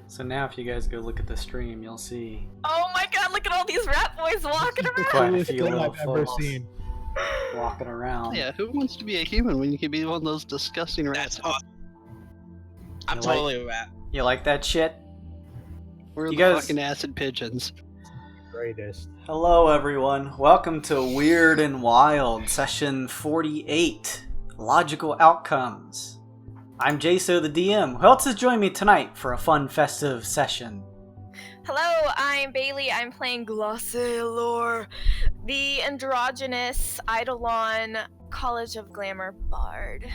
So now if you guys go look at the stream, you'll see... Oh my god, look at all these rat boys walking around! Quite a few little I've ever folks seen. walking around. Yeah, who wants to be a human when you can be one of those disgusting rats? That's awesome. I'm You totally a rat. You like that shit? We're You the guys- fucking acid pigeons. Greatest. Hello everyone, welcome to Wyrd and Wyld, session 48, Logical Outcomes. I'm Jaso the DM. Who else has joined me tonight for a fun festive session? Hello, I'm Bailey. I'm playing Glossalor, the androgynous Eidolon College of Glamour Bard.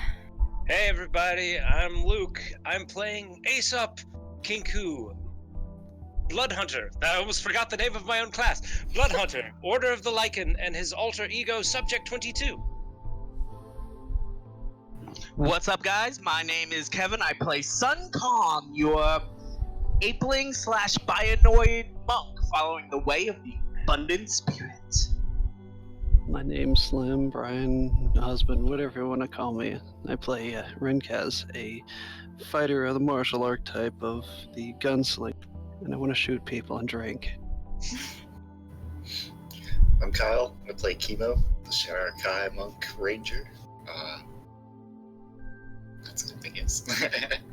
Hey everybody, I'm Luke. I'm playing Aesop, Kenku, Blood Hunter. I almost forgot the name of my own class. Blood Hunter, Order of the Lycan, and his alter ego, Subject 22. What's up, guys? My name is Kevin. I play Sun Kong, your apeling / bionoid monk following the way of the abundant spirit. My name's Slim, Brian, husband, whatever you want to call me. I play Renkaz, a fighter of the martial archetype of the gunslinger, and I want to shoot people and drink. I'm Kyle. I play Chemo, the Sharakai Monk Ranger. That's what I think is.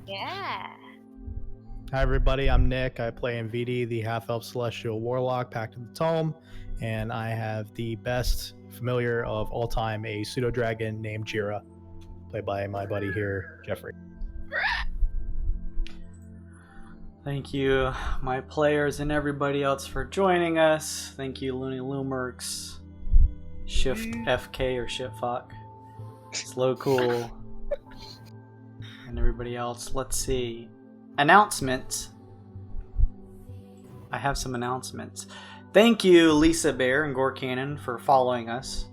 Yeah. Hi everybody, I'm Nick. I play MVD, the half-elf celestial warlock, Pact of the Tome, and I have the best familiar of all time, a pseudo-dragon named Jira, played by my buddy here, Jeffrey. Thank you, my players and everybody else for joining us. Thank you, Looney Loomerks, Shift FK or Shift Fuck, Slow Cool, and everybody else. Let's see. Announcements. I have some announcements. Thank you, Lisa Bear and Gore Cannon, for following us.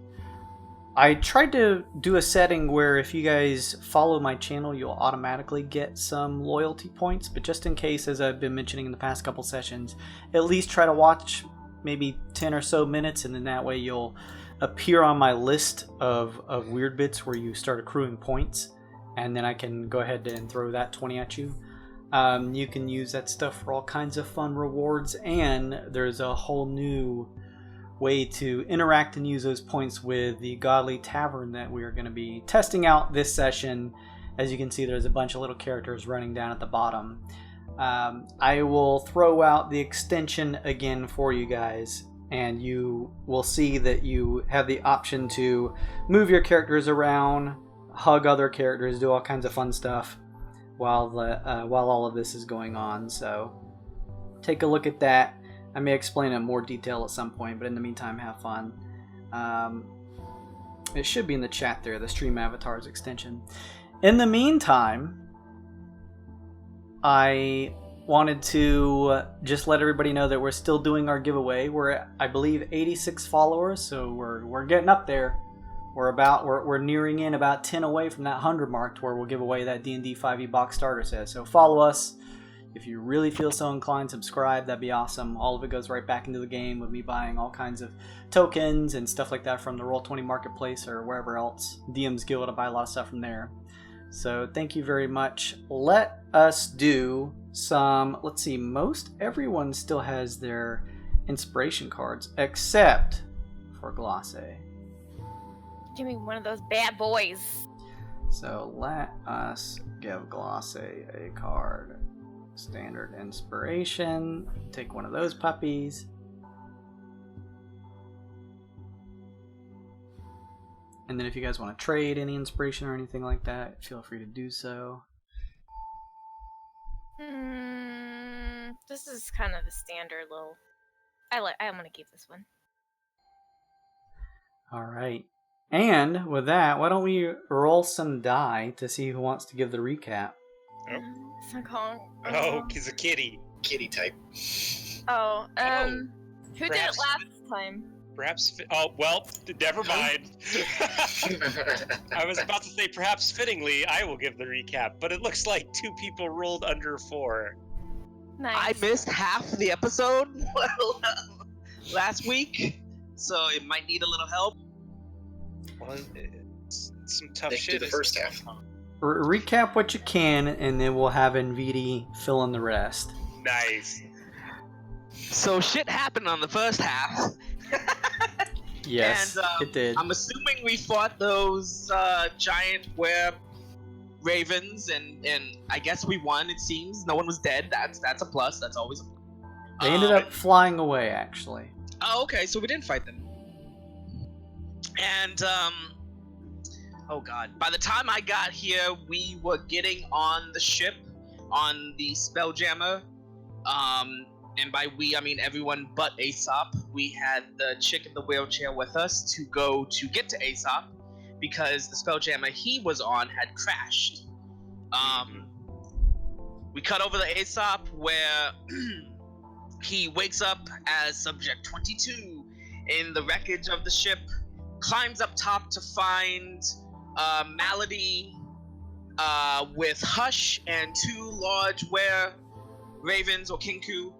I tried to do a setting where if you guys follow my channel, you'll automatically get some loyalty points, but just in case, as I've been mentioning in the past couple sessions, at least try to watch maybe 10 or so minutes, and then that way you'll appear on my list of weird bits where you start accruing points, and then I can go ahead and throw that 20 at you. You can use that stuff for all kinds of fun rewards, and there's a whole new way to interact and use those points with the Godly Tavern that we are going to be testing out this session. As you can see, there's a bunch of little characters running down at the bottom. I will throw out the extension again for you guys, and you will see that you have the option to move your characters around, hug other characters, do all kinds of fun stuff while all of this is going on. So take a look at that. I may explain it in more detail at some point, but in the meantime, have fun. It should be in the chat there, the Stream Avatars extension. In the meantime, I wanted to just let everybody know that we're still doing our giveaway. We're at, I believe, 86 followers, so we're getting up there. We're nearing in about 10 away from that 100 mark to where we'll give away that D&D 5e box starter set. So follow us. If you really feel so inclined, subscribe. That'd be awesome. All of it goes right back into the game with me buying all kinds of tokens and stuff like that from the Roll20 Marketplace or wherever else. DM's Guild, I buy a lot of stuff from there. So thank you very much. Let us do some... Let's see. Most everyone still has their inspiration cards, except for Glosse. Give me one of those bad boys. So let us give Glosse a card. Standard inspiration. Take one of those puppies. And then if you guys want to trade any inspiration or anything like that, feel free to do so. This is kind of the standard little... I'm gonna keep this one. Alright. And with that, why don't we roll some die to see who wants to give the recap? Oh, he's a kitty. Kitty type. Who did it perhaps- last time? Perhaps. Oh, well, never mind. I was about to say, perhaps fittingly, I will give the recap, but it looks like 2 people rolled under 4. Nice. I missed half the episode last week, so it might need a little help. Well, it's some tough Nick shit. did the first half. Recap what you can, and then we'll have NVD fill in the rest. Nice. So shit happened on the first half. Yes, And, it did. I'm assuming we fought those giant were ravens, and I guess we won. It seems no one was dead. That's a plus. That's always a. They ended up flying away, actually. Oh, okay. So we didn't fight them. And oh god. By the time I got here, we were getting on the ship, on the Spelljammer. And by we, I mean everyone but Aesop. We had the chick in the wheelchair with us to get to Aesop, because the Spelljammer he was on had crashed. We cut over to Aesop, where he wakes up as Subject 22 in the wreckage of the ship, climbs up top to find Malady with Hush and two large ravens or Kenku.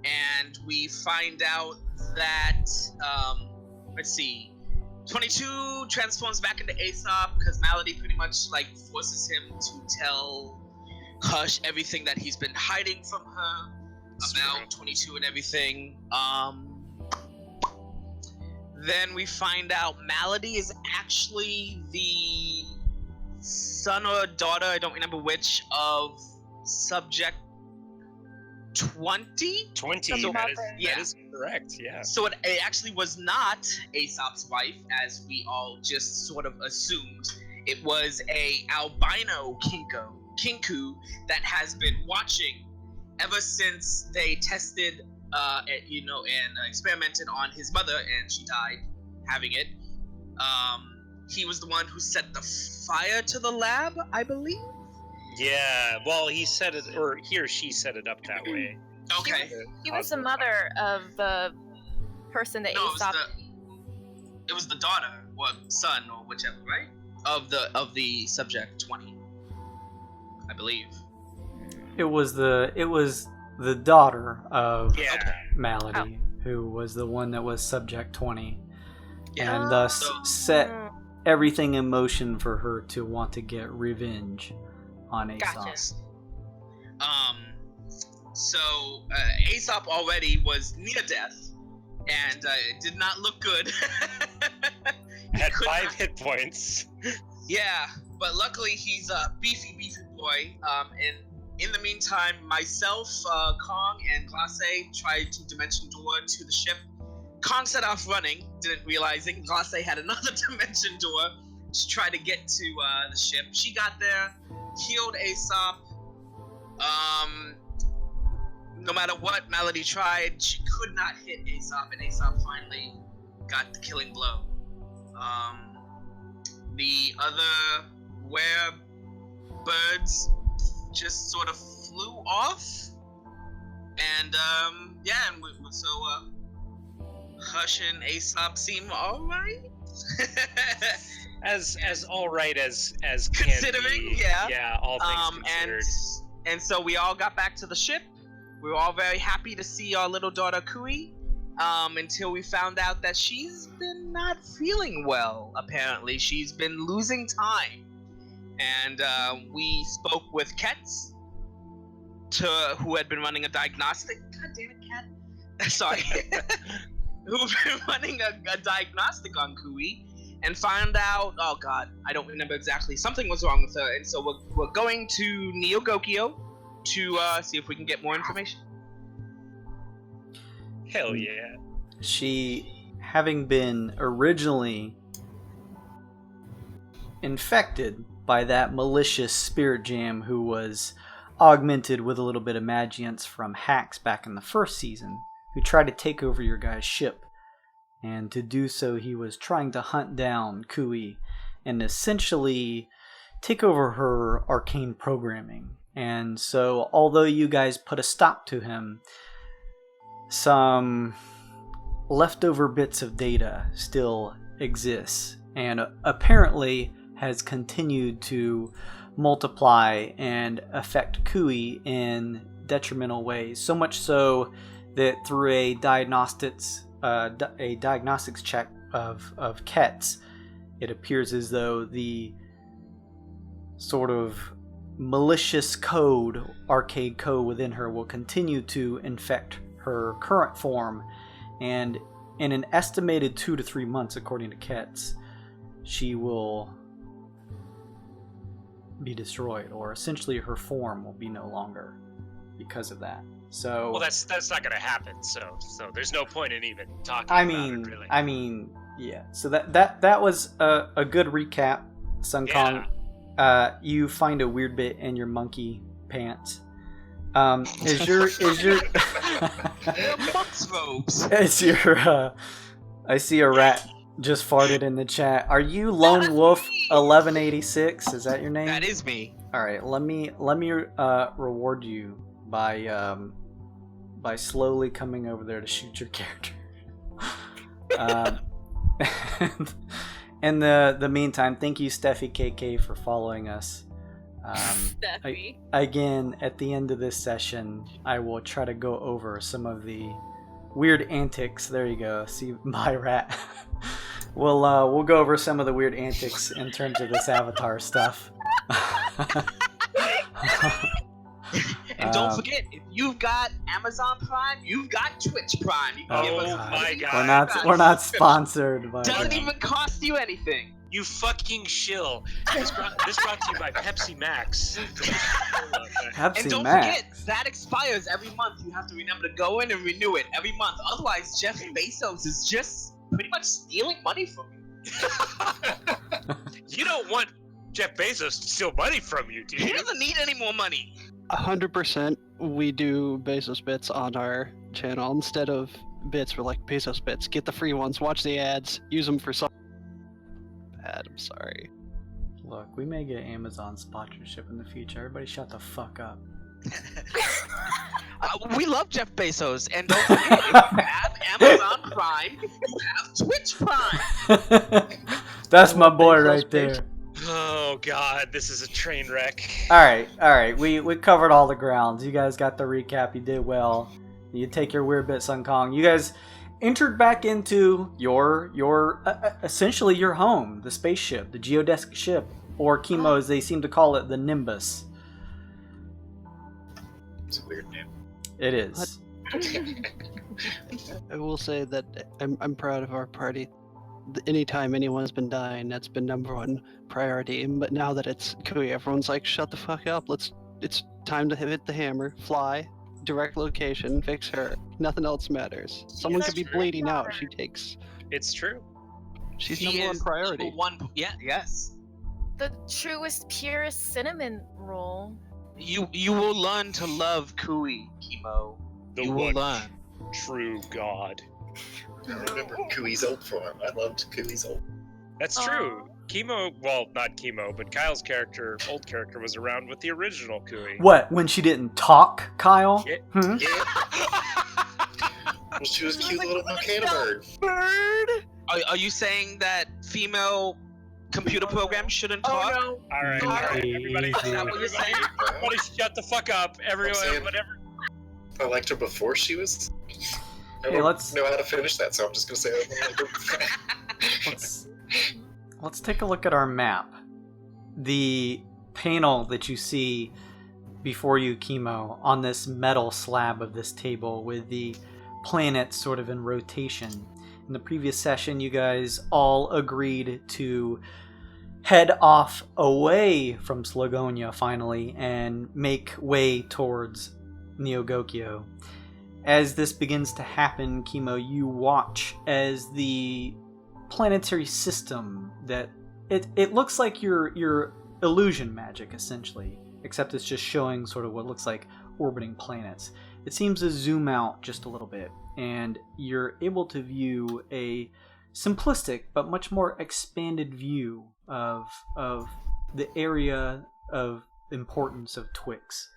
And we find out that, let's see, 22 transforms back into Aesop because Malady pretty much like forces him to tell Hush everything that he's been hiding from her about 22 and everything. Then we find out Malady is actually the son or daughter, I don't remember which, of Subject 20? 20. So, that yeah. is correct. Yeah. So it actually was not Aesop's wife, as we all just sort of assumed. It was a albino Kenku that has been watching ever since they tested, and experimented on his mother, and she died having it. He was the one who set the fire to the lab, I believe. Yeah. Well, he set it, or he or she set it up that way. Okay. She was the mother of the person that No, Aesop. it was the daughter or son or whichever, right? Of the Subject 20, I believe. It was the daughter of Yeah. Malady, who was the one that was Subject 20, Yeah. and thus So- set everything in motion for her to want to get revenge on Aesop. Gotcha. So Aesop already was near death, and it did not look good. He Had could 5 not- hit points. Yeah, but luckily he's a beefy boy. And in the meantime, myself, Kong, and Glace tried to dimension door to the ship. Kong set off running, didn't realizing Glace had another dimension door to try to get to the ship. She got there, killed Aesop. No matter what Malady tried, she could not hit Aesop, and Aesop finally got the killing blow. The other birds just sort of flew off, and Hush and Aesop seem alright. As alright as can Considering, be. yeah. Yeah, all things considered. And so we all got back to the ship. We were all very happy to see our little daughter Kui, until we found out that she's been not feeling well, apparently. She's been losing time. And we spoke with Kets, who had been running a diagnostic. God damn it, Ket. Sorry. Who've been running a diagnostic on Kui, and found out, oh god, I don't remember exactly, something was wrong with her, and so we're going to Neogokyo to see if we can get more information. Hell yeah. She, having been originally infected by that malicious spirit jam who was augmented with a little bit of magiance from Hax back in the first season, who tried to take over your guy's ship. And to do so, he was trying to hunt down Kui and essentially take over her arcane programming. And so, although you guys put a stop to him, some leftover bits of data still exists, and apparently has continued to multiply and affect Kui in detrimental ways. So much so that through a diagnostics check of Ket's, it appears as though the sort of malicious code, arcade code within her will continue to infect her current form, and in an estimated 2 to 3 months, according to Ket's, she will be destroyed, or essentially her form will be no longer because of that. So Well, that's not gonna happen. So there's no point in even talking I about mean, it, really. yeah. So that was a good recap, Sun Kong. You find a weird bit in your monkey pants. Is your Monk's robes. is your I see a rat just farted in the chat. Are you Lone Wolf 1186? Is that your name? That is me. All right. Let me reward you by slowly coming over there to shoot your character. In the meantime, thank you, Steffi KK, for following us. Steffi. Again, at the end of this session, I will try to go over some of the weird antics. There you go. See my rat. We'll go over some of the weird antics in terms of this avatar stuff. And don't forget, if you've got Amazon Prime, you've got Twitch Prime. You can give us my God. We're not sponsored by Doesn't them. even cost you anything. You fucking shill. This brought to you by Pepsi Max. Pepsi And don't Max. forget, that expires every month. You have to remember to go in and renew it every month. Otherwise, Jeff Bezos is just pretty much stealing money from you. You don't want Jeff Bezos to steal money from you, do He you? doesn't need any more money. 100% we do Bezos bits on our channel. Instead of bits, we're like, Bezos bits. Get the free ones, watch the ads, use them for some bad. I'm sorry. Look, we may get Amazon sponsorship in the future. Everybody shut the fuck up. We love Jeff Bezos, and don't forget, if you have Amazon Prime, you have Twitch Prime. That's my boy Bezos right page. there. Oh God, this is a train wreck. Alright. We covered all the grounds. You guys got the recap. You did well. You take your weird bit, Sun Kong. You guys entered back into your essentially your home, the spaceship, the geodesic ship, or Chemo as they seem to call it, the Nimbus. It's a weird name. It is. I will say that I'm proud of our party. Anytime anyone's been dying, that's been #1 priority. But now that it's Kui, everyone's like, shut the fuck up. It's time to hit the hammer, fly, direct location, fix her. Nothing else matters. Someone that's could be true. bleeding out. It's true. She's He #1 is priority. number 1. Yeah, yes. The truest, purest cinnamon roll. You will learn to love Kui, Chemo. The You will one learn. true God. I remember Kui's old form. I loved Kui's old. That's true. Chemo, well, not Chemo, but Kyle's old character, was around with the original Kui. What, when she didn't talk, Kyle? Yeah. Hmm? Yeah. Well, she was a cute little volcano bird. Bird. Are you saying that female computer programs shouldn't talk? All right, everybody, Easy. Is that what you're saying? everybody shut the fuck up. Everyone, saying- whatever. I liked her before she was. I Hey, don't let's- know how to finish that, so I'm just gonna say I like her. Let's take a look at our map. The panel that you see before you, Chemo, on this metal slab of this table with the planets sort of in rotation. In the previous session, you guys all agreed to head off away from Slagonia finally and make way towards Neogokyo. As this begins to happen, Chemo, you watch as the planetary system that it looks like your illusion magic essentially, except it's just showing sort of what looks like orbiting planets. It seems to zoom out just a little bit, and you're able to view a simplistic but much more expanded view of the area of importance of Twixt.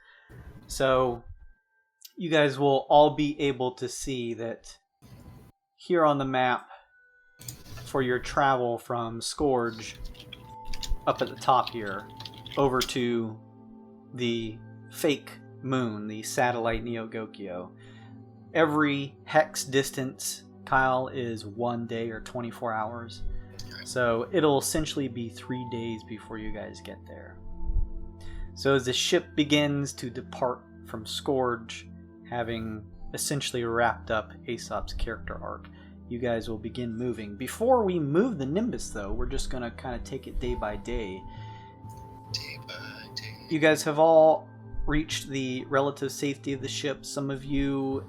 So you guys will all be able to see that here on the map for your travel from Scourge up at the top here, over to the fake moon, the satellite Neogokyo. Every hex distance, Kyle, is 1 day or 24 hours. So it'll essentially be 3 days before you guys get there. So as the ship begins to depart from Scourge, having essentially wrapped up Aesop's character arc, you guys will begin moving. Before we move the Nimbus, though, we're just going to kind of take it day by day. Day by day. You guys have all reached the relative safety of the ship. Some of you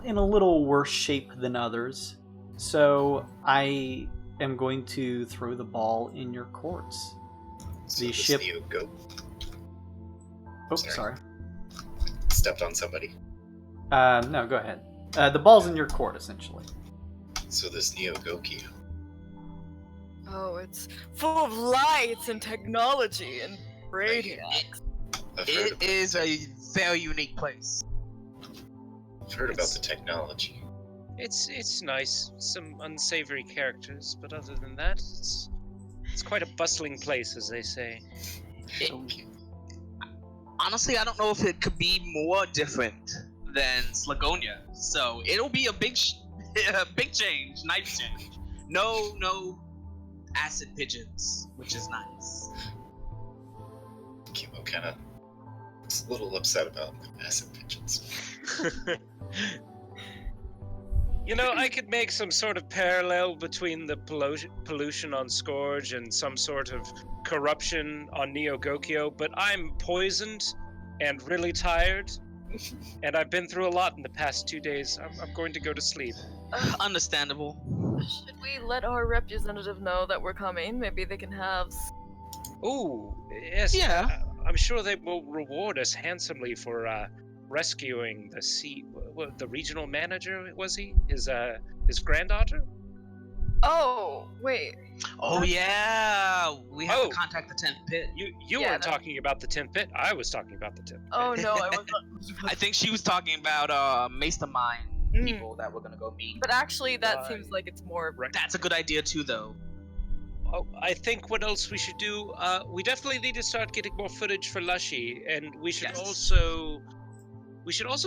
in a little worse shape than others. So I am going to throw the ball in your courts. So The this ship- Neogokyo Oh, Sorry. sorry. stepped on somebody. No, go ahead. The ball's in your court, essentially. So this Neogokyo. Oh, it's full of lights and technology and radiance. I've heard It about is a very unique place. I've heard about the technology. It's nice. Some unsavory characters, but other than that, it's quite a bustling place, as they say. Honestly, I don't know if it could be more different than Slagonia. So it'll be a big change, nice change. No acid pigeons, which is nice. Kimo kind of is a little upset about acid pigeons. You know, I could make some sort of parallel between the pollution on Scourge and some sort of corruption on Neogokyo, but I'm poisoned and really tired, and I've been through a lot in the past 2 days. I'm going to go to sleep. Understandable. Should we let our representative know that we're coming? Maybe they can have. Ooh, yes. Yeah. I'm sure they will reward us handsomely for rescuing the regional manager, was he? His granddaughter? Oh, wait. Oh yeah, we have Oh. to contact the 10th pit. You Yeah, weren't that- talking about the 10th pit. I was talking about the 10th pit. Oh no, I was. I think she was talking about Mastermind Mm. people that we're gonna go meet. But actually, that Why? seems like it's more. That's a good idea too, though. Oh, I think what else we should do, we definitely need to start getting more footage for Lushy, and we should Yes. also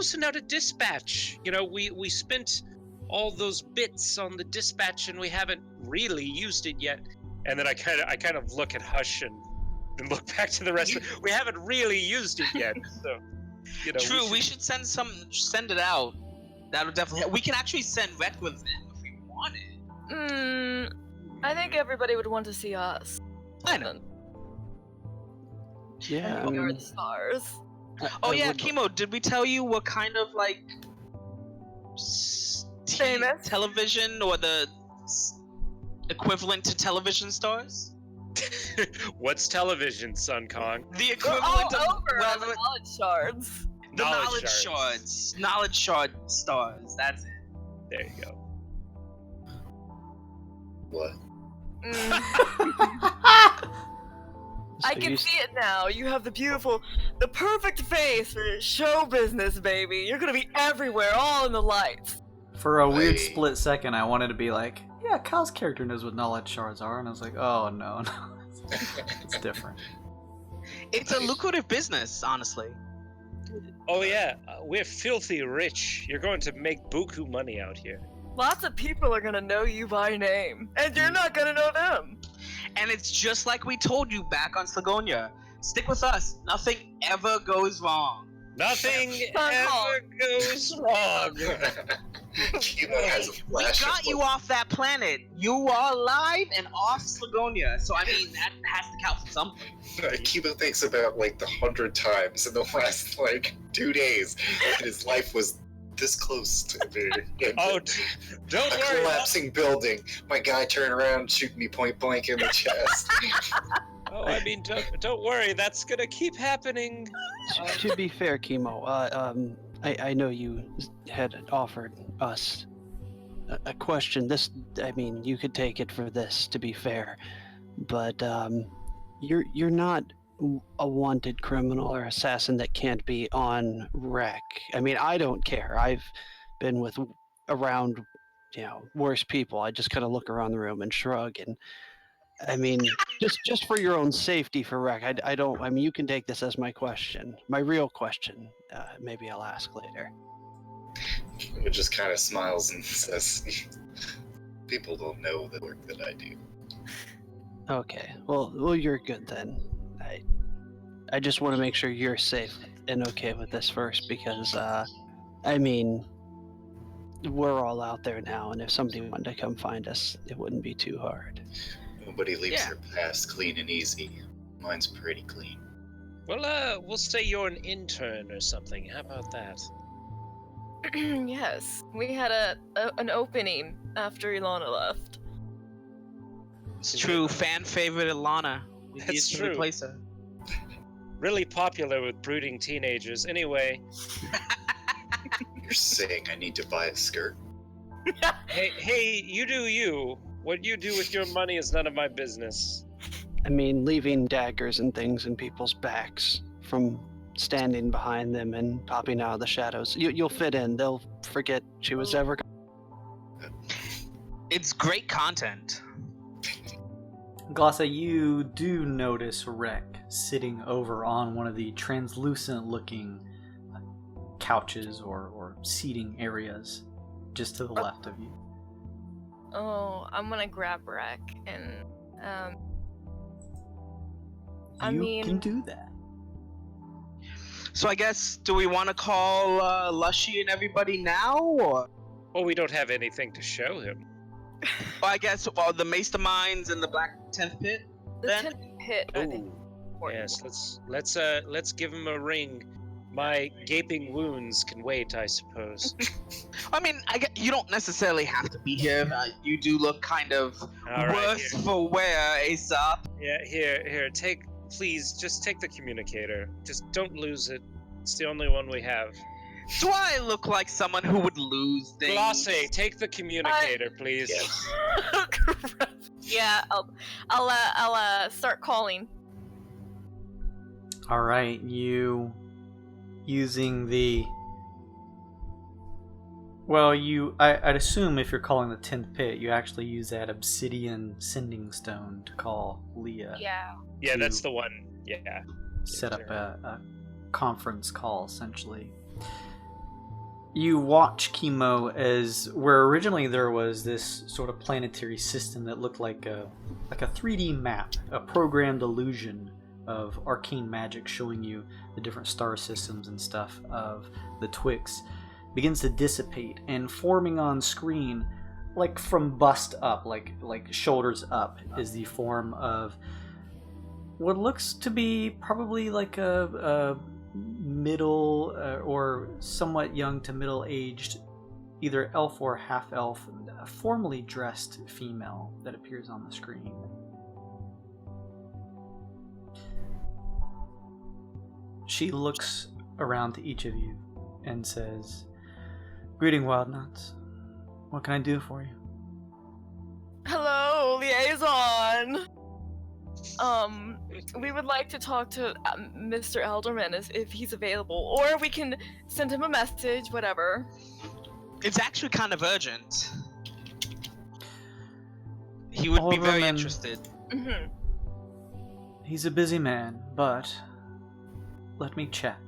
send out a dispatch. You know, we spent all those bits on the dispatch and we haven't really used it yet. And then I kind of look at Hush and look back to the rest. We haven't really used it yet, so you know. True, we should send it out. That'll definitely help. We can actually send Rhett with them if we wanted. I think everybody would want to see us. I know. Yeah, I We are mean, the stars. Oh I yeah, would- Kimo, did we tell you what kind of like Famous? television or the equivalent to television stars? What's television, Sun Kong? The We're all equivalent of over well, on the knowledge shards. the Knowledge knowledge shards. shards. Knowledge shard stars. That's it. There you go. What? I so can you- see it now. You have the perfect face for show business, baby. You're gonna be everywhere, all in the lights. For a weird Hey. split second, I wanted to be like, yeah, Kyle's character knows what knowledge shards are, and I was like, oh no, it's different. It's a lucrative business, honestly. Oh yeah, we're filthy rich. You're going to make buku money out here. Lots of people are gonna know you by name, and you're not gonna know them. And it's just like we told you back on Slagonia. Stick with us. Nothing ever goes wrong. Nothing Sun ever Kong. goes wrong. Kimo has a We flash got of you like, off that planet. You are alive and off Slagonia. So I mean that has to count for something. Kimo thinks about like 100 times in the last like 2 days, and his life was this close to being Oh, don't a worry. collapsing building. My guy turned around, shooting me point blank in the chest. Oh, I mean, don't worry. That's gonna keep happening. To be fair, Kimo, I know you had offered us a question. I mean, you could take it for this, to be fair, but you're not a wanted criminal or assassin that can't be on rec. I mean, I don't care. I've been around, worse people. I just kind of look around the room and shrug, and I mean, just for your own safety, for rec. I don't. I mean, you can take this as my question, my real question. Maybe I'll ask later. It just kind of smiles and says, "People don't know the work that I do." Okay. Well, you're good then. I just want to make sure you're safe and okay with this first, because I mean, we're all out there now, and if somebody wanted to come find us, it wouldn't be too hard. Nobody leaves Yeah. their past clean and easy. Mine's pretty clean. Well, we'll say you're an intern or something. How about that? Yes, we had an opening after Ilana left. It's true, fan favorite Ilana. We That's need to true. replace her. Really popular with brooding teenagers. Anyway, You're saying I need to buy a skirt? hey, you do you. What you do with your money is none of my business. I mean, leaving daggers and things in people's backs from standing behind them and popping out of the shadows. You'll fit in. They'll forget she was ever. It's great content. Glossa, you do notice Rek sitting over on one of the translucent-looking couches or seating areas just to the left of you. Oh, I'm gonna grab Rek and I You mean, can do that. So I guess, do we want to call Lushy and everybody now, or? Well, we don't have anything to show him. Well, I guess the Masterminds and the Black 10th Pit. the then? 10th pit. I think. Ooh, yes. Let's give him a ring. My gaping wounds can wait, I suppose. I mean, you don't necessarily have to be here. You do look kind of All right, worse here. for wear, Aesop. Yeah, here. Please, just take the communicator. Just don't lose it. It's the only one we have. Do I look like someone who would lose things? Glosse, take the communicator, please. Yes. Yeah, I'll start calling. All right, you using the. Well, I'd assume if you're calling the 10th pit, you actually use that obsidian sending stone to call Leah. Yeah. Yeah, that's the one. Yeah. Set up a conference call, essentially. You watch Chemo as where originally there was this sort of planetary system that looked like a 3D map, a programmed illusion of arcane magic showing you the different star systems and stuff of the Twixt, begins to dissipate, and forming on screen, like from bust up, like shoulders up, is the form of what looks to be probably like a middle or somewhat young to middle-aged, either elf or half-elf, formally dressed female that appears on the screen. She looks around to each of you and says, "Greeting, Wild Nuts. What can I do for you?" Hello, liaison. We would like to talk to Mr. Elderman if he's available, or we can send him a message, whatever. It's actually kind of urgent. He would be very Alderman. interested. Mm-hmm. "He's a busy man, but let me check,"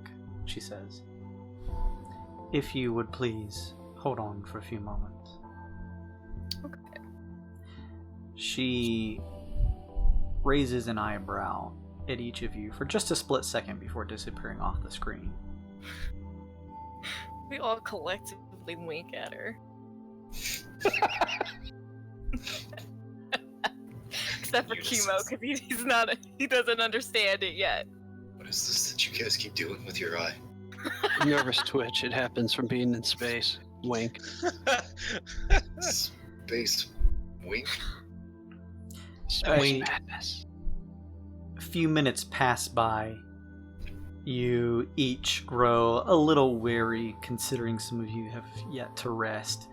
she says. "If you would please hold on for a few moments." Okay. She raises an eyebrow at each of you for just a split second before disappearing off the screen. We all collectively wink at her. Except for Chemo, because he doesn't understand it yet. What is this that you guys keep doing with your eye? Nervous twitch. It happens from being in space. Wink. Space wink? Space Wait. madness. A few minutes pass by. You each grow a little weary, considering some of you have yet to rest.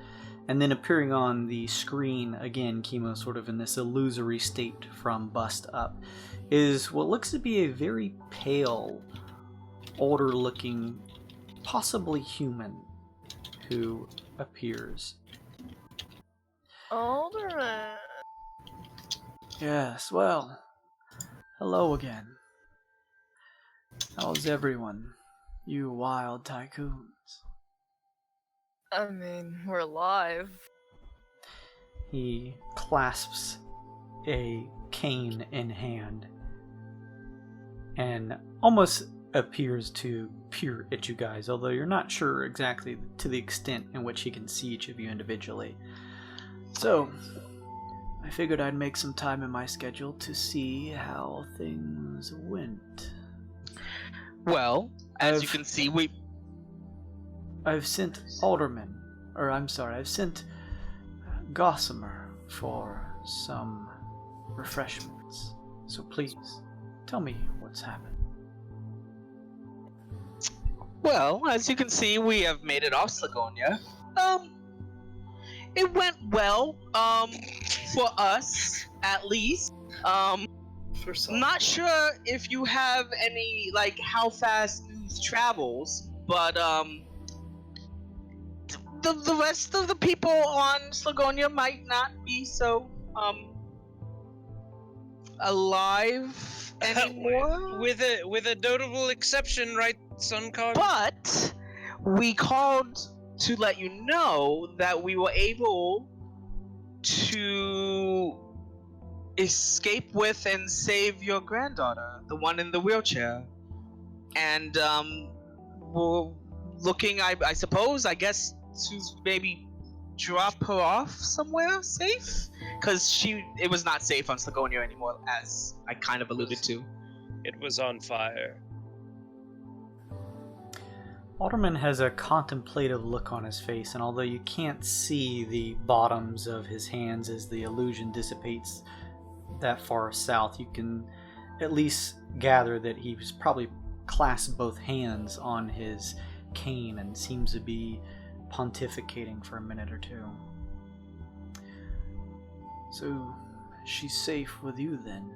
And then appearing on the screen, again, Chemo sort of in this illusory state from bust up, is what looks to be a very pale, older-looking, possibly human, who appears. Alderman. Yes, well, hello again. How's everyone? You Wyld Tycoons. I mean, we're alive. He clasps a cane in hand and almost appears to peer at you guys, although you're not sure exactly to the extent in which he can see each of you individually. So, I figured I'd make some time in my schedule to see how things went. Well, as you can see, I've sent I've sent Gossamer for some refreshments. So please, tell me what's happened. Well, as you can see, we have made it off Slagonia. It went well, for us, at least. For some. Not sure if you have any, like, how fast news travels, but, the rest of the people on Slagonia might not be so, alive anymore. With a notable exception, right, Suncog? But we called to let you know that we were able to escape with and save your granddaughter, the one in the wheelchair. And we're looking, I guess, to maybe drop her off somewhere safe? Because it was not safe on Slagonia anymore, as I kind of alluded to. It was on fire. Alderman has a contemplative look on his face, and although you can't see the bottoms of his hands as the illusion dissipates that far south, you can at least gather that he was probably clasped both hands on his cane and seems to be pontificating for a minute or two. So, she's safe with you then?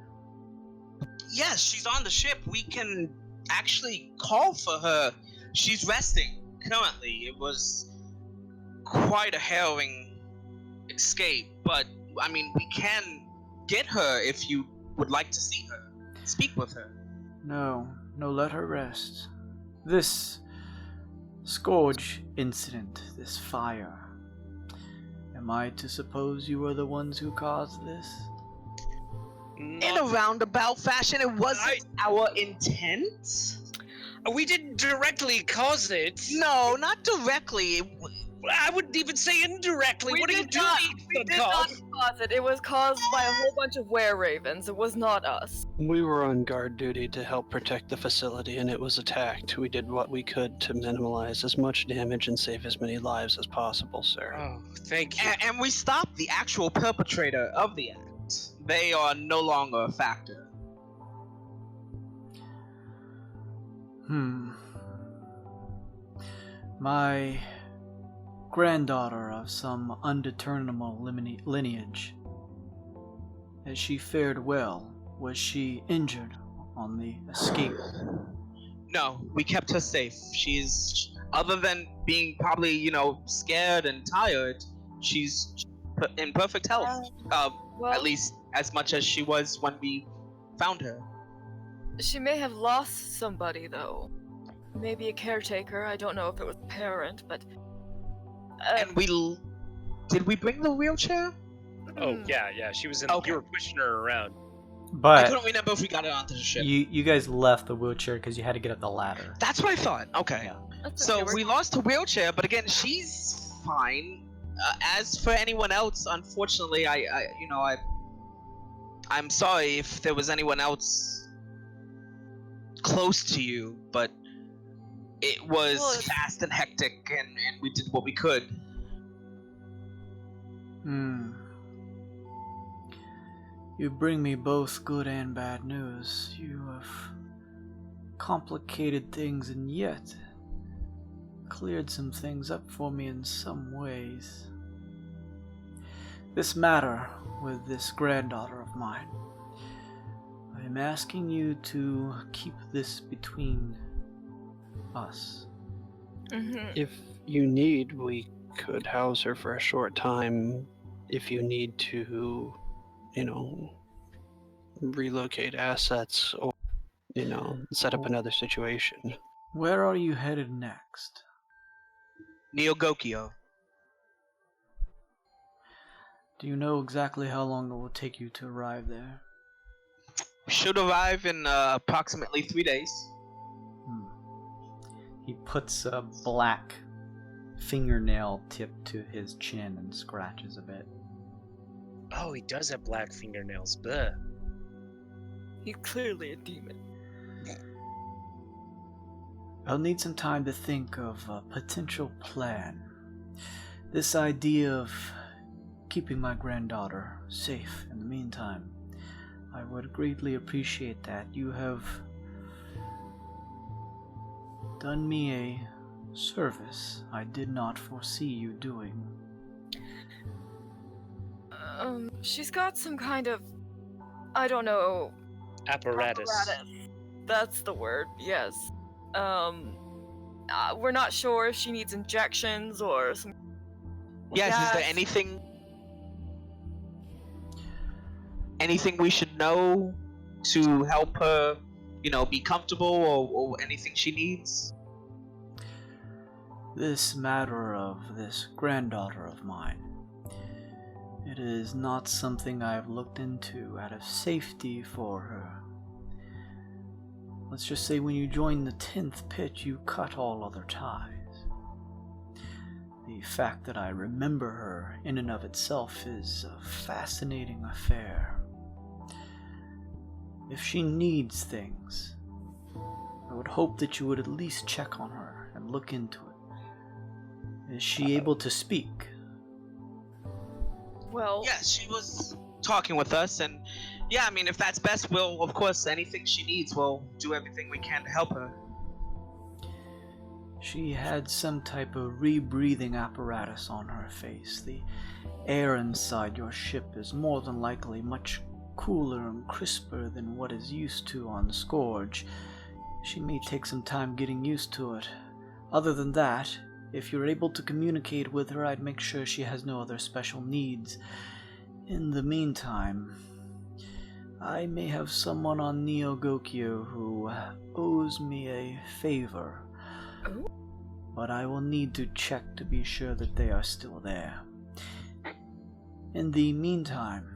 Yes, she's on the ship. We can actually call for her. She's resting currently. It was quite a harrowing escape, but I mean, we can get her if you would like to see her, speak with her. No, let her rest. This scourge incident, this fire, am I to suppose you are the ones who caused this? In a roundabout fashion, it wasn't our intent. We didn't directly cause it. No, not directly. I wouldn't even say indirectly. What are you doing, We did not cause it. It was caused by a whole bunch of were-ravens. It was not us. We were on guard duty to help protect the facility, and it was attacked. We did what we could to minimize as much damage and save as many lives as possible, sir. Oh, thank you. And we stopped the actual perpetrator of the act. They are no longer a factor. My granddaughter of some undeterminable lineage. Has she fared well? Was she injured on the escape? No, we kept her safe. She's, other than being probably, scared and tired, she's in perfect health. Well, At least as much as she was when we found her. she may have lost somebody, though. Maybe a caretaker. I don't know if it was a parent, but... And did we bring the wheelchair? Oh, yeah, she was in. Okay. You were pushing her around. I But couldn't remember if we got it onto the ship. you guys left the wheelchair because you had to get up the ladder. That's what I thought. Okay. Yeah. That's So okay, we lost her wheelchair, but again, she's fine. As for anyone else, unfortunately, I'm sorry if there was anyone else close to you, but it was fast and hectic, and we did what we could. You bring me both good and bad news. You have complicated things and yet cleared some things up for me in some ways. This matter with this granddaughter of mine, I am asking you to keep this between us. If you need, we could house her for a short time. If you need to, relocate assets or, set up another situation. Where are you headed next? Neogokyo. Do you know exactly how long it will take you to arrive there? Should arrive in approximately 3 days. He puts a black fingernail tip to his chin and scratches a bit. Oh, he does have black fingernails. Bleh. He's clearly a demon. I'll need some time to think of a potential plan. This idea of keeping my granddaughter safe in the meantime, I would greatly appreciate that. You have done me a service I did not foresee you doing. She's got some kind of, I don't know. Apparatus. That's the word, yes. We're not sure if she needs injections or some. Yes, is there anything we should know to help her, be comfortable or anything she needs? This matter of this granddaughter of mine, it is not something I've looked into out of safety for her. Let's just say when you join the 10th pit, you cut all other ties. The fact that I remember her in and of itself is a fascinating affair. If she needs things, I would hope that you would at least check on her and look into it. Is she able to speak? Well, Yeah, she was talking with us, and yeah, I mean, if that's best, we'll, of course, anything she needs, we'll do everything we can to help her. She had some type of rebreathing apparatus on her face. The air inside your ship is more than likely much cooler and crisper than what is used to on Scourge. She may take some time getting used to it. Other than that, if you're able to communicate with her, I'd make sure she has no other special needs. In the meantime, I may have someone on Neogokyo who owes me a favor. Oh? But I will need to check to be sure that they are still there. In the meantime,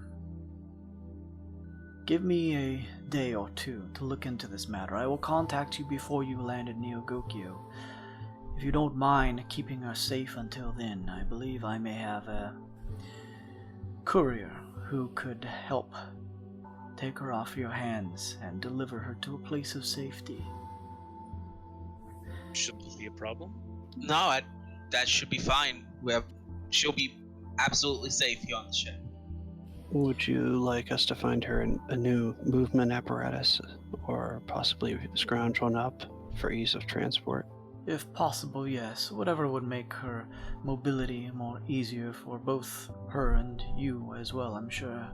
give me a day or two to look into this matter. I will contact you before you land at Neogokyo. If you don't mind keeping her safe until then, I believe I may have a courier who could help take her off your hands and deliver her to a place of safety. Shouldn't be a problem. No, that should be fine. She'll be absolutely safe here on the ship. Would you like us to find her a new movement apparatus, or possibly scrounge one up for ease of transport? If possible, yes. Whatever would make her mobility more easier for both her and you as well, I'm sure.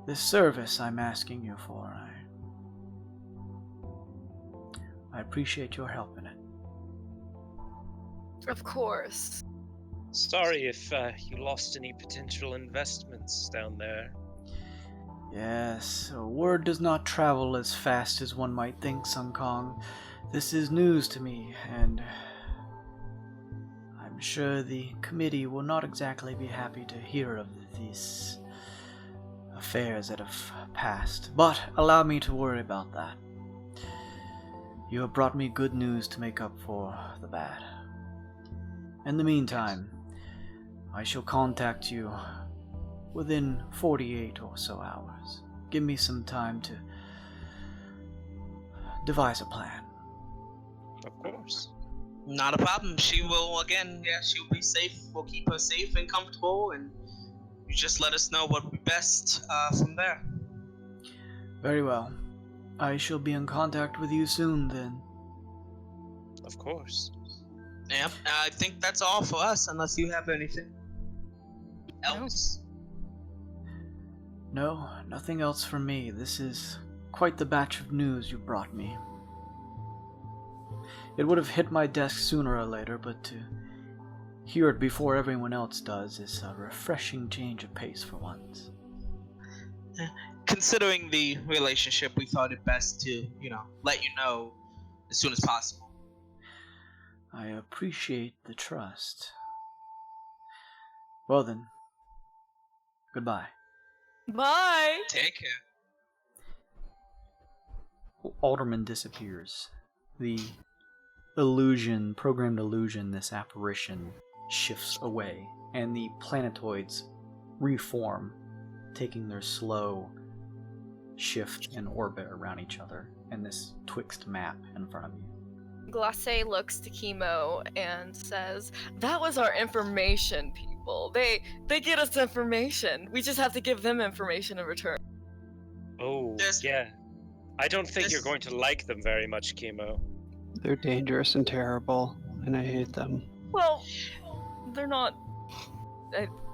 This service I'm asking you for, I appreciate your help in it. of course. Sorry if you lost any potential investments down there. Yes, word does not travel as fast as one might think, Sun Kong. This is news to me, and I'm sure the committee will not exactly be happy to hear of these affairs that have passed. But allow me to worry about that. You have brought me good news to make up for the bad. In the meantime, I shall contact you within 48 or so hours. Give me some time to devise a plan. Of course. Not a problem. She will, again, she'll be safe. We'll keep her safe and comfortable, and you just let us know what would be best from there. Very well. I shall be in contact with you soon, then. Of course. Yeah, I think that's all for us, unless you have anything else. No, nothing else for me. This is quite the batch of news you brought me. It would have hit my desk sooner or later, but to hear it before everyone else does is a refreshing change of pace for once. considering the relationship, we thought it best to, let you know as soon as possible. I appreciate the trust. Well then, goodbye. Bye. Take care. Alderman disappears. The programmed illusion, this apparition, shifts away, and the planetoids reform, taking their slow shift and orbit around each other in this Twixt map in front of you. Glacé looks to Chemo and says, "That was our information people. They get us information. We just have to give them information in return." Oh, There's- yeah. I don't think you're there's- going to like them very much, Chemo. They're dangerous and terrible, and I hate them. Well, they're not.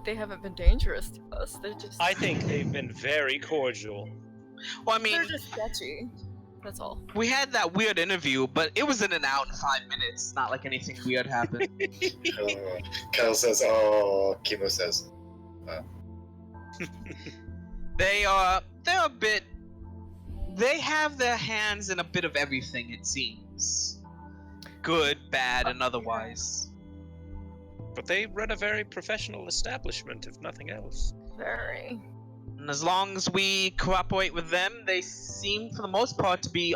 They haven't been dangerous to us. They're just. I think they've been very cordial. Well, I mean, They're just sketchy. That's all. we had that weird interview, but it was in and out in 5 minutes. It's not like anything weird happened. Kyle says, oh, Kimo says. They're a bit. They have their hands in a bit of everything, it seems. Good, bad, and otherwise. But they run a very professional establishment, if nothing else. Very. And as long as we cooperate with them, they seem, for the most part, to be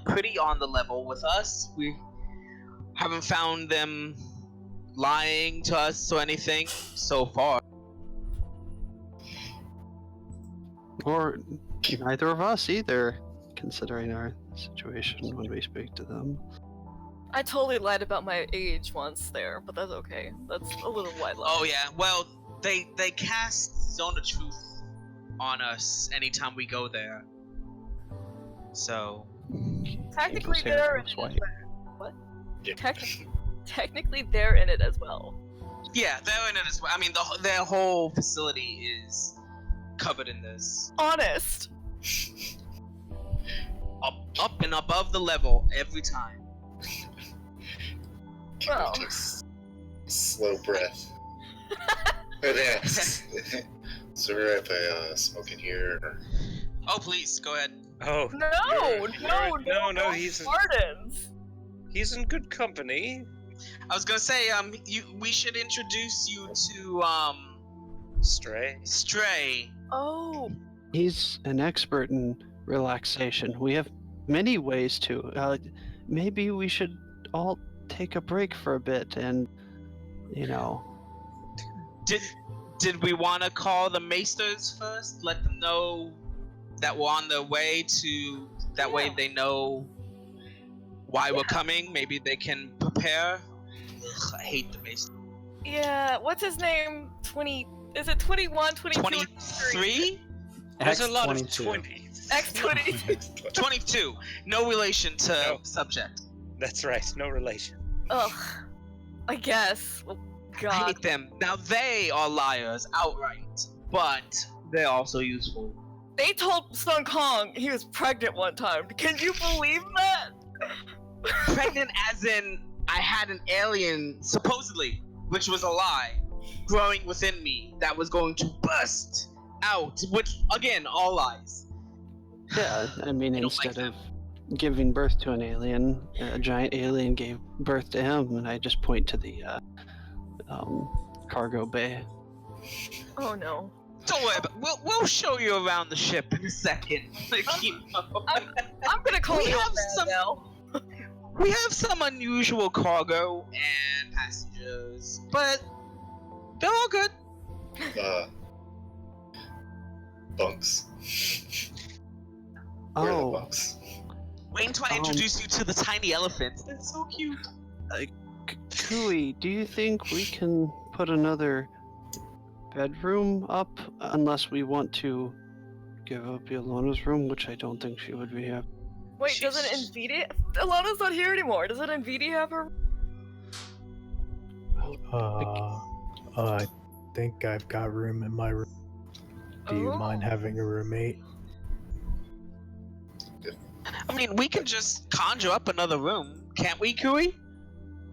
pretty on the level with us. We haven't found them lying to us or anything so far. Or neither of us either, considering our situation when we speak to them. I totally lied about my age once there, but that's okay. That's a little white lie. Oh yeah, well, they cast Zone of Truth on us anytime we go there. So Technically, People's hair they're in goes it. white. What? Yeah. Technically, they're in it as well. yeah, they're in it as well. I mean, their whole facility is covered in this. Honest. Up and above the level every time. Kimo Well. takes a slow breath. And asks, so we're at the smoke in here. Or... Oh please, go ahead. Oh, No, he's Gardens. in good company. I was gonna say, we should introduce you to Stray. Stray. Oh, He's an expert in relaxation. We have many ways to. Maybe we should all take a break for a bit and, Did we want to call the Maesters first? Let them know that we're on the way to. That way they know why we're coming. Maybe they can prepare. Ugh, I hate the Maesters. yeah. What's his name? 20. Is it 21, 22, 23? There's a lot of X22. 20s. X20. 22. No relation to No. subject. That's right, no relation. Ugh. I guess. Oh, I God. hate them. Now they are liars outright, but they're also useful. They told Sun Kong he was pregnant one time. Can you believe that? Pregnant as in I had an alien, supposedly, which was a lie, growing within me that was going to burst out, which, again, all lies. Yeah, I mean, I don't like instead of giving birth to an alien, a giant alien gave birth to him, and I just point to the cargo bay. Oh no. Don't worry about we'll show you around the ship in a second. I'm gonna call We you have a some- man now. We have some unusual cargo and passengers, but they're all good. Bunks. Where are the Oh, bunks? Wait until I introduce you to the tiny elephants. They're so cute. Kui, do you think we can put another bedroom up unless we want to give up Ilona's room, which I don't think she would be happy. Wait, doesn't Nvidia? Alana's not here anymore. Doesn't Nvidia have her? I think I've got room in my room. Do you Oh. mind having a roommate? I mean, we can just conjure up another room, can't we, Kui?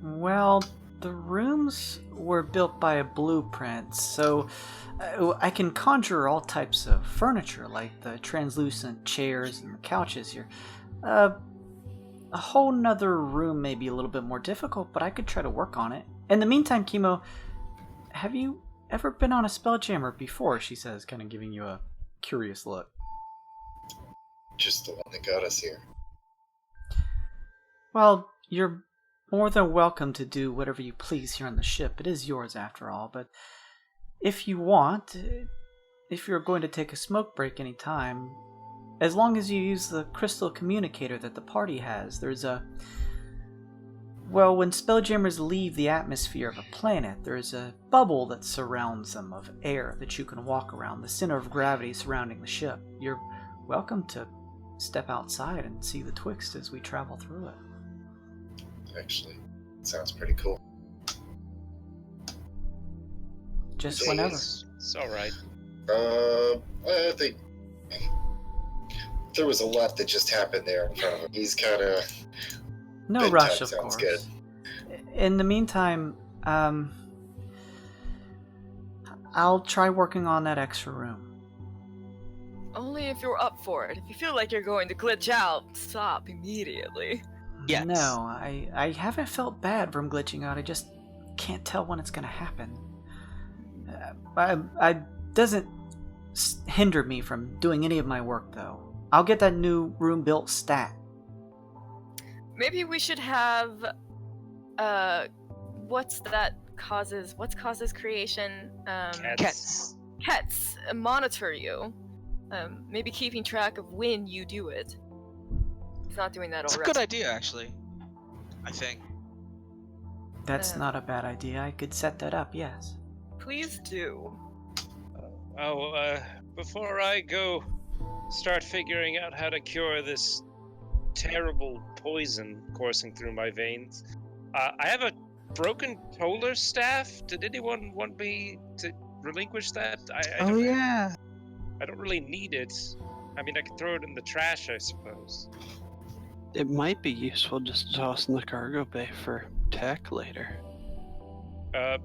Well, The rooms were built by a blueprint, so I can conjure all types of furniture, like the translucent chairs and the couches here. A whole nother room may be a little bit more difficult, but I could try to work on it. In the meantime, Chemo, have you ever been on a spelljammer before? She says, kind of giving you a curious look. Just the one that got us here. Well, you're more than welcome to do whatever you please here on the ship. It is yours after all, but if you want, if you're going to take a smoke break any time, as long as you use the crystal communicator that the party has, there's a... Well, when spelljammers leave the atmosphere of a planet, there's a bubble that surrounds them of air that you can walk around, the center of gravity surrounding the ship. You're welcome to step outside and see the Twixt as we travel through it. Actually, it sounds pretty cool. Just whenever. It's alright. I think there was a lot that just happened there in front of him. He's kind of... No rush, of sounds course. good. In the meantime, I'll try working on that extra room. Only if you're up for it. If you feel like you're going to glitch out, stop immediately. Yes. No, I haven't felt bad from glitching out. I just can't tell when it's going to happen. I doesn't hinder me from doing any of my work, though. I'll get that new room built stat. Maybe we should have, what's causes creation? Cats. Cats monitor you. Maybe keeping track of when you do it. He's not doing that It's a already. good idea, actually. I think. That's not a bad idea. I could set that up, yes. Please do. Before I go start figuring out how to cure this terrible poison coursing through my veins, I have a broken Toller staff. Did anyone want me to relinquish that? Yeah. I don't really need it. I mean, I could throw it in the trash, I suppose. It might be useful just to toss in the cargo bay for tech later.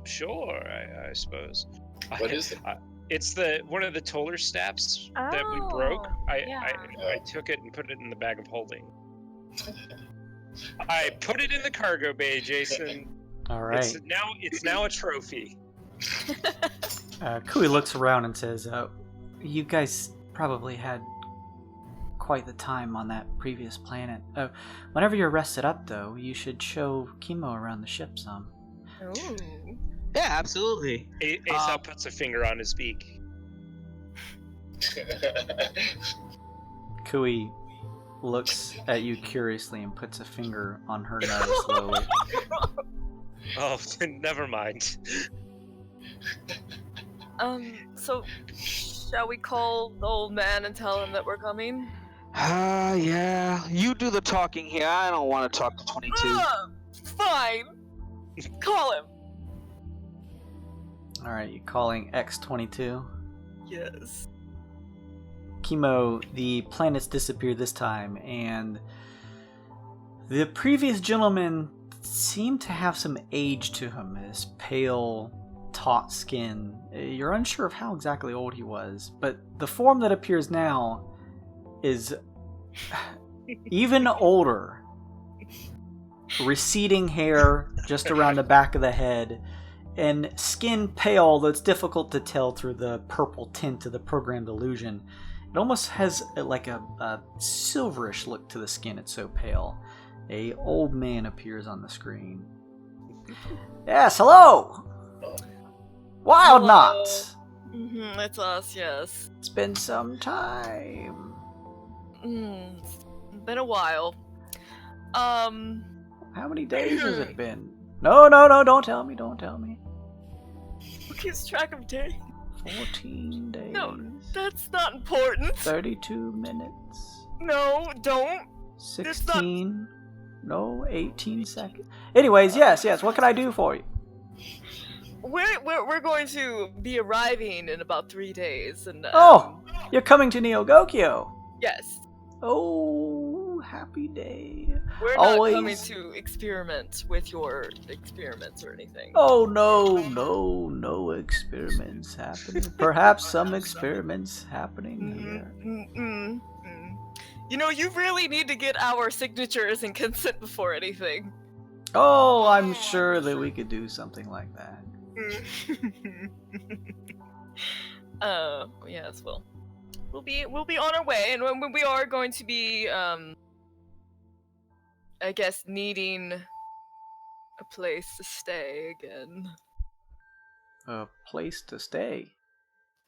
Sure, I suppose. What is it? It's one of the Toller staffs that we broke. I took it and put it in the bag of holding. I put it in the cargo bay, Jason. All right. It's now a trophy. Kui looks around and says, you guys probably had quite the time on that previous planet. Whenever you're rested up, though, you should show Chemo around the ship some. Ooh. Yeah, absolutely. Aesop puts a finger on his beak. Kui looks at you curiously and puts a finger on her nose slowly. Oh, never mind. So, shall we call the old man and tell him that we're coming? Yeah. You do the talking here. I don't want to talk to 22. Fine. Call him. Alright, you calling X-22? Yes. Chemo, the planets disappeared this time, and the previous gentleman seemed to have some age to him. His pale, taut skin. You're unsure of how exactly old he was, but the form that appears now is even older. Receding hair just around the back of the head, and skin pale, though it's difficult to tell through the purple tint of the programmed illusion. It almost has like a silverish look to the skin, it's so pale. A old man appears on the screen. Yes, hello! Wild Knot! Mm-hmm, it's us, yes. It's been some time. It's been a while. How many days has it been? No, don't tell me. Who keeps track of days? 14 days. No, that's not important. 32 minutes. No, don't. 16. No, 18 seconds. Anyways, yes, what can I do for you? We're going to be arriving in about 3 days, and Oh, you're coming to Neogokyo. yes. Oh, happy day. We're not Always. coming to experiment with your experiments or anything. Oh no experiments happening. Perhaps some experiments happening here. You know, you really need to get our signatures and consent before anything. Oh, I'm sure that we could do something like that. Yes, well, we'll be on our way, and when we are going to be, I guess, needing a place to stay again. A place to stay.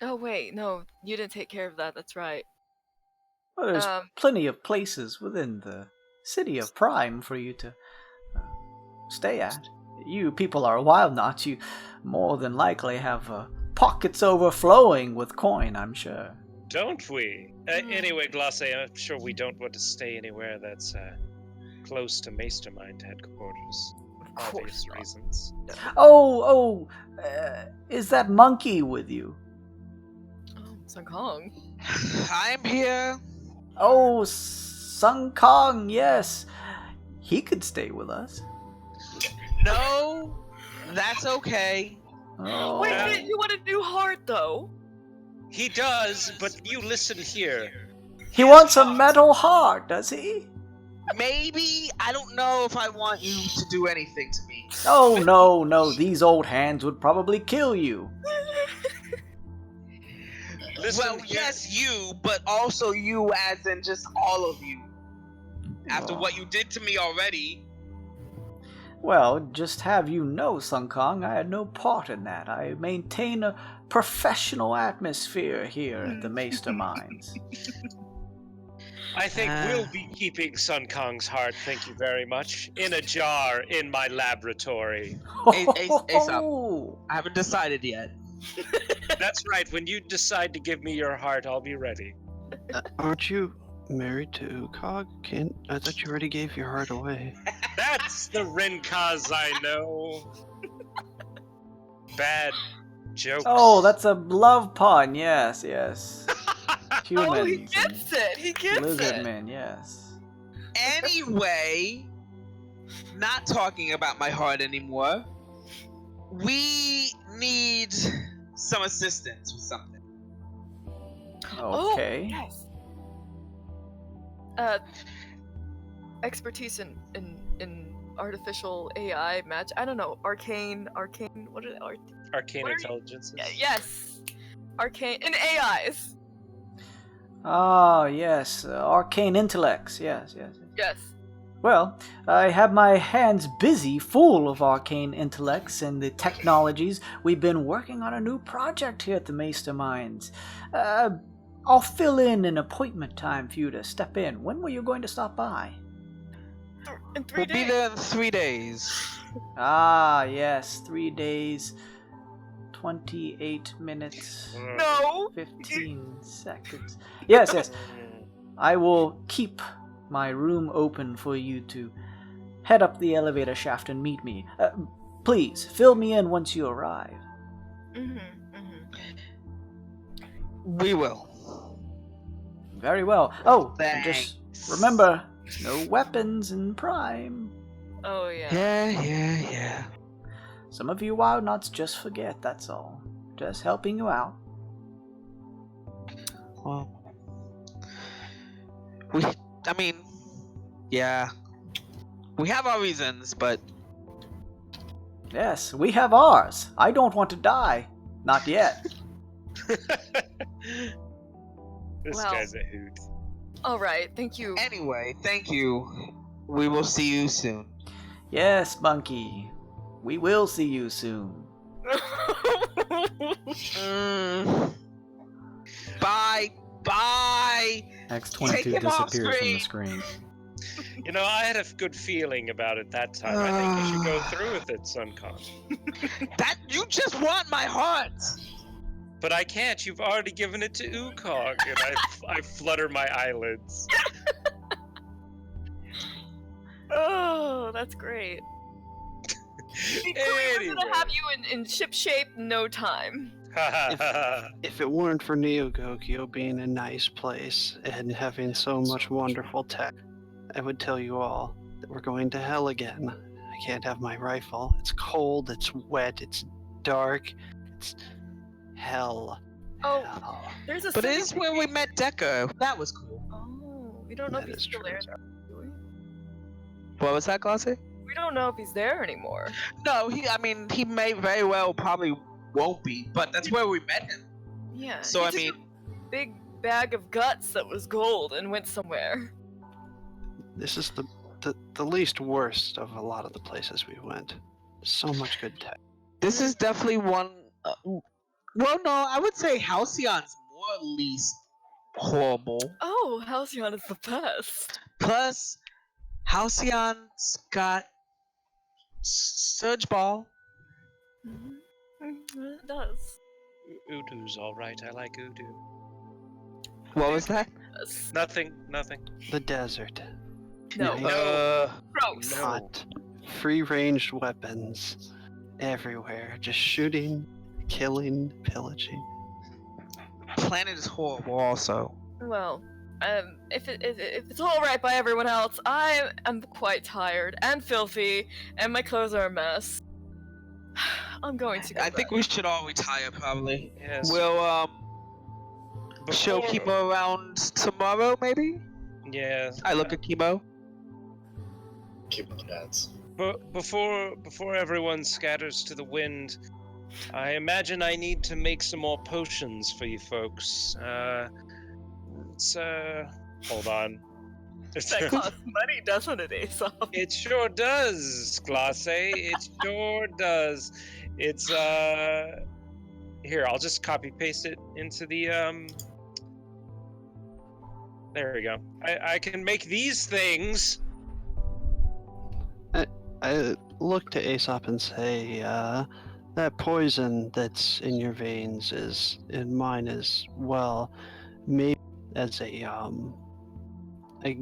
Oh wait, no, you didn't take care of that. That's right. Well, there's plenty of places within the city of Prime for you to stay at. You people are wild knots. You more than likely have pockets overflowing with coin, I'm sure. Don't we? Anyway, Glace, I'm sure we don't want to stay anywhere that's close to Mastermind headquarters. Of Obvious course reasons. Is that monkey with you? Oh, Sun Kong. I'm here. Oh, Sun Kong, yes. He could stay with us. No, that's okay. Oh. Wait, you want a new heart, though? He does, but you listen here. He wants a metal heart, does he? Maybe. I don't know if I want you to do anything to me. Oh, no. These old hands would probably kill you. Listen Well, here. yes, you, but also you as in just all of you. After what you did to me already. Well, just have you know, Sun Kong, I had no part in that. I maintain a professional atmosphere here at the Masterminds. I think we'll be keeping Sun Kong's heart, thank you very much, in a jar in my laboratory. Aesop, I haven't decided yet. That's right, when you decide to give me your heart, I'll be ready. Aren't you married to Cog? I thought you already gave your heart away. That's the Renkaz I know. Bad jokes. Oh, that's a love pun, yes. Humans. Oh, he gets it. He gets Lizard it. men, yes. Anyway, not talking about my heart anymore. We need some assistance with something. Okay. Oh, yes. Expertise in artificial AI match. I don't know. Arcane. What is it? Arcane what are intelligences. Yes. Arcane in AIs. Ah, yes. Arcane intellects, yes. Yes. Well, I have my hands busy full of arcane intellects and the technologies. We've been working on a new project here at the Masterminds. I'll fill in an appointment time for you to step in. When were you going to stop by? In 3 We'll days. be there in 3 days. Ah, yes, 3 days, 28 minutes, No. 15 seconds. Yes. I will keep my room open for you to head up the elevator shaft and meet me. Please, fill me in once you arrive. We will. Very well. Oh, and Thanks. just remember, no weapons in Prime. Oh yeah. Yeah. Some of you wild nuts just forget, that's all. Just helping you out. Well, yeah. We have our reasons, but Yes, we have ours. I don't want to die. Not yet. This Well. guy's a hoot. All right. Thank you. anyway, thank you. We will see you soon. Yes, Monkey. We will see you soon. Bye. X22 Take him off disappears from the screen. You know, I had a good feeling about it that time. I think you should go through with it, Sun Kong. That you just want my heart. But I can't. You've already given it to Ukog, and I flutter my eyelids. Oh, that's great. We're Anyway. gonna have you in ship shape in no time. If it weren't for Neogokyo being a nice place and having so much wonderful tech, I would tell you all that we're going to hell again. I can't have my rifle. It's cold, it's wet, it's dark, it's hell. Oh, Hell. there's a But city. it is where we met Deco. That was cool. Oh, we don't know That if he's is still true. there, do we? What was that, Glossy? We don't know if he's there anymore. No, he may very well probably won't be, but that's where we met him. Yeah. So, he I took mean- a big bag of guts that was gold and went somewhere. This is the least worst of a lot of the places we went. So much good tech. This is definitely one. Well, no, I would say Halcyon's more least horrible. Oh, Halcyon is the best. Plus, Halcyon's got Surge Ball. It does. Udu's all right. I like Udu. What was that? Yes. Nothing. The desert. No. Nice, Gross. no. hot, free-ranged weapons everywhere. Just shooting, killing, pillaging. Planet is horrible, also. Well, if it's all right by everyone else, I am quite tired and filthy, and my clothes are a mess. I'm going to go I think we should all retire, probably. Yes. We'll, show Before- Chemo around tomorrow, maybe? Yeah. I look at Chemo. Keep on dance. But before everyone scatters to the wind, I imagine I need to make some more potions for you folks. Let's hold on. That costs money, doesn't it, Aesop? It sure does, Glace. It sure does. It's here, I'll just copy paste it into the there we go. I can make these things. I look to Aesop and say, that poison that's in your veins is in mine as well. Maybe as a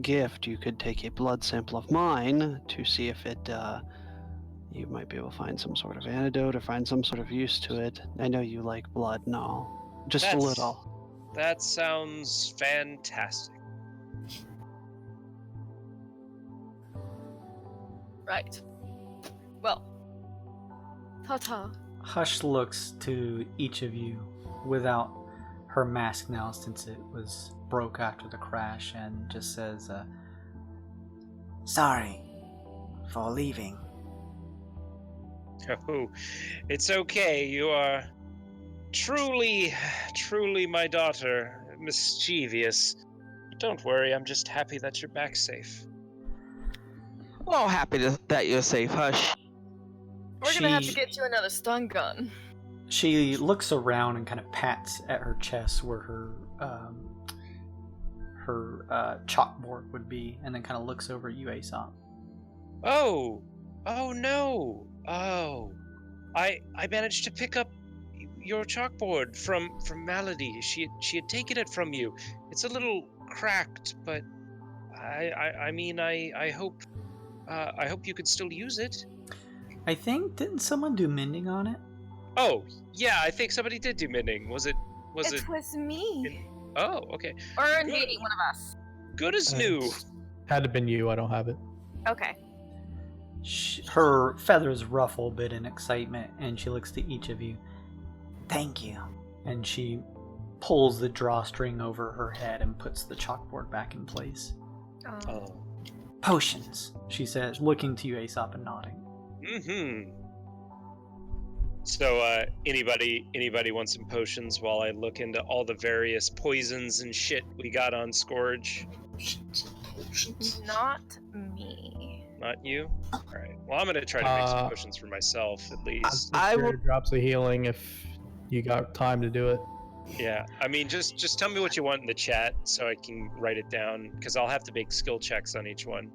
gift, you could take a blood sample of mine to see if it, you might be able to find some sort of antidote or find some sort of use to it. I know you like blood and all. Just a little. That sounds fantastic. Right. Well, ta-ta. Hush looks to each of you without her mask now, since it was broke after the crash, and just says, sorry for leaving. Oh, it's okay. You are truly my daughter, mischievous. Don't worry, I'm just happy that you're back safe. We're all happy that you're safe, Hush. We're gonna have to get you another stun gun. She looks around and kind of pats at her chest where her chalkboard would be, and then kind of looks over at you, Aesop. Oh no. Oh, I managed to pick up your chalkboard from Malady. She had taken it from you. It's a little cracked, but I mean I hope you could still use it. I think, didn't someone do mending on it? Oh yeah, I think somebody did do mending. Was it? It was me. Oh, okay. Or Good. maybe one of us. Good as new. Had to have been you. I don't have it. Okay. Her feathers ruffle a bit in excitement, and she looks to each of you. Thank you. And she pulls the drawstring over her head and puts the chalkboard back in place. Oh. Potions, she says, looking to you, Aesop, and nodding. Mm-hmm. So, anybody want some potions while I look into all the various poisons and shit we got on Scourge? Potions. Not me. Not you? Alright. Well, I'm gonna try to make some potions for myself, at least. I will. Drops of healing if you got time to do it. Yeah, I mean, just tell me what you want in the chat so I can write it down, because I'll have to make skill checks on each one.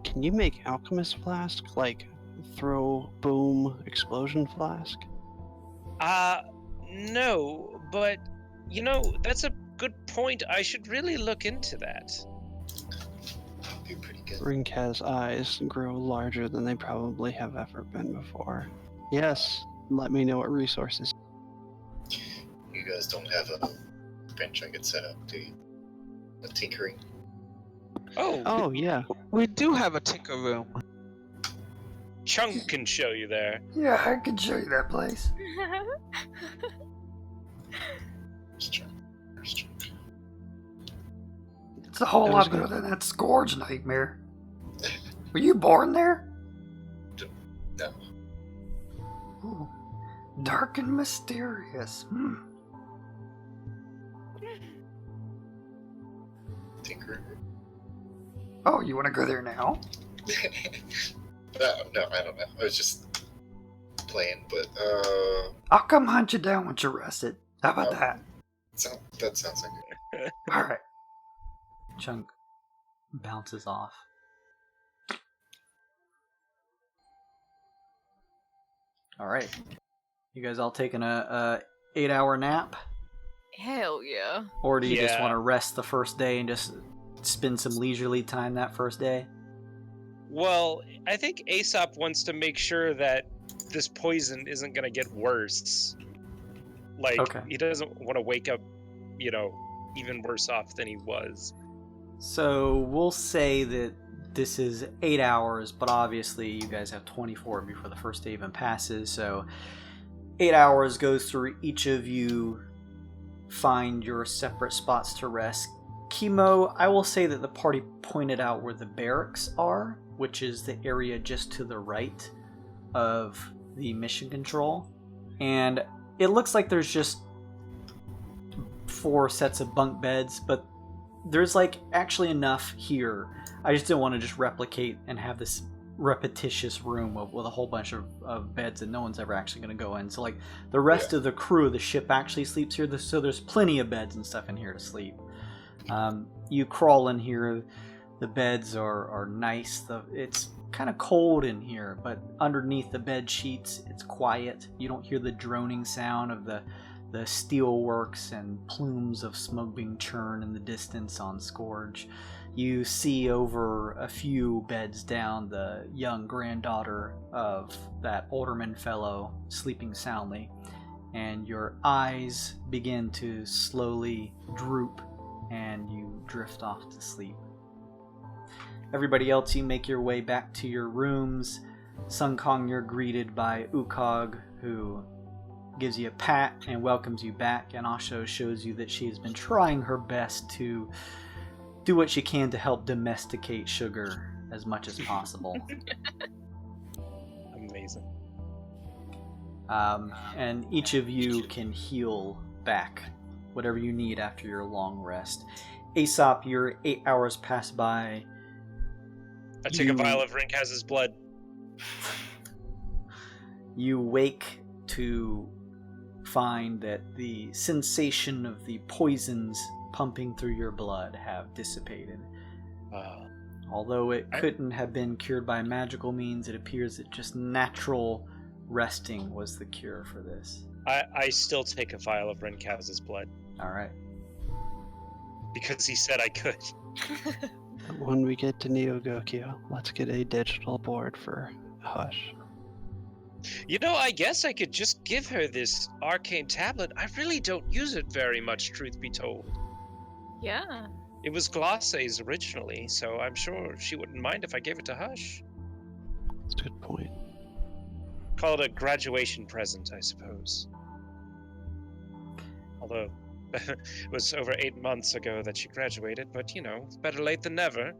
Can you make alchemist flask? Like throw, boom, explosion flask? No, but, you know, that's a good point. I should really look into that. That'd be pretty good. Rinkaz's eyes grow larger than they probably have ever been before. Yes, let me know what resources. You guys don't have a workbench I could set up a tinkering. Oh yeah, We do have a tinker room. Chunk can show you there. Yeah, I can show you that place. It's a whole lot better than that Scourge nightmare. Were you born there? No. Ooh. Dark and mysterious. Tinker. Oh, you want to go there now? No, I don't know. I was just playing, but I'll come hunt you down once you're rested. How about that? that sounds like it. Alright. Chunk bounces off. Alright. You guys all taking a 8-hour nap? Hell yeah. Or do you just Yeah. want to rest the first day and just spend some leisurely time that first day? Well, I think Aesop wants to make sure that this poison isn't going to get worse. Like, Okay. he doesn't want to wake up, even worse off than he was. So we'll say that this is 8 hours, but obviously you guys have 24 before the first day even passes, so 8 hours goes through each of you find your separate spots to rest. Chemo, I will say that the party pointed out where the barracks are, which is the area just to the right of the mission control. And it looks like there's just 4 sets of bunk beds, but there's actually enough here. I just didn't want to just replicate and have this repetitious room with a whole bunch of beds that no one's ever actually going to go in. So the rest of the crew of the ship actually sleeps here, so there's plenty of beds and stuff in here to sleep. You crawl in here, the beds are nice. It's kind of cold in here, but underneath the bed sheets it's quiet. You don't hear the droning sound of the steel works and plumes of smoke being churned in the distance on Scourge. You see over a few beds down the young granddaughter of that alderman fellow sleeping soundly, and your eyes begin to slowly droop and you drift off to sleep. Everybody else, you make your way back to your rooms. Sun Kong, you're greeted by Ukog, who gives you a pat and welcomes you back, and also shows you that she has been trying her best to do what she can to help domesticate sugar as much as possible. Amazing. And each of you can heal back whatever you need after your long rest. Aesop, your 8 hours pass by. I took a vial of Rinkaz's blood. You wake to find that the sensation of the poisons pumping through your blood have dissipated. Although it couldn't have been cured by magical means, it appears that just natural resting was the cure for this. I still take a vial of Rinkaz's blood. Alright. Because he said I could. When we get to Neogokyo, let's get a digital board for Hush. I guess I could just give her this arcane tablet. I really don't use it very much, truth be told. Yeah. It was Glosse's originally, so I'm sure she wouldn't mind if I gave it to Hush. That's a good point. Call it a graduation present, I suppose. Although, it was over 8 months ago that she graduated, but it's better late than never.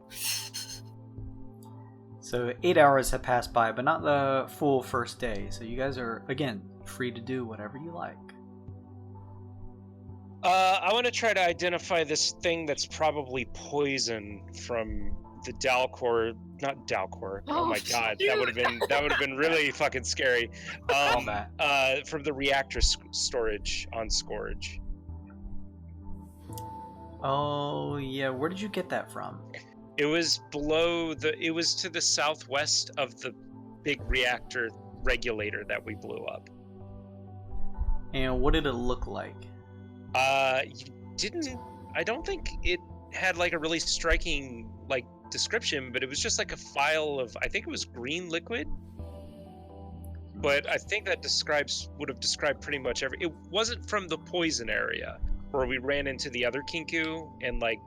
So 8 hours have passed by, but not the full first day. So you guys are, again, free to do whatever you like. I want to try to identify this thing that's probably poison from the Dalcor, not Dalcor. Oh my god, that would have been really fucking scary. From the reactor storage on Scourge. Oh yeah, where did you get that from? It was it was to the southwest of the big reactor regulator that we blew up. And what did it look like? I don't think it had a really striking description, but it was just a vial of, I think it was green liquid. But I think that would have described pretty much it wasn't from the poison area. where we ran into the other Kenku and like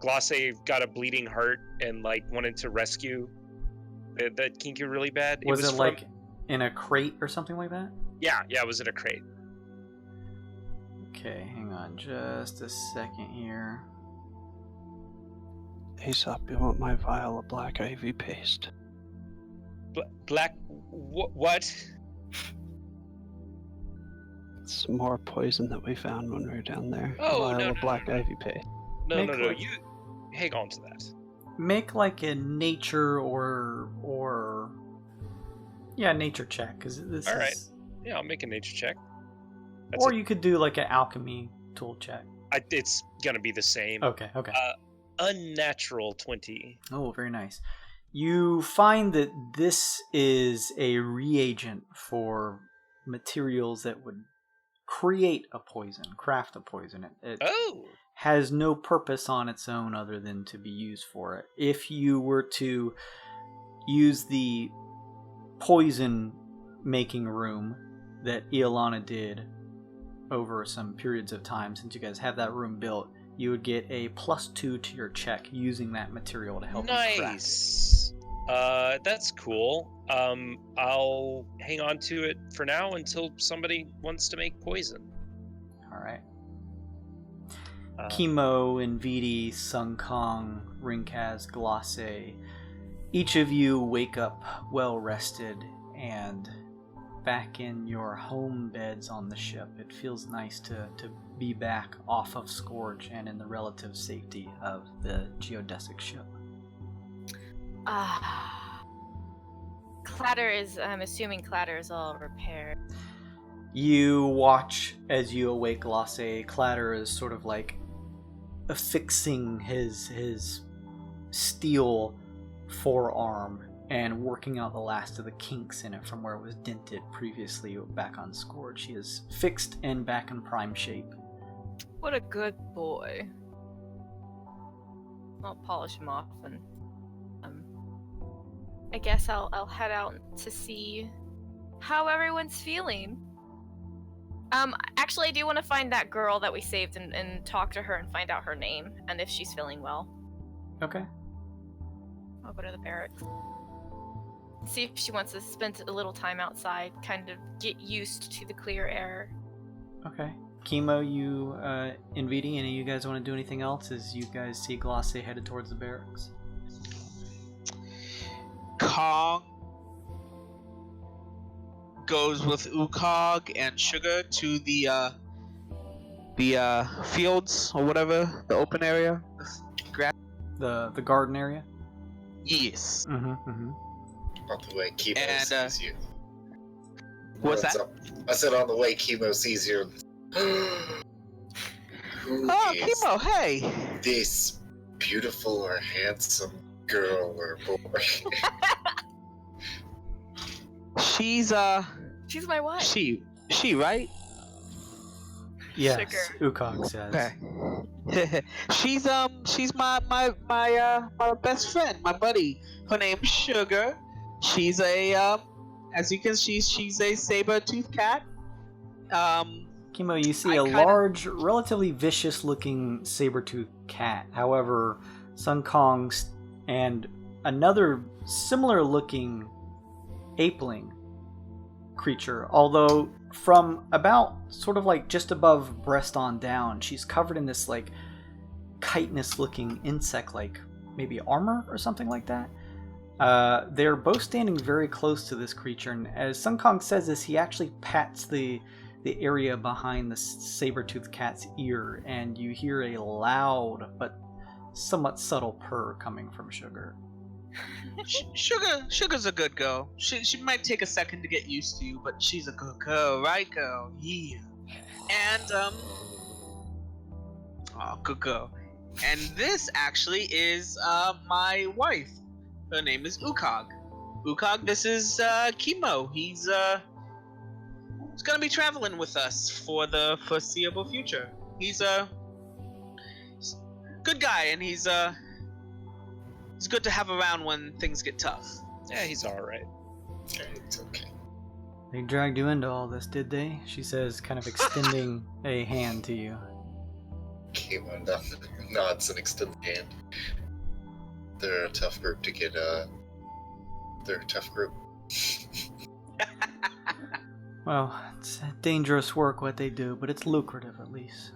Glace got a bleeding heart and like wanted to rescue that Kenku really bad. Was it from... like in a crate or something like that? Yeah, it was in a crate. Okay, hang on just a second here. Aesop, you want my vial of black ivy paste? Black... what? It's more poison that we found when we were down there. Oh, Vial no, of black ivy paste. No, Make no, like- you hang on to that. Make like a nature or nature check, because this All is... right. Yeah, I'll make a nature check. Or you could do like an alchemy tool check. It's gonna be the same. Okay. Unnatural 20. Oh, very nice. You find that this is a reagent for materials that would create a poison, craft a poison. It has no purpose on its own other than to be used for it. If you were to use the poison making room that Iolana did over some periods of time, since you guys have that room built, you would get a +2 to your check using that material to help you craft it. Nice. That's cool. I'll hang on to it for now until somebody wants to make poison. All right. Chemo, Nvidi, Sun Kong, Rinkaz, Glace, each of you wake up well rested and back in your home beds on the ship. It feels nice to be back off of Scourge and in the relative safety of the geodesic ship. Clatter is, I'm assuming Clatter is all repaired. You watch as you awake Glace. Clatter is sort of like affixing his steel forearm and working out the last of the kinks in it from where it was dented previously back on Scourge. He is fixed and back in prime shape. What a good boy. I'll polish him off and I guess I'll head out to see how everyone's feeling. Actually, I do want to find that girl that we saved and talk to her and find out her name and if she's feeling well. Okay. I'll go to the barracks. See if she wants to spend a little time outside, kind of get used to the clear air. Okay. Chemo, you, Nvidi, any of you guys want to do anything else as you guys see Glace headed towards the barracks? Kong goes with Ukog and Sugar to the fields or whatever, the open area. The garden area? Yes. Mm-hmm. On the way, Chemo And, sees you. What's that? up? I said on the way, Chemo sees you. Who Oh, is Chemo, hey! this beautiful or handsome girl or boy? She's my wife. she right? Yes, Sugar. Ukog says. Okay. she's my best friend, my buddy. Her name's Sugar. She's a as you can see, she's a saber-toothed cat. Chemo, you see I a kinda- large, relatively vicious-looking saber-toothed cat. However, Sun Kong and another similar-looking apeling creature, although from about sort of like just above breast on down, she's covered in this like chitinous-looking insect, like maybe armor or something like that. They're both standing very close to this creature, and as Sun Kong says this, he actually pats the area behind the saber-toothed cat's ear, and you hear a loud but somewhat subtle purr coming from Sugar. Sugar's a good girl. She might take a second to get used to you, but she's a good girl, right, girl? Yeah. And oh, good girl. And this actually is my wife. Her name is Ukog. Ukog, this is Chemo. He's gonna be traveling with us for the foreseeable future. He's a good guy, and he's good to have around when things get tough. Yeah, he's alright. It's okay. They dragged you into all this, did they? She says, kind of extending a hand to you. Kimo nods and extends the hand. They're a tough group to get, they're a tough group. Well, it's dangerous work what they do, but it's lucrative at least.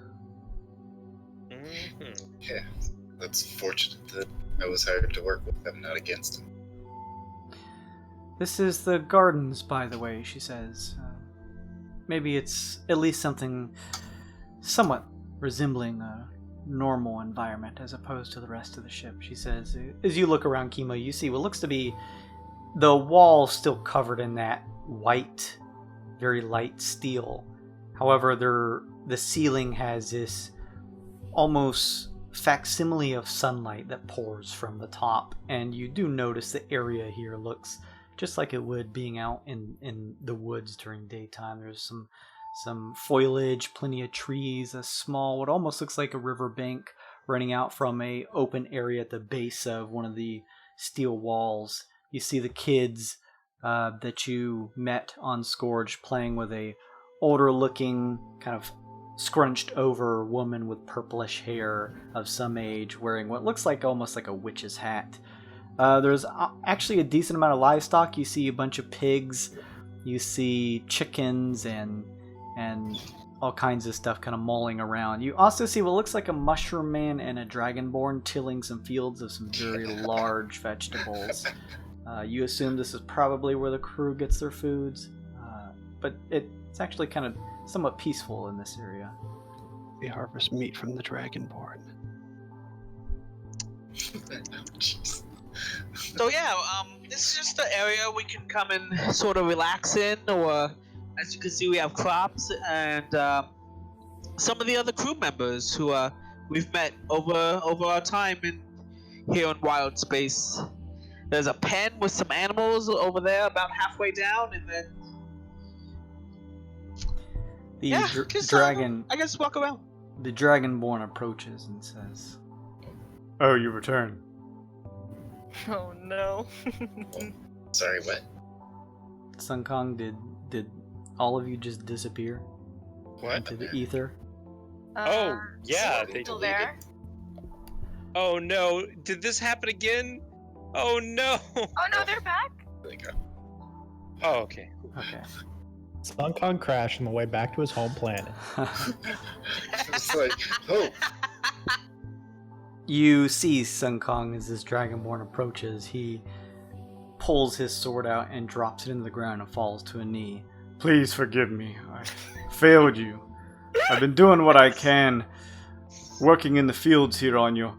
Mm-hmm. Yeah, that's fortunate that I was hired to work with them, not against them. This is the gardens, by the way, she says. Maybe it's at least something somewhat resembling a normal environment as opposed to the rest of the ship, she says. As you look around, Kimo, you see what looks to be the wall still covered in that white, very light steel. However, the ceiling has this almost facsimile of sunlight that pours from the top, and you do notice the area here looks just like it would being out in the woods during daytime. There's some foliage, plenty of trees, a small, what almost looks like a river bank running out from a open area at the base of one of the steel walls. You see the kids that you met on Scourge playing with a older looking, kind of scrunched over woman with purplish hair of some age, wearing what looks like almost like a witch's hat. There's actually a decent amount of livestock. You see a bunch of pigs, you see chickens and all kinds of stuff kind of mulling around. You also see what looks like a mushroom man and a dragonborn tilling some fields of some very large vegetables. You assume this is probably where the crew gets their foods, but it's actually kind of somewhat peaceful in this area. We harvest meat from the dragonborn. Jeez. So yeah, this is just an area we can come and sort of relax in, or as you can see, we have crops and some of the other crew members who we've met over our time here in Wild Space. There's a pen with some animals over there, about halfway down, and then The dragon. I guess walk around. The dragonborn approaches and says, "Oh, you return." Oh no. Sorry, what? Sun Kong, did all of you just disappear What? into the ether? Oh, yeah, they Still deleted. there? Oh no, did this happen again? Oh no! Oh no, they're back. There you go. Oh, okay. Okay. Sun Kong crashed on the way back to his home planet. It's like, oh, You see Sun Kong as this dragonborn approaches. He pulls his sword out and drops it into the ground and falls to a knee. Please forgive me. I failed you. I've been doing what I can, working in the fields here on your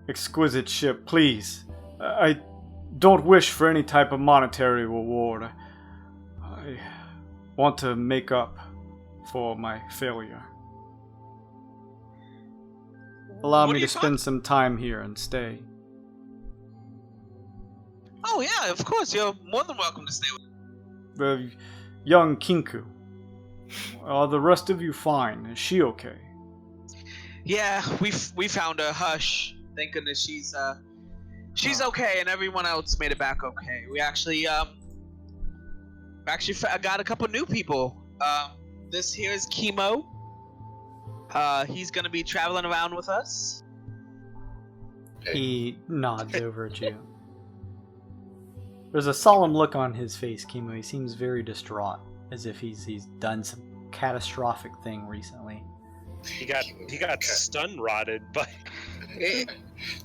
exquisite ship. Please, I don't wish for any type of monetary reward. I want to make up for my failure. Allow What me are you to spend some time here and stay. Oh yeah, of course. You're more than welcome to stay with. The young Kenku. Are the rest of you fine? Is she okay? Yeah, we found her. Hush. Thank goodness she's okay, and everyone else made it back okay. We actually got a couple new people. This here is Kimo. He's gonna be traveling around with us. He nods over at you. There's a solemn look on his face, Kimo. He seems very distraught, as if he's done some catastrophic thing recently. He got stun rotted by.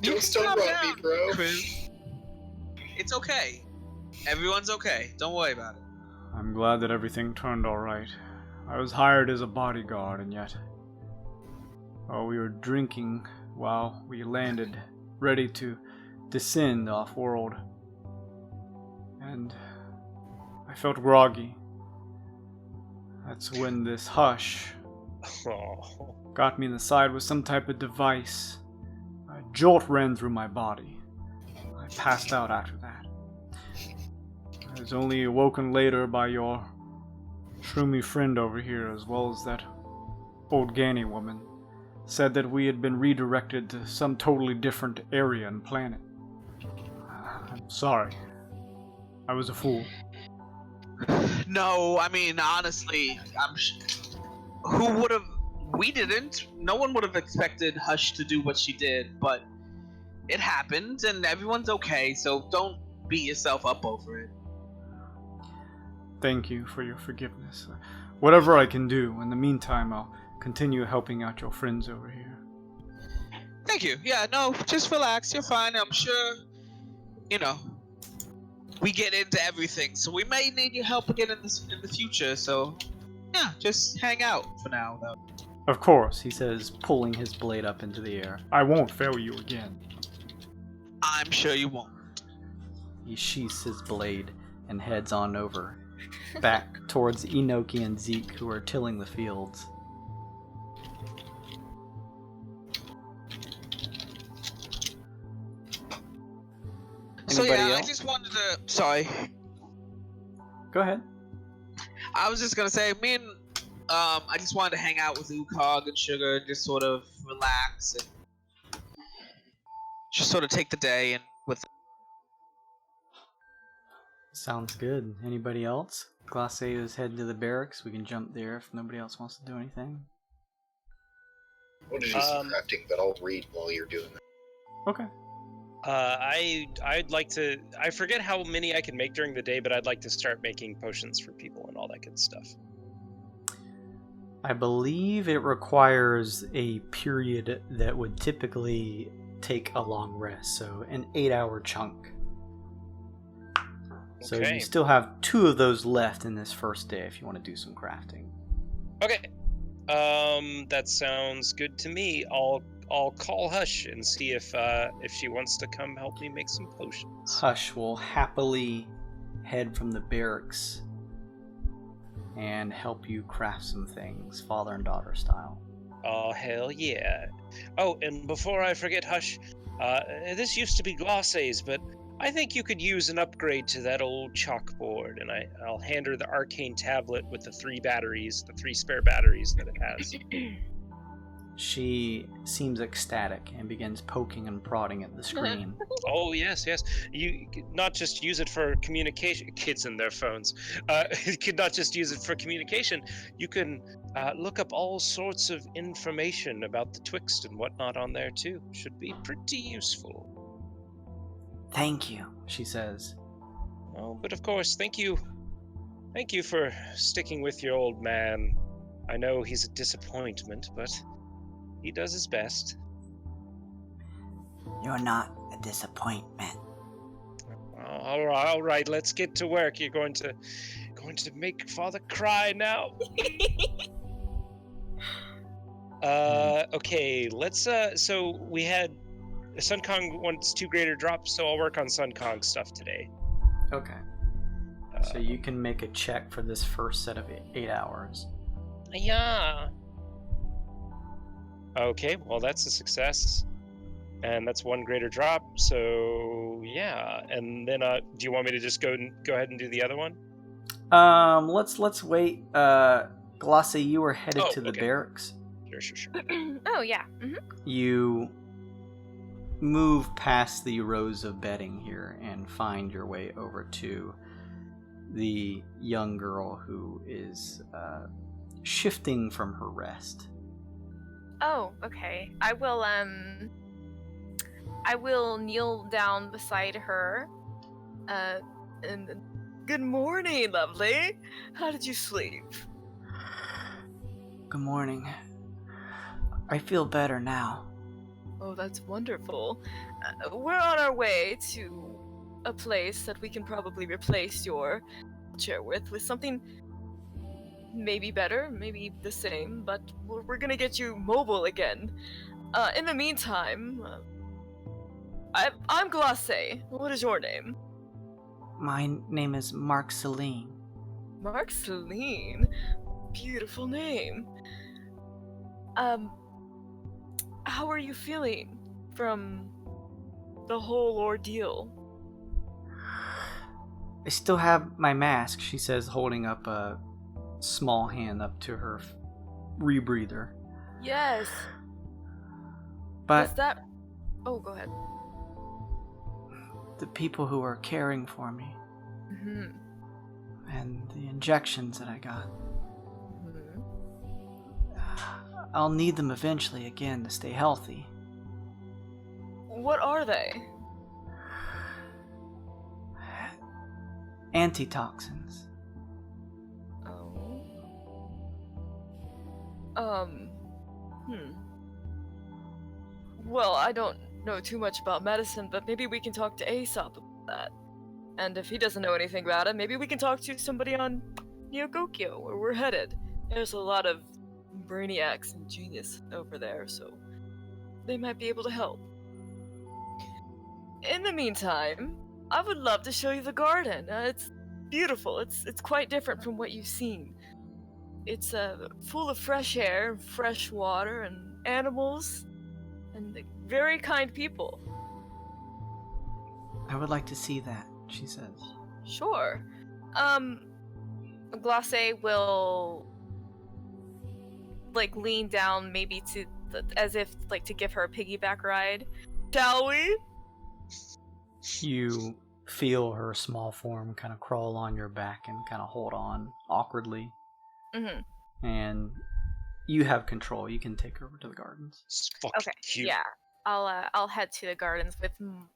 don't stun rot me, bro. Chris. It's okay. Everyone's okay. Don't worry about it. I'm glad that everything turned alright. I was hired as a bodyguard, and yet... we were drinking while we landed, ready to descend off-world. And I felt groggy. That's when this hush Oh. got me in the side with some type of device. A jolt ran through my body. I passed out after that. I was only awoken later by your shroomy friend over here, as well as that old Gani woman. Said that we had been redirected to some totally different area and planet. I'm sorry. I was a fool. No, I mean honestly, who would have we didn't. No one would have expected Hush to do what she did, but it happened, and everyone's okay, so don't beat yourself up over it. Thank you for your forgiveness. Whatever I can do, in the meantime, I'll continue helping out your friends over here. Thank you. Yeah, no, just relax. You're fine. I'm sure, we get into everything, so we may need your help again in the future, so yeah, just hang out for now, though. Of course, he says, pulling his blade up into the air. I won't fail you again. I'm sure you won't. He sheaths his blade and heads on over, back towards Enoki and Zeke, who are tilling the fields. So Anybody yeah, else? I just wanted to. Sorry, Go ahead. I was just gonna say, I just wanted to hang out with Ukog and Sugar and just sort of relax and just sort of take the day and with. Sounds good. Anybody else? Glace is heading to the barracks. We can jump there if nobody else wants to do anything. I want to do some crafting, but I'll read while you're doing that. Okay. I'd like to. I forget how many I can make during the day, but I'd like to start making potions for people and all that good stuff. I believe it requires a period that would typically take a long rest, so an 8-hour chunk. So Okay. you still have 2 of those left in this first day if you want to do some crafting. Okay. That sounds good to me. I'll call Hush and see if she wants to come help me make some potions. Hush will happily head from the barracks and help you craft some things, father and daughter style. Oh, hell yeah. Oh, and before I forget, Hush, this used to be Glosse's, but I think you could use an upgrade to that old chalkboard, and I'll hand her the arcane tablet with the 3 spare batteries that it has. She seems ecstatic and begins poking and prodding at the screen. Oh, yes. You could not just use it for communication. Kids and their phones. You could not just use it for communication. You can look up all sorts of information about the Twixt and whatnot on there, too. Should be pretty useful. Thank you, she says. Oh, but of course, thank you. Thank you for sticking with your old man. I know he's a disappointment, but he does his best. You're not a disappointment. All right, let's get to work. You're going to make Father cry now. Okay, let's so we had Sun Kong wants 2 greater drops, so I'll work on Sun Kong stuff today. Okay. So you can make a check for this first set of 8 hours. Yeah. Okay, well that's a success. And that's 1 greater drop, so yeah. And then do you want me to just go ahead and do the other one? Let's wait. Glace, you were headed to the barracks. Sure. Oh, yeah. Mm-hmm. You move past the rows of bedding here and find your way over to the young girl who is shifting from her rest. Oh, okay. I will kneel down beside her. And good morning, lovely. How did you sleep? Good morning. I feel better now. Oh, that's wonderful. We're on our way to a place that we can probably replace your chair with something maybe better, maybe the same, but we're gonna get you mobile again. In the meantime, I'm Glace. What is your name? My name is Mark Celine. Mark Celine? Beautiful name. How are you feeling from the whole ordeal? I still have my mask, she says, holding up a small hand up to her rebreather. Yes. But Is that... Oh, go ahead. the people who are caring for me Mm-hmm. and the injections that I got, Mm-hmm. I'll need them eventually again to stay healthy. What are they? Antitoxins. Oh. Well, I don't know too much about medicine, but maybe we can talk to Aesop about that. And if he doesn't know anything about it, maybe we can talk to somebody on Neogokyo, where we're headed. There's a lot of brainiacs and genius over there, so they might be able to help. In the meantime, I would love to show you the garden. It's beautiful. It's quite different from what you've seen. It's full of fresh air, and fresh water, and animals, and very kind people. I would like to see that, she says. Sure. Glace will lean down maybe to as if to give her a piggyback ride. Shall we? You feel her small form kind of crawl on your back and kind of hold on awkwardly. Mm-hmm. And you have control. You can take her over to the gardens. It's fucking Okay. cute. Yeah. I'll head to the gardens with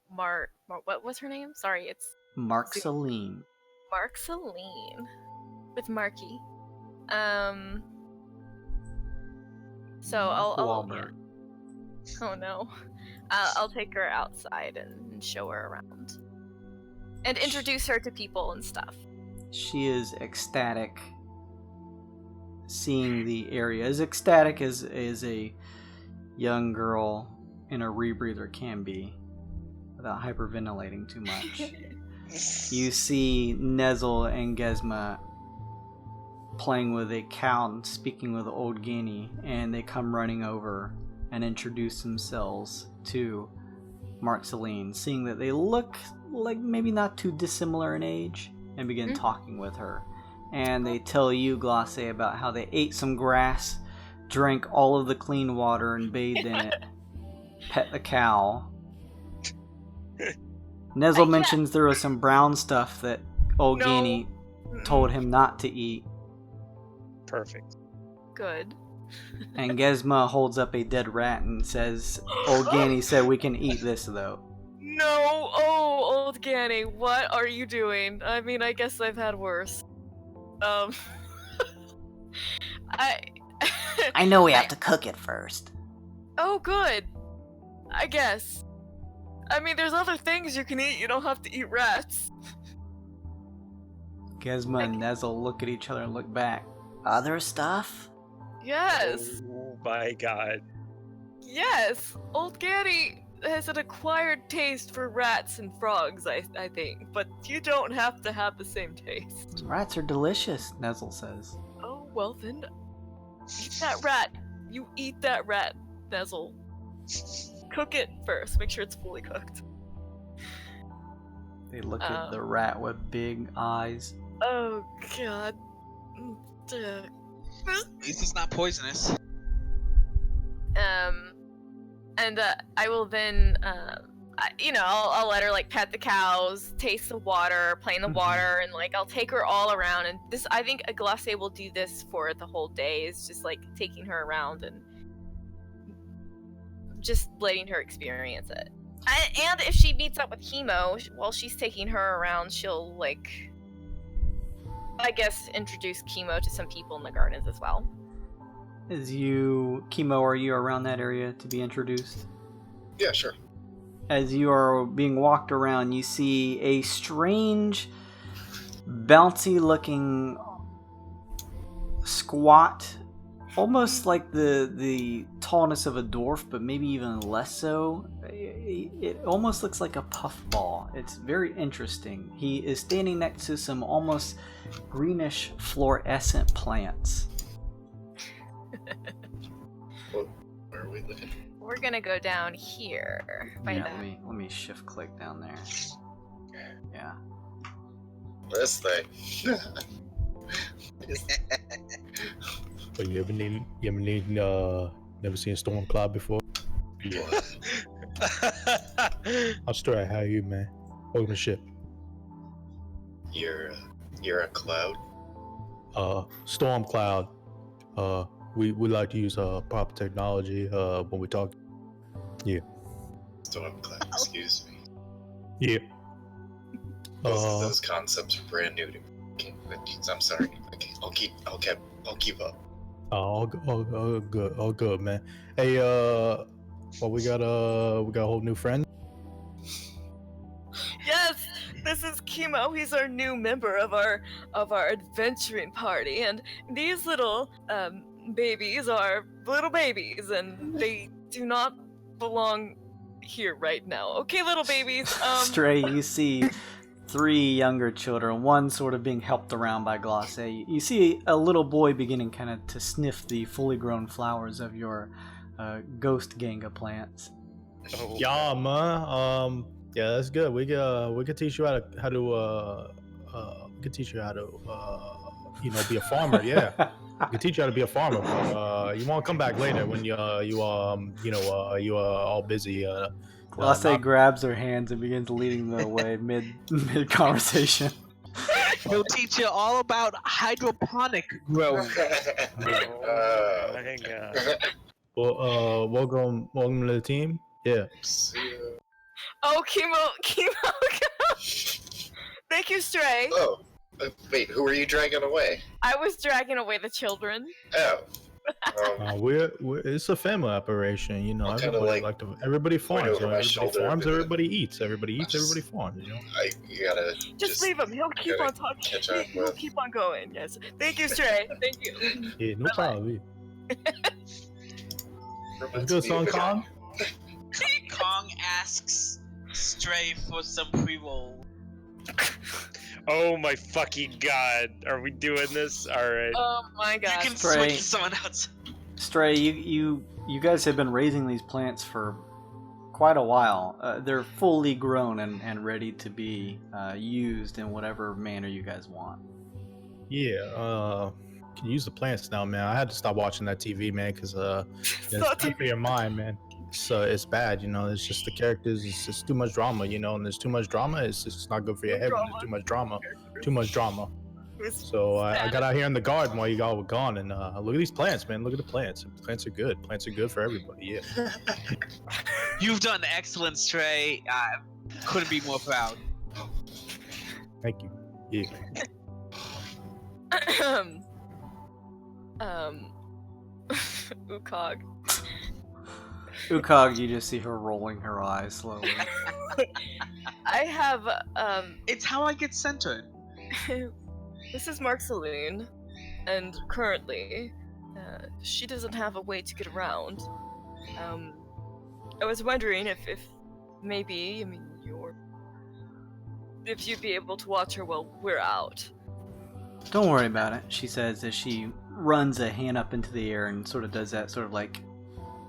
what was her name? Sorry, it's Marceline. Marceline. With Marky. So I'll Wahlberg. Oh no. I'll take her outside and show her around. And introduce her to people and stuff. She is ecstatic seeing the area. As ecstatic as a young girl in a rebreather can be without hyperventilating too much. You see Nezel and Gesma playing with a cow and speaking with Old Guinea, and they come running over and introduce themselves to Marceline, seeing that they look like maybe not too dissimilar in age, and begin talking with her. And they tell you, Glace, about how they ate some grass, drank all of the clean water and bathed in it, pet the cow. Nezel mentions there was some brown stuff that Old Guinea told him not to eat. Perfect. Good. And Gesma holds up a dead rat and says, Old Guinea said we can eat this though. No! Oh, Old Ganny, what are you doing? I mean, I guess I've had worse. I know we have to cook it first. Oh, good. I guess. I mean, there's other things you can eat. You don't have to eat rats. Gesma and Nezel look at each other and look back. Other stuff? Yes. Oh my god. Yes. Old Ganny has an acquired taste for rats and frogs, I think. But you don't have to have the same taste. Rats are delicious, Nezel says. Oh, well then. Eat that rat. You eat that rat, Nezel. Cook it first. Make sure it's fully cooked. They look at the rat with big eyes. Oh, God. At least it's not poisonous. And I will then, I'll let her pet the cows, taste the water, play in the water, and I'll take her all around. And this, I think, Glace will do this for the whole day. Is just taking her around and just letting her experience it. And if she meets up with Chemo while she's taking her around, she'll I guess introduce Chemo to some people in the gardens as well. Chemo, are you around that area to be introduced? Yeah, sure. As you are being walked around, you see a strange, bouncy-looking, squat, almost like the tallness of a dwarf, but maybe even less so. It almost looks like a puffball. It's very interesting. He is standing next to some almost greenish fluorescent plants. Well, where are we looking? We're gonna go down here. Let me shift click down there. Yeah. This thing. But you ever never seen a storm cloud before? I'll start. How are you, man? Welcome to ship. You're a cloud. Storm cloud. we like to use proper technology when we talk. Yeah. Still have class. Excuse me. Yeah. Those concepts are brand new to me. I'm sorry. Okay, I'll keep up. All good, man. Hey, well, we got a whole new friend. Yes, this is Chemo. He's our new member of our adventuring party, and these little babies are little babies, and they do not belong here right now. Okay, little babies. Stray, you see 3 younger children, one sort of being helped around by Glosse. You see a little boy beginning kind of to sniff the fully grown flowers of your ghost ganga plants. Oh, Yeah, man. Yeah, that's good. We could teach you how to we could teach you how to be a farmer. Yeah, we could teach you how to be a farmer. But you won't come back later when you are all busy. Glosse grabs her hands and begins leading the way mid conversation. He'll teach you all about hydroponic growing. oh my god. Well, welcome to the team. Yeah. Oh, Chemo. Thank you, Stray. Oh, wait, who are you dragging away? I was dragging away the children. Oh. We're it's a family operation, you know. I'll kinda, Everybody farms. over my Everybody shoulder farms. a bit. Everybody eats. Everybody eats. Everybody farms. You know. You gotta Just leave him. He'll keep gotta on talking. catch up He'll with- keep on going. Yes. Thank you, Stray. Thank you. Yeah, no problem. Reminds Good me song, of a guy- Kong. Kong asks Stray for some pre-roll. Oh my fucking god. Are we doing this? Alright. Oh my You god. can Stray. switch to someone else. Stray, you guys have been raising these plants for quite a while. They're fully grown and ready to be used in whatever manner you guys want. Yeah. Can use the plants now, man. I had to stop watching that TV, man, because it's not good for your mind, man. It's bad, you know. It's just the characters. It's just too much drama, you know. And there's too much drama. It's just not good for your head. When there's too much drama. Too much drama. So I got out here in the garden while you all were gone, and look at these plants, man. Look at the plants. Plants are good. Plants are good for everybody. Yeah. You've done excellent, Stray. Couldn't be more proud. Thank you. Yeah. Ukog. Ukog, you just see her rolling her eyes slowly. I have It's how I get centered. this is Mark Saloon, and currently she doesn't have a way to get around. I was wondering if maybe, if you'd be able to watch her while we're out. Don't worry about it, she says as she runs a hand up into the air and sort of does that sort of like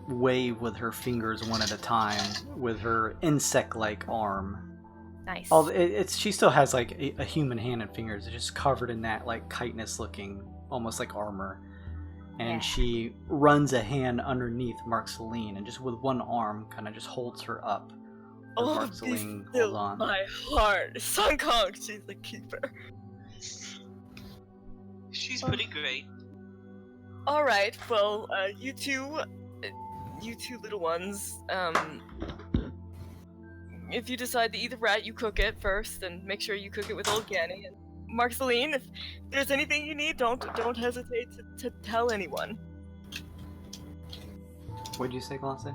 wave with her fingers one at a time with her insect-like arm. Nice. She still has like a human hand and fingers. It's just covered in that like chitinous-looking, almost like armor. And Yeah. she runs a hand underneath Mark Celine and just with one arm kind of just holds her up. As Oh, Mark be Celine still holds on. my heart. Sun Kong, she's the keeper. She's pretty great. Alright, well, you two little ones, if you decide to eat the rat, you cook it first, and make sure you cook it with old Ganny. And Marceline, if there's anything you need, don't hesitate to tell anyone. What'd you say, Glosse?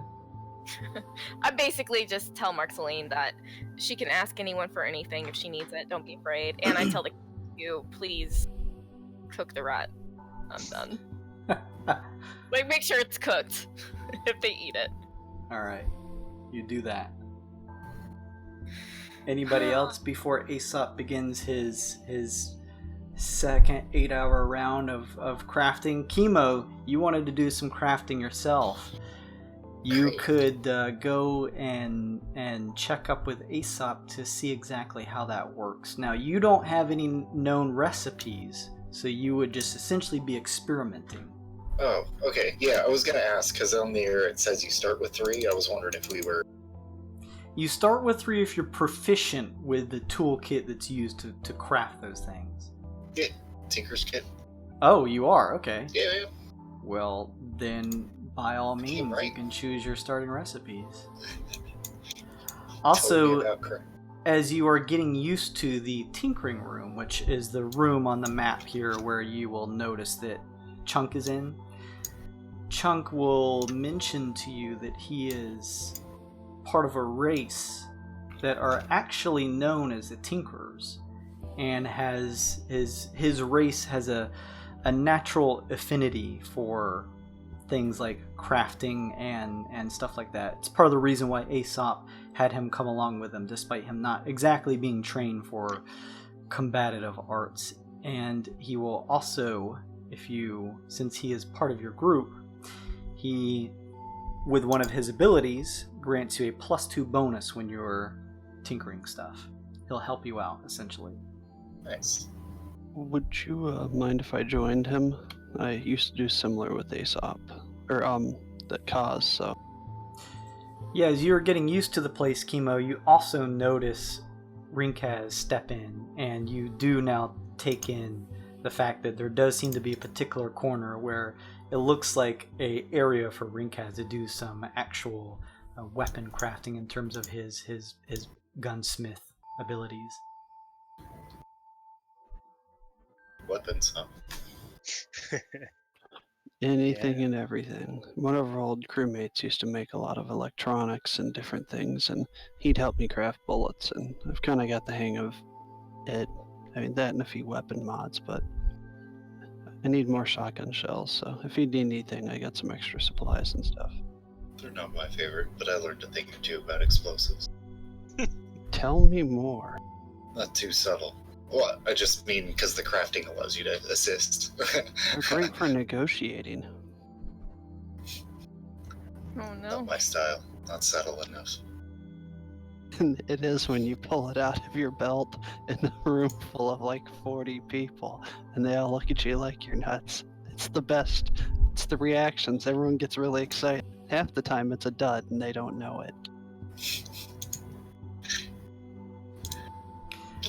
I basically just tell Marceline that she can ask anyone for anything if she needs it. Don't be afraid. And I tell you, please cook the rat. I'm done. Like, make sure it's cooked if they eat it. Alright, you do that. Anybody else before Aesop begins his second 8-hour round of crafting? Chemo, you wanted to do some crafting yourself. You could go and check up with Aesop to see exactly how that works. Now, you don't have any known recipes, so you would just essentially be experimenting. Oh, okay. Yeah, I was gonna ask, because on there it says you start with 3. I was wondering if we were... You start with 3 if you're proficient with the toolkit that's used to craft those things. Yeah, Tinker's Kit. Oh, you are? Okay. Yeah. Well, then by all means, right. you can choose your starting recipes. Tell me Also, about crap. as you are getting used to the tinkering room, which is the room on the map here where you will notice that Chunk is in, Chunk will mention to you that he is part of a race that are actually known as the Tinkerers, and has his race has a natural affinity for things like crafting and stuff like that. It's part of the reason why Aesop had him come along with him, despite him not exactly being trained for combative arts. And he will also, since he is part of your group, he, with one of his abilities, grants you a +2 bonus when you're tinkering stuff. He'll help you out, essentially. Nice. Would you mind if I joined him? I used to do similar with Aesop, or the cause. So Yeah, as you're getting used to the place, Chemo, you also notice Rinkaz step in, and you do now take in the fact that there does seem to be a particular corner where it looks like a area for Rinkaz to do some actual weapon crafting in terms of his gunsmith abilities. Weapons, huh? anything and everything. One of our old crewmates used to make a lot of electronics and different things, and he'd help me craft bullets, and I've kind of got the hang of it. I mean, that and a few weapon mods, but I need more shotgun shells, so if you need anything, I got some extra supplies and stuff. They're not my favorite, but I learned a thing or two about explosives. Tell me more. Not too subtle. Well, I just mean because the crafting allows you to assist. They're great for negotiating. Oh no. Not my style. Not subtle enough. And it is when you pull it out of your belt in a room full of like 40 people, and they all look at you like you're nuts. It's the best. It's the reactions. Everyone gets really excited. Half the time it's a dud, and they don't know it.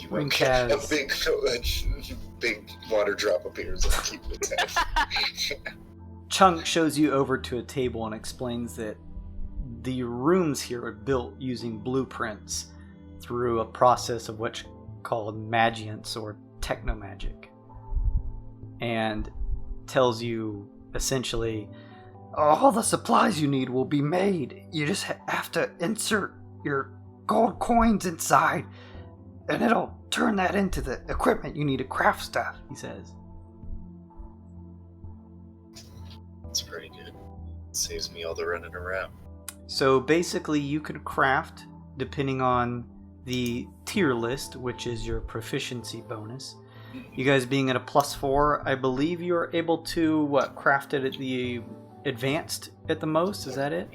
Rinkaz. A big water drop appears on Keepman's head. Chunk shows you over to a table and explains that the rooms here are built using blueprints through a process of what's called magiance or technomagic, and tells you essentially all the supplies you need will be made. You just have to insert your gold coins inside, and it'll turn that into the equipment you need to craft stuff, he says. That's pretty good. Saves me all the running around. So basically you could craft, depending on the tier list, which is your proficiency bonus. You guys being at a +4, I believe you're able to, craft it at the advanced at the most, is that it?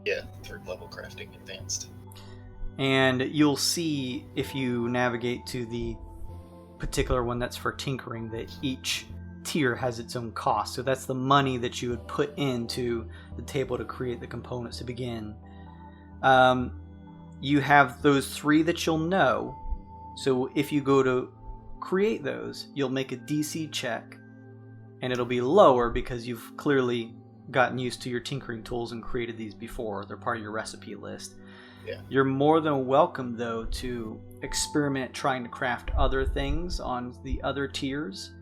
Yeah, 3rd level crafting advanced. And you'll see if you navigate to the particular one that's for tinkering that each tier has its own cost. So that's the money that you would put into the table to create the components to begin. You have those 3 that you'll know. So if you go to create those, you'll make a DC check, and it'll be lower because you've clearly gotten used to your tinkering tools and created these before. They're part of your recipe list. Yeah. You're more than welcome, though, to experiment trying to craft other things on the other tiers,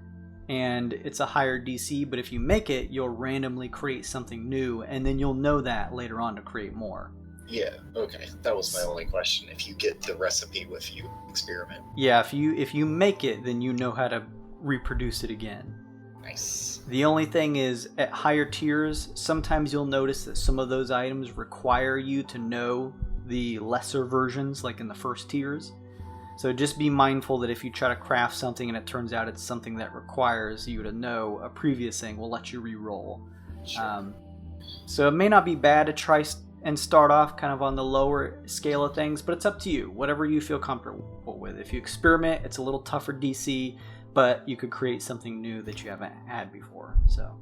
and it's a higher DC, but if you make it, you'll randomly create something new, and then you'll know that later on to create more. Yeah, okay. That was my only question. If you get the recipe with you, experiment. Yeah, if you make it, then you know how to reproduce it again. Nice. The only thing is, at higher tiers, sometimes you'll notice that some of those items require you to know the lesser versions, like in the first tiers. So just be mindful that if you try to craft something and it turns out it's something that requires you to know a previous thing, will let you re-roll. Sure. So it may not be bad to try and start off kind of on the lower scale of things, but it's up to you. Whatever you feel comfortable with. If you experiment, it's a little tougher DC, but you could create something new that you haven't had before. So.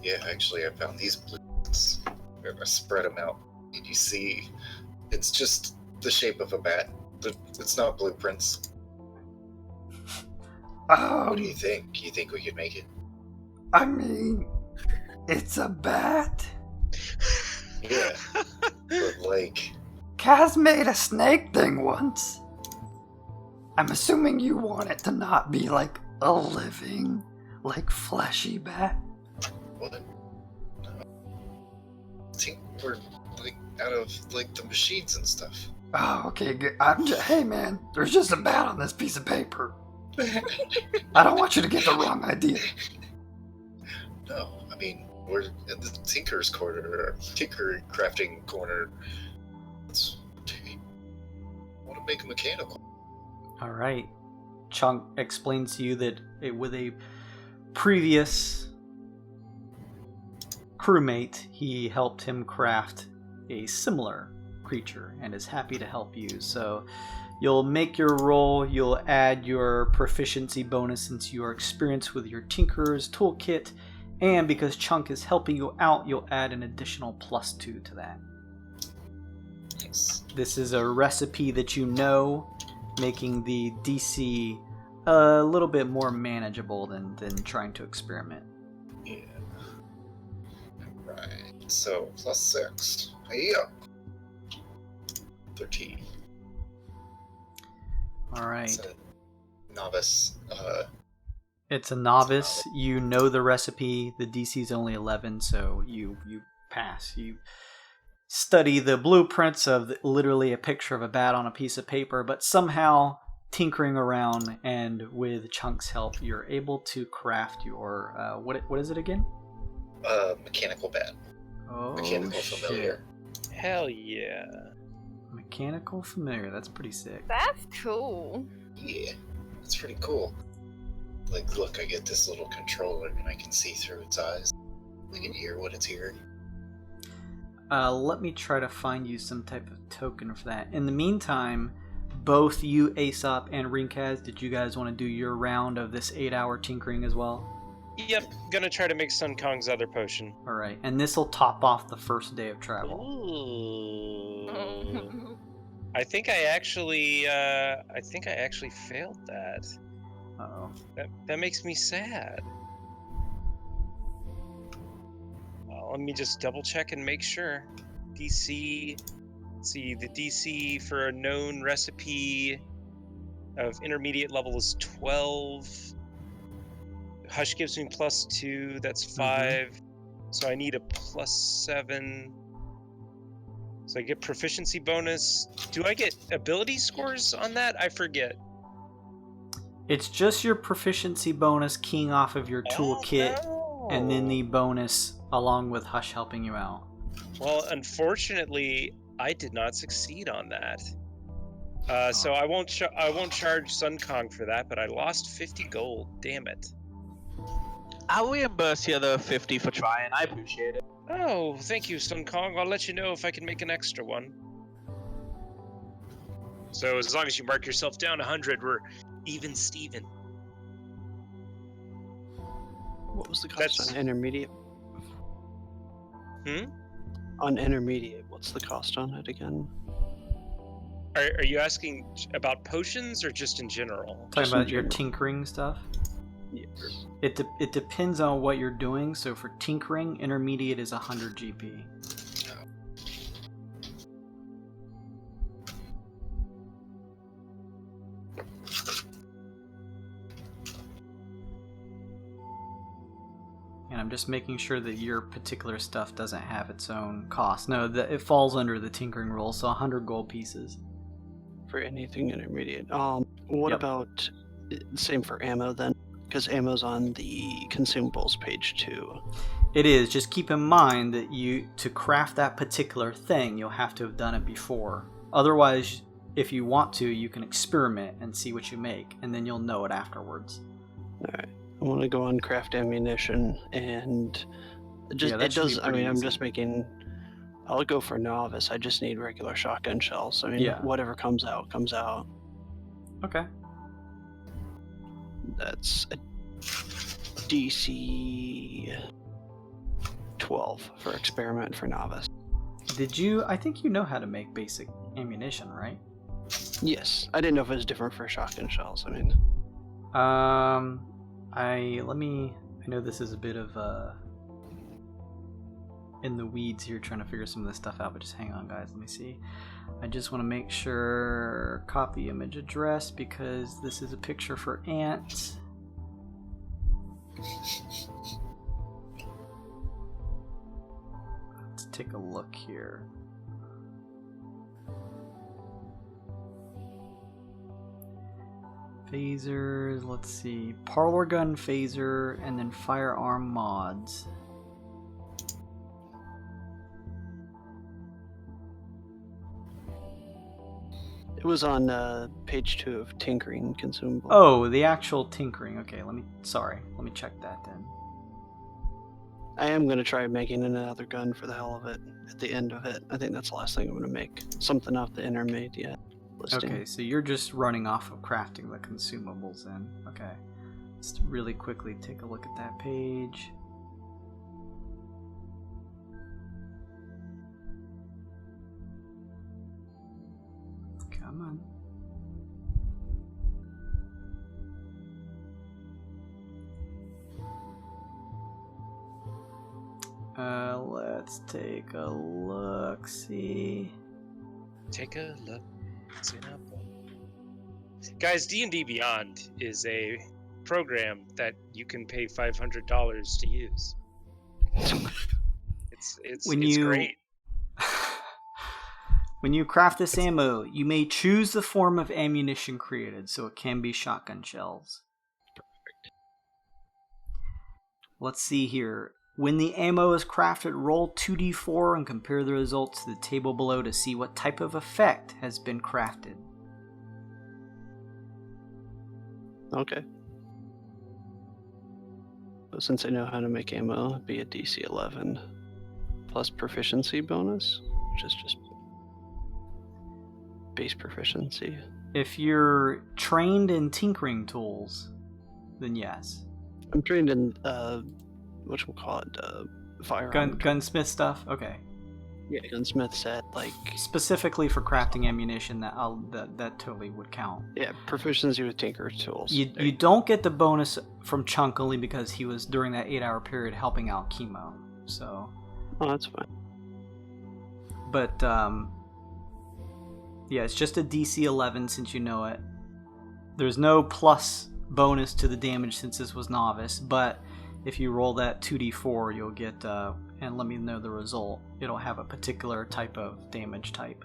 Yeah, actually I found these blueprints. I spread them out. And you see, it's just the shape of a bat. It's not blueprints. What do you think? You think we could make it? I mean, it's a bat. Yeah, but like, Kaz made a snake thing once. I'm assuming you want it to not be like a living, like fleshy bat. what? No. I think we're like out of like the machines and stuff. Oh, okay, good. Hey man, there's just a bat on this piece of paper. I don't want you to get the wrong idea. No, I mean, we're in the tinker's corner, or tinker crafting corner. I want to make a mechanical. All right. Chunk explains to you that with a previous crewmate, he helped him craft a similar creature and is happy to help you. So you'll make your roll, you'll add your proficiency bonus into your experience with your Tinkerer's Toolkit, and because Chunk is helping you out, you'll add an additional +2 to that. Nice. This is a recipe that you know, making the DC a little bit more manageable than trying to experiment. Yeah. Right. So +6. Yeah. 13. All right. It's a novice. It's a novice. You know the recipe. The DC is only 11, so you pass. You study the blueprints of literally a picture of a bat on a piece of paper, but somehow tinkering around and with Chunk's help, you're able to craft your what is it again? Mechanical bat. Oh, Mechanical familiar. Hell yeah. Mechanical familiar. That's pretty sick. That's cool. Yeah, it's pretty cool. Like, look, I get this little controller and I can see through its eyes. I can hear what it's hearing. Let me try to find you some type of token for that. In the meantime, both you, Aesop, and Rinkaz, did you guys want to do your round of this 8-hour tinkering as well? Yep, gonna try to make Sun Kong's other potion. All right, and this will top off the first day of travel. Ooh. I think I actually failed that. Uh-oh. That makes me sad. Let me just double check and make sure. DC. Let's see, the DC for a known recipe of intermediate level is 12. Hush gives me +2. That's 5. So I need a +7. So I get proficiency bonus. Do I get ability scores on that? I forget. It's just your proficiency bonus keying off of your toolkit, and then the bonus along with Hush helping you out. Well, unfortunately, I did not succeed on that. So I won't charge Sun Kong for that, but I lost 50 gold. Damn it. I'll reimburse you the 50 for trying. I appreciate it. Oh, thank you, Sun Kong. I'll let you know if I can make an extra one. So as long as you mark yourself down 100, we're even Steven. What was the cost That's- on intermediate? On intermediate, what's the cost on it again? Are you asking about potions or just in general? Talking Just in about your general. tinkering stuff? Yes. It depends on what you're doing. So for tinkering, intermediate is 100 GP. And I'm just making sure that your particular stuff doesn't have its own cost. No, it falls under the tinkering rule, so 100 gold pieces. For anything intermediate. What Yep. about same for ammo then? Because ammo's on the consumables page too. It is. Just keep in mind that to craft that particular thing, you'll have to have done it before. Otherwise, if you want to, you can experiment and see what you make, and then you'll know it afterwards. Alright. I want to go on craft ammunition and Yeah, that it should be does. I pretty mean, I'm easy. just making. I'll go for novice. I just need regular shotgun shells. I mean, Yeah. whatever comes out, comes out. Okay. That's a DC 12 for experiment for novice. I think you know how to make basic ammunition, right? Yes, I didn't know if it was different for shotgun shells. I mean, I I know this is a bit of in the weeds here trying to figure some of this stuff out, but just hang on, guys. Let me see. I just want to make sure copy image address because this is a picture for ants. Let's take a look here. Phasers, let's see. Parlor gun phaser and then firearm mods. It was on page 2 of Tinkering Consumable. Oh, the actual tinkering. Okay, let me check that then. I am going to try making another gun for the hell of it at the end of it. I think that's the last thing I'm going to make. Something off the intermediate listing. Okay, so you're just running off of crafting the consumables then. Okay. Let's really quickly take a look at that page. Come on. Let's take a look. See. Take a look. Guys, D&D Beyond is a program that you can pay $500 to use. It's great. When you craft this ammo, you may choose the form of ammunition created, so it can be shotgun shells. Perfect. Let's see here. When the ammo is crafted, roll 2d4 and compare the results to the table below to see what type of effect has been crafted. Okay. But since I know how to make ammo, it'd be a DC 11 plus proficiency bonus, which is just base proficiency. If you're trained in tinkering tools, then yes. I'm trained in whatchamacallit, firearm. Gunsmith stuff? Okay. Yeah, gunsmith set, like specifically for crafting ammunition, that totally would count. Yeah, proficiency with tinker tools. You don't get the bonus from Chunk only because he was during that 8-hour period helping out Chemo. So. Oh, that's fine. But yeah, it's just a DC 11 since you know it. There's no plus bonus to the damage since this was novice, but if you roll that 2d4, you'll get, and let me know the result, it'll have a particular type of damage type.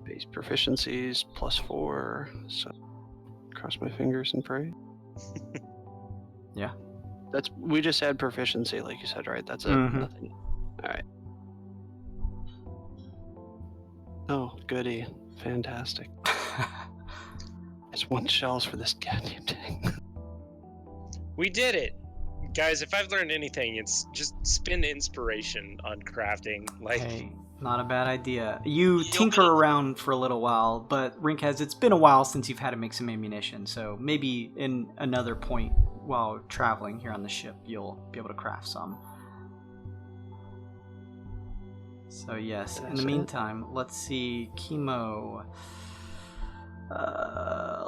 Base proficiencies +4, so cross my fingers and pray. Yeah. We just had proficiency, like you said, right? That's it. Mm-hmm. Nothing. Alright. Oh, goody. Fantastic. Just want shells for this goddamn thing. We did it! Guys, if I've learned anything, it's just spend inspiration on crafting. Like, hey, not a bad idea. You tinker around for a little while, but Rinkaz, it's been a while since you've had to make some ammunition, so maybe in another point while traveling here on the ship, you'll be able to craft some. So yes, in the meantime, let's see, Chemo.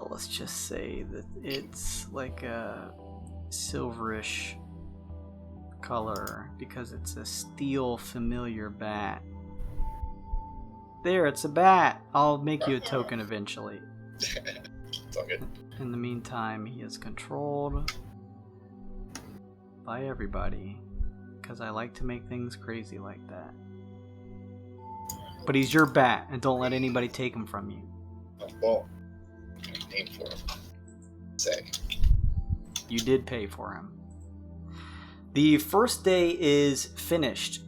Let's just say that it's like a silverish color because it's a steel familiar bat. There, it's a bat. I'll make you a token eventually. It's all good. In the meantime, he is controlled by everybody because I like to make things crazy like that. But he's your bat, and don't let anybody take him from you. Well, I paid for him. Say. You did pay for him. The first day is finished.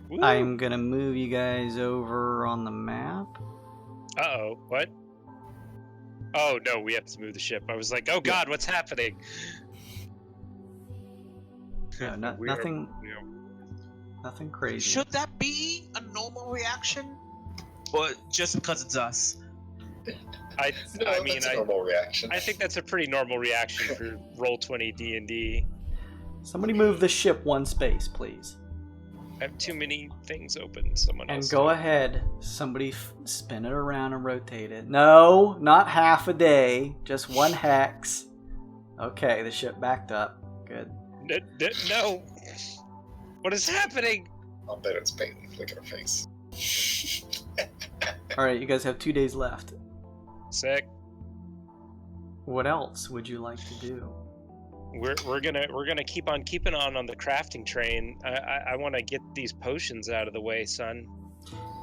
woo! I'm gonna move you guys over on the map. Uh-oh, what? Oh, no, we have to move the ship. I was like, oh god, what's happening? No, nothing crazy. Should that be a normal reaction? Or just because it's us? I mean, that's a normal reaction. I think that's a pretty normal reaction for Roll20 D&D. Somebody move the ship one space, please. I have too many things open. Someone else. And go ahead. Somebody spin it around and rotate it. No, not half a day. Just one hex. Okay, the ship backed up. Good. No. What is happening? I'll bet it's pain. Look at her face. Alright, you guys have 2 days left. Sick. What else would you like to do? We're gonna keep on keeping on the crafting train. I want to get these potions out of the way, son.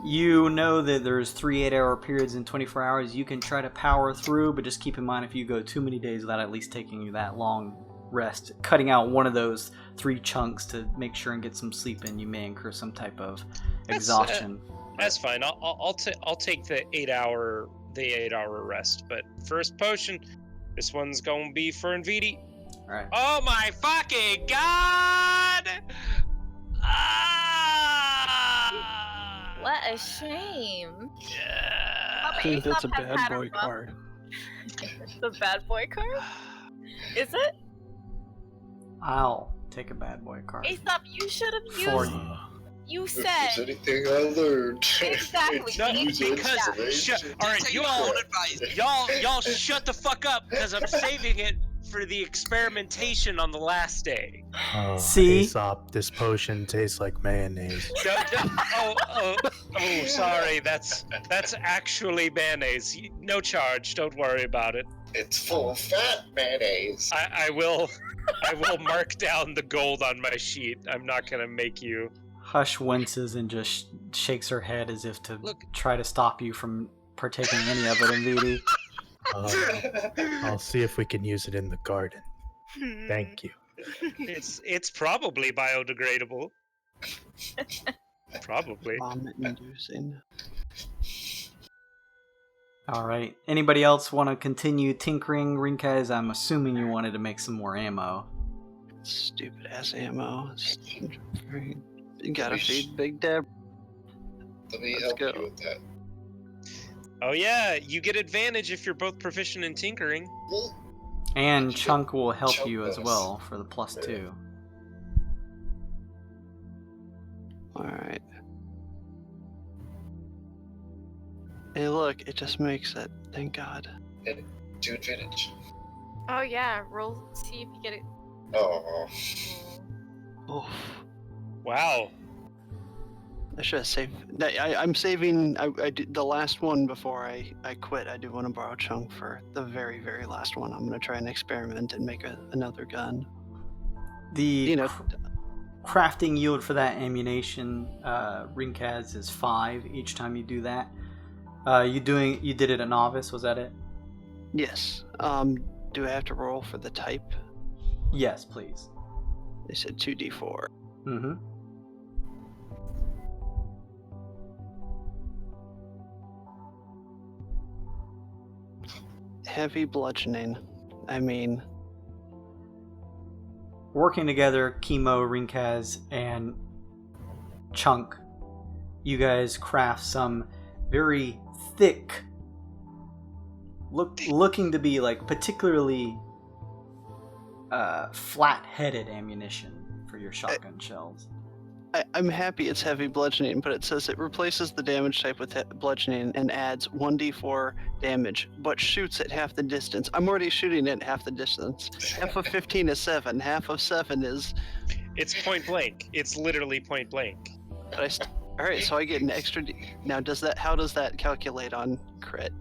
You know that there's 3 8-hour periods in 24 hours you can try to power through, but just keep in mind if you go too many days without at least taking you that long rest, cutting out one of those 3 chunks to make sure and get some sleep in, you may incur some type of exhaustion. That's fine. I'll take the 8-hour rest. But first potion, this one's gonna be for Nvidi. All right. Oh my fucking god! Ah! What a shame. Yeah. I think that's a bad boy card. The bad boy card? Is it? I'll take a bad boy card. Aesop, you should have For used. you. You If said. there's anything I learned, Exactly. No, use because information. all right, Take you your all own advice. y'all shut the fuck up because I'm saving it for the experimentation on the last day. Oh, See? Aesop, this potion tastes like mayonnaise. Oh, sorry. That's actually mayonnaise. No charge. Don't worry about it. It's full of fat mayonnaise. I will mark down the gold on my sheet. I'm not gonna make you. Hush winces and just shakes her head as if to Look. try to stop you from partaking any of it, Nvidi. I'll see if we can use it in the garden. Thank you. It's probably biodegradable. Probably. Vomit inducing. All right. Anybody else want to continue tinkering, Rinkaz? I'm assuming you wanted to make some more ammo. Stupid ass ammo. You gotta feed Big Deb. Let me Let's help go. you with that. Oh yeah, you get advantage if you're both proficient in tinkering. Well, And Chunk will help Chunk you as does. well for the +2. Alright. Hey look, it just makes it. Thank God. to advantage. Oh yeah, roll. See if you get it. Oh, Oh, Wow. I should have saved. I'm saving. I did the last one before I quit. I do want to borrow Chunk for the very, very last one. I'm gonna try and experiment and make another gun. The You know, crafting yield for that ammunition, Rinkaz, is 5 each time you do that. You did it at novice, was that it? yes. Do I have to roll for the type? Yes, please. They said 2d4. Mm-hmm. Heavy bludgeoning. I mean, Working together, Chemo, Rinkaz, and Chunk, you guys craft some very thick, looking to be like particularly flat-headed ammunition for your shotgun shells. I'm happy it's heavy bludgeoning, but it says it replaces the damage type with bludgeoning and adds 1d4 damage, but shoots at half the distance. I'm already shooting at half the distance. Half of 15 is 7. Half of 7 is. It's point blank. It's literally point blank. But all right, so I get an extra. Now, how does that calculate on crit?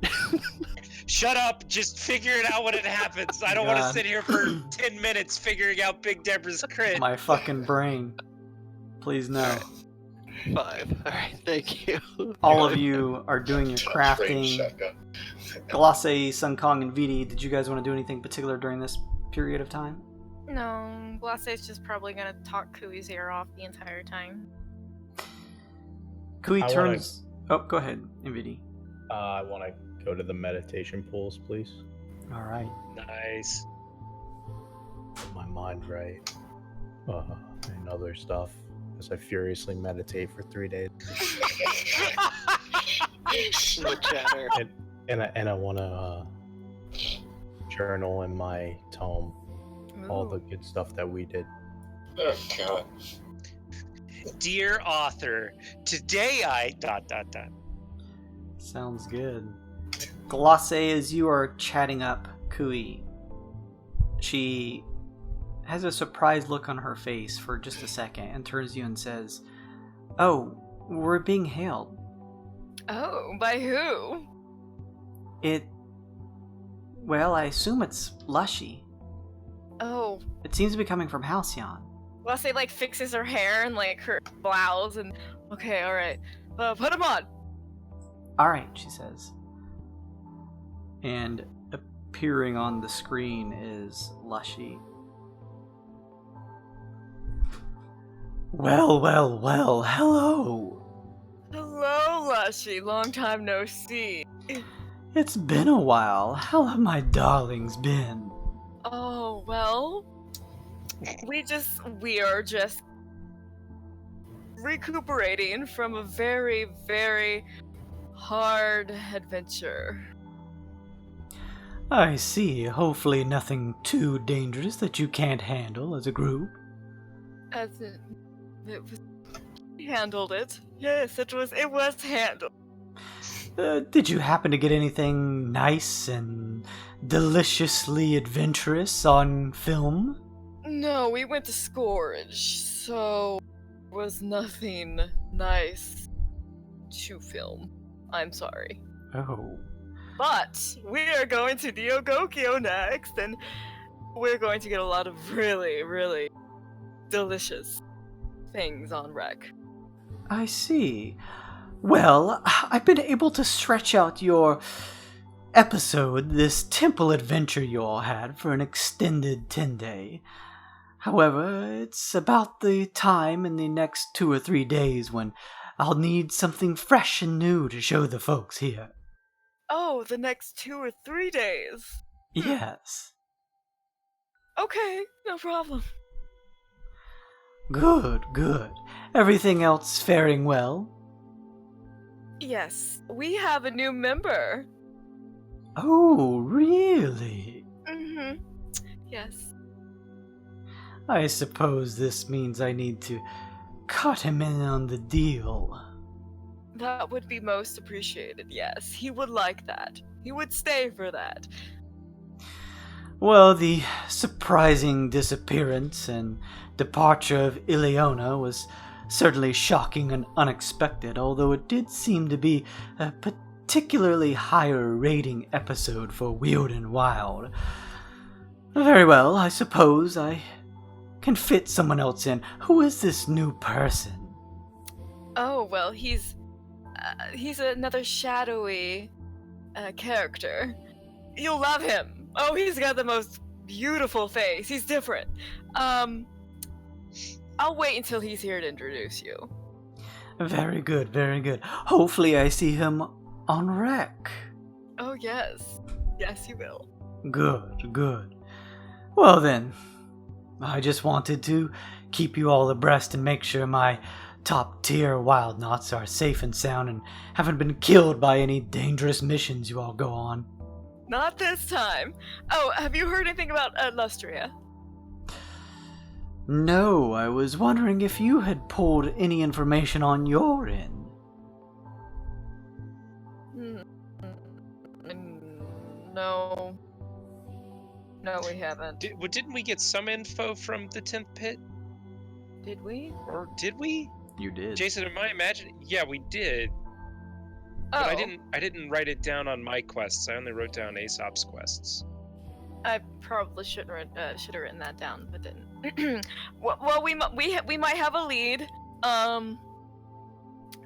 Shut up! Just figure it out when it happens. I don't want to God. sit here for 10 minutes figuring out Big Deborah's crit. My fucking brain. Please no. 5. All right, thank you. All of you are doing your Chunk range crafting. shotgun. Glace, Sun Kong, and Vidi, did you guys want to do anything particular during this period of time? No, Blase's just probably gonna talk Kui's ear off the entire time. Kui I wanna- turns. Oh, go ahead, Vidi. I want to go to the meditation pools, please. All right. Nice. Put my mind right. And other stuff. As I furiously meditate for 3 days. The chatter. And I want to journal in my tome all the good stuff that we did. Oh god. Dear author, today I ... Sounds good. Glace, as you are chatting up Kui, she has a surprised look on her face for just a second and turns to you and says, "Oh, we're being hailed." Oh, by who? Well, I assume it's Lushy. Oh. It seems to be coming from Halcyon. Lushy, like, fixes her hair and, like, her blouse and... Okay, alright. Put him on! Alright, she says. And appearing on the screen is Lushy. Well, hello! Hello, Lushy. Long time no see. It's been a while. How have my darlings been? Oh, well... We are just... recuperating from a very, very hard adventure. I see. Hopefully nothing too dangerous that you can't handle as a group. We handled it. Yes, it was handled. Did you happen to get anything nice and deliciously adventurous on film? No, we went to Scourge, so there was nothing nice to film. I'm sorry. Oh. But we are going to Neogokyo next, and we're going to get a lot of really, really delicious things on rec. I see. Well, I've been able to stretch out your episode, this temple adventure you all had, for an extended 10-day. However, it's about the time in the next 2 or 3 days when I'll need something fresh and new to show the folks here. Oh, the next 2 or 3 days? Yes. Okay, no problem. Good. Everything else faring well? Yes, we have a new member. Oh, really? Mm-hmm. Yes. I suppose this means I need to cut him in on the deal. That would be most appreciated, yes. He would like that. He would stay for that. Well, the surprising disappearance and departure of Ileona was certainly shocking and unexpected, although it did seem to be a particularly higher rating episode for Weird and Wild. Very well, I suppose I can fit someone else in. Who is this new person? Oh, well, he's another shadowy character. You'll love him. Oh, he's got the most beautiful face. He's different. I'll wait until he's here to introduce you. Very good. Hopefully I see him on rec. Oh, yes. Yes, you will. Good. Well then, I just wanted to keep you all abreast and make sure my top-tier wild knots are safe and sound and haven't been killed by any dangerous missions you all go on. Not this time. Oh, have you heard anything about Lustria? No, I was wondering if you had pulled any information on your end. No. No, we haven't. Didn't we get some info from the 10th pit? Did we? Or did we? You did. Jason, am I imagining? Yeah, we did. But I didn't write it down on my quests. I only wrote down Aesop's quests. I probably should have written that down, but didn't. Well, we might have a lead.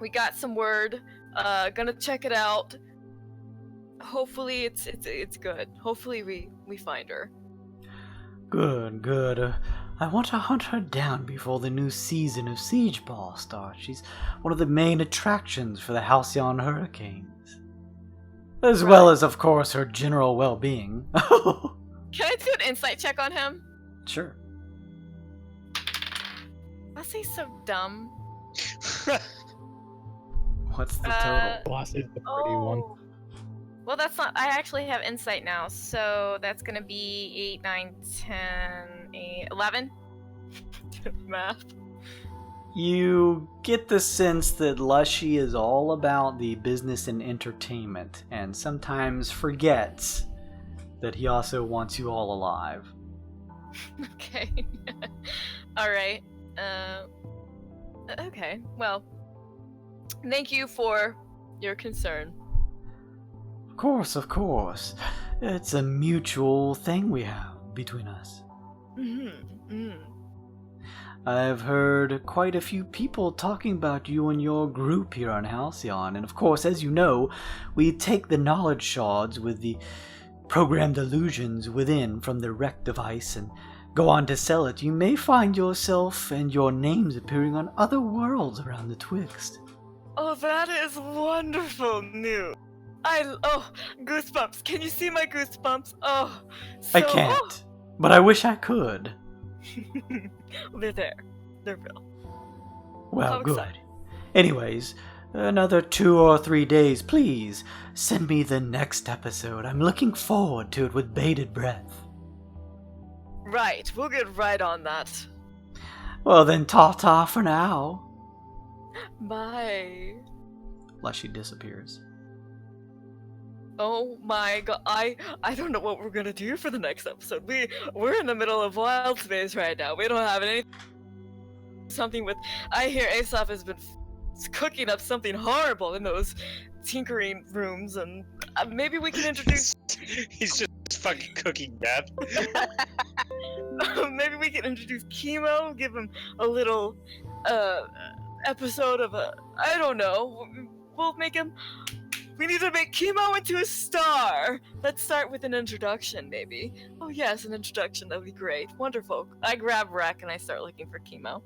We got some word. Gonna check it out. Hopefully it's good. Hopefully we find her. Good. I want to hunt her down before the new season of Siege Ball starts. She's one of the main attractions for the Halcyon Hurricanes. As well as, of course, her general well-being. Can I do an insight check on him? Sure. That's so dumb. What's the total? Boss is the pretty one. Well, that's not... I actually have insight now, so that's gonna be 8, 9, 10, 8, 11. Math. You get the sense that Lushy is all about the business and entertainment, and sometimes forgets that he also wants you all alive. Okay. Alright. Okay. Well, thank you for your concern. Of course. It's a mutual thing we have between us. I've heard quite a few people talking about you and your group here on Halcyon, and of course, as you know, we take the knowledge shards with the programmed illusions within from the wreck device and go on to sell it. You may find yourself and your names appearing on other worlds around the Twixt. Oh, that is wonderful news. Goosebumps. Can you see my goosebumps? Oh, so... I can't, but I wish I could. They're there. They're real. Well, How good. exciting. Anyways, another 2 or 3 days, please. Send me the next episode. I'm looking forward to it with bated breath. Right, we'll get right on that. Well then, ta-ta for now. Bye. Leshy disappears. Oh my god, I don't know what we're gonna do for the next episode. We're in the middle of wild space right now. We don't have any something with. I hear Aesop has been cooking up something horrible in those tinkering rooms, and maybe we can introduce. He's just fucking cooking death. Maybe we can introduce Chemo, give him a little episode of a. I don't know. We'll make him. We need to make Chemo into a star! Let's start with an introduction, maybe. Oh yes, an introduction, that would be great. Wonderful. I grab Rec and I start looking for Chemo.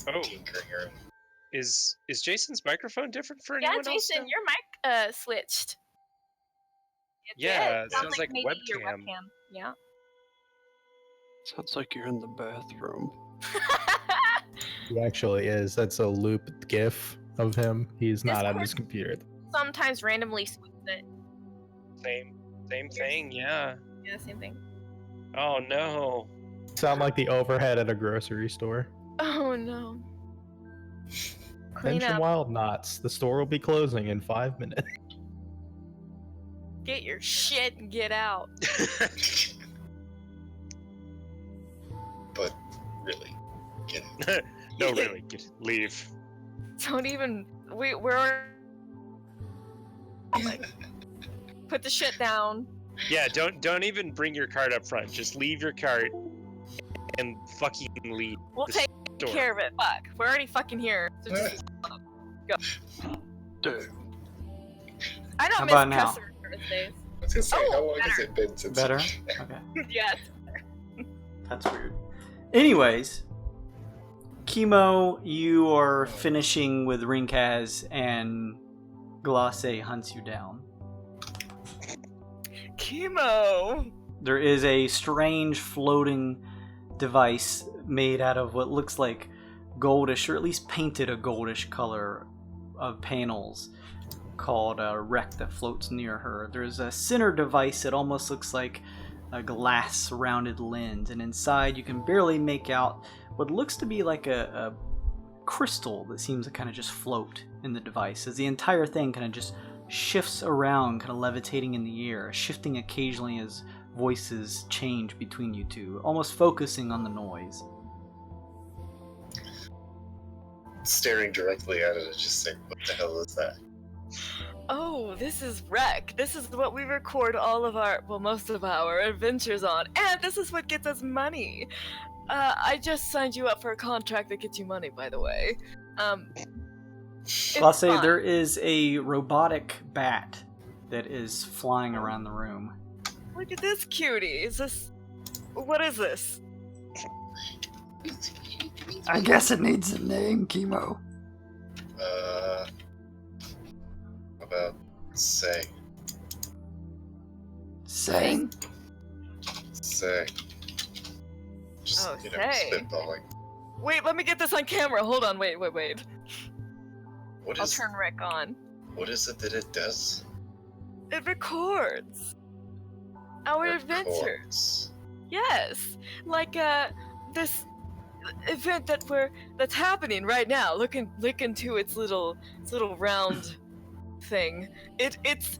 Oh. Is Jason's microphone different for Yeah, anyone else? Jason, your mic switched. Yeah, it Sounds sounds like maybe your webcam. webcam. Yeah. Sounds like you're in the bathroom. He actually is. That's a loop gif of him. He's not at Discord his computer. Sometimes randomly switch it. Same thing, yeah. Yeah, same thing. Oh no. Sound like the overhead at a grocery store. Oh no. Clean Mention up. Wild Knots. The store will be closing in 5 minutes. Get your shit and get out. But really, get No, really, leave. Don't even. We're. Like, put the shit down. Yeah, don't even bring your cart up front. Just leave your cart and fucking leave. We'll the take store. care of it. Fuck. We're already fucking here. So just Dude. I How don't about miss now? customer service I was gonna say, Oh, how long has better. it been since? Better? Okay. days. Yes. That's weird. Anyways, Chemo, you are finishing with Rinkaz, and Glace hunts you down. Chemo. There is a strange floating device made out of what looks like goldish, or at least painted a goldish color of panels, called a wreck that floats near her. There's a center device that almost looks like a glass surrounded lens, and inside you can barely make out what looks to be like a crystal that seems to kind of just float in the device, as the entire thing kind of just shifts around, kind of levitating in the air, shifting occasionally as voices change between you two, almost focusing on the noise. Staring directly at it and just saying, "What the hell is that?" Oh, this is Rec. This is what we record all of our, well, most of our adventures on, and this is what gets us money. I just signed you up for a contract that gets you money, by the way. I'll say fun. there is a robotic bat that is flying around the room. Look at this cutie. Is this? What is this? I guess it needs a name, Chemo. How about say? Saying? Say. Just, Oh, you know, say. spitballing. Wait, let me get this on camera. Hold on. Wait. What I'll is turn Rec on. what is it that it does? It records our adventures. Records. Yes, like this event that's happening right now. Look into its little round thing. It's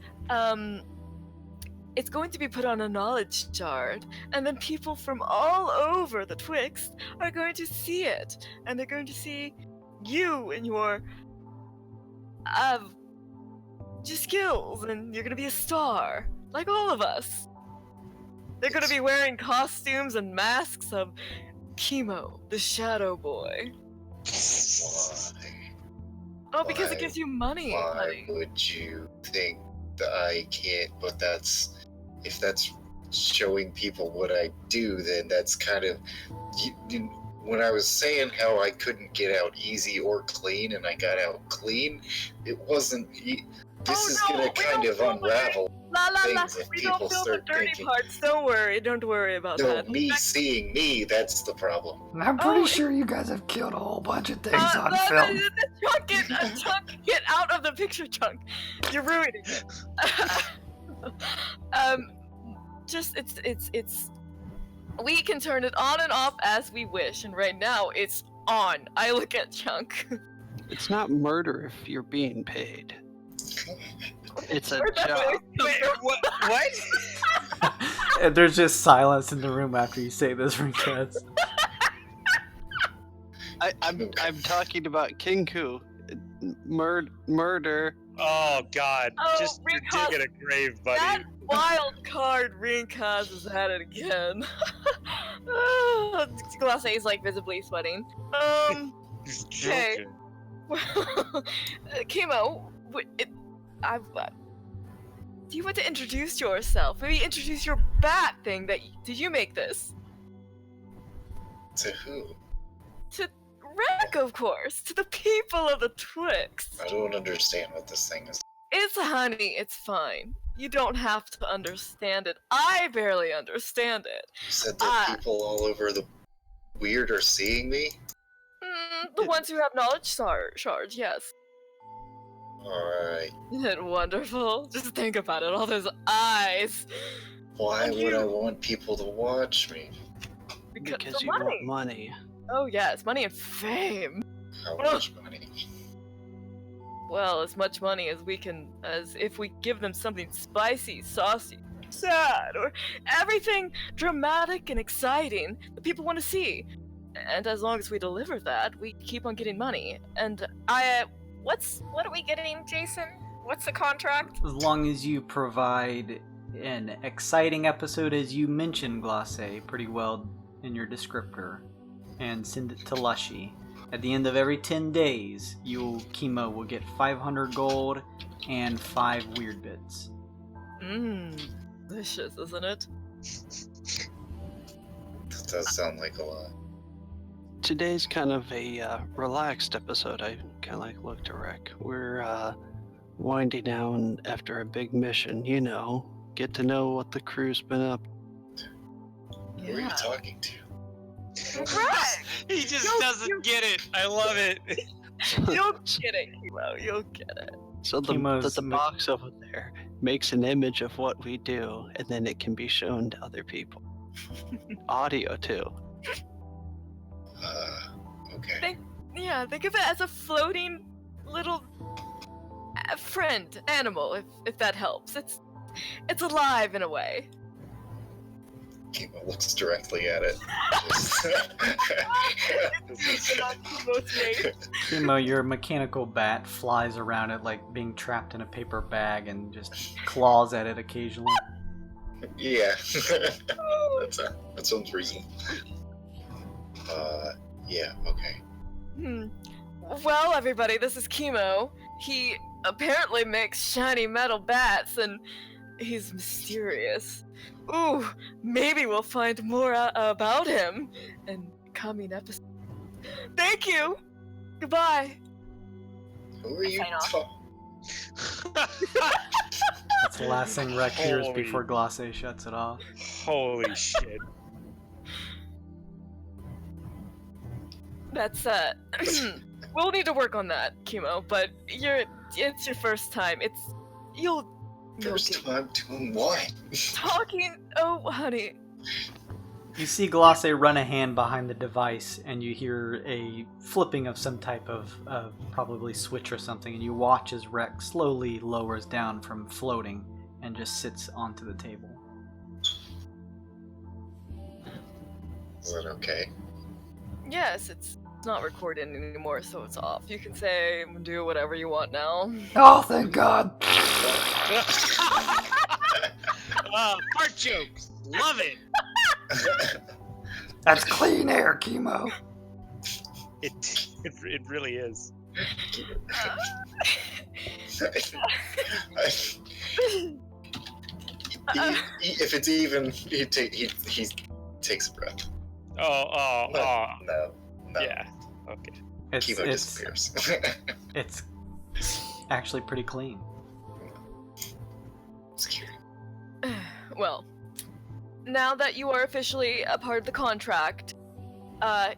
going to be put on a knowledge shard, and then people from all over the Twixt are going to see it, and they're going to see you and your skills, and you're gonna be a star, like all of us. They're gonna be wearing costumes and masks of Chemo, the Shadow Boy. Why? Oh, because it gives you money, Why honey. would you think that I can't? But if that's showing people what I do, then that's kind of when I was saying how I couldn't get out easy or clean, and I got out clean. It wasn't. This is gonna kind of unravel things if We people don't feel the start dirty thinking. parts. Don't worry about No, that. me seeing me, that's the problem. And I'm pretty sure you guys have killed a whole bunch of things on no, film. Chunk, get out of the picture, Chunk. You're ruining it. Just it's. We can turn it on and off as we wish, and right now it's on. I look at Chunk. It's not murder if you're being paid. It's a job. Wait, what? And there's just silence in the room after you say this, Rinkaz. I'm talking about Kenku. Murder. Oh God! Oh, Just to Rinkaz, dig at a grave, buddy. That wild card Rinkaz is at it again. Glace is like visibly sweating. He's okay. joking. Chemo, do you want to introduce yourself? Maybe introduce your bat thing did you make this? To who? To Rick, of course. To the people of the Twixt. I don't understand what this thing is. It's honey, it's fine. You don't have to understand it. I barely understand it. You said that people all over the Wyrd are seeing me? The ones who have knowledge shards, yes. Alright. Isn't it wonderful? Just think about it, all those eyes. Why And would I want people to watch me? Because the you want money. Oh yes, money and fame. How much money? Well, as much money as if we give them something spicy, saucy, sad, or everything dramatic and exciting that people want to see. And as long as we deliver that, we keep on getting money. And what are we getting, Jason? What's the contract? As long as you provide an exciting episode, as you mentioned, Glace, pretty well in your descriptor, and send it to Lushy. At the end of every 10 days, Chemo will get 500 gold and 5 Wyrd bits. Delicious, isn't it? That does sound like a lot. Today's kind of a relaxed episode. I kind of like look to Rick. We're winding down after a big mission, get to know what the crew's been up. Who are you talking to? Right! He just doesn't get it. I love it. You'll get it, Chemo. You'll get it. So the box over there makes an image of what we do, and then it can be shown to other people. Audio too. Okay. Think of it as a floating little friend animal, if that helps. It's alive in a way. Kima looks directly at it. Chemo, your mechanical bat flies around it like being trapped in a paper bag and just claws at it occasionally. Yeah. That sounds reasonable. Yeah, okay. Well, everybody, this is Chemo. He apparently makes shiny metal bats, and he's mysterious. Ooh, maybe we'll find more about him in coming episodes. Thank you! Goodbye! Who are you talking? That's the last thing Rek hears Holy- before Glace shuts it off. Holy shit. That's we'll need to work on that, Chemo, but it's your first time. You'll First time doing what? talking. Oh, honey. You see Glosse run a hand behind the device, and you hear a flipping of some type of probably switch or something, and you watch as Rex slowly lowers down from floating and just sits onto the table. Is that okay? Yes, it's not recorded anymore, so it's off. You can say, do whatever you want now. Oh, thank God. Fart jokes. Love it. That's clean air, Chemo. It really is. If it's even, he takes a breath. Oh. No. Yeah. Okay. Chemo disappears. It's actually pretty clean. Scary. Well, now that you are officially a part of the contract,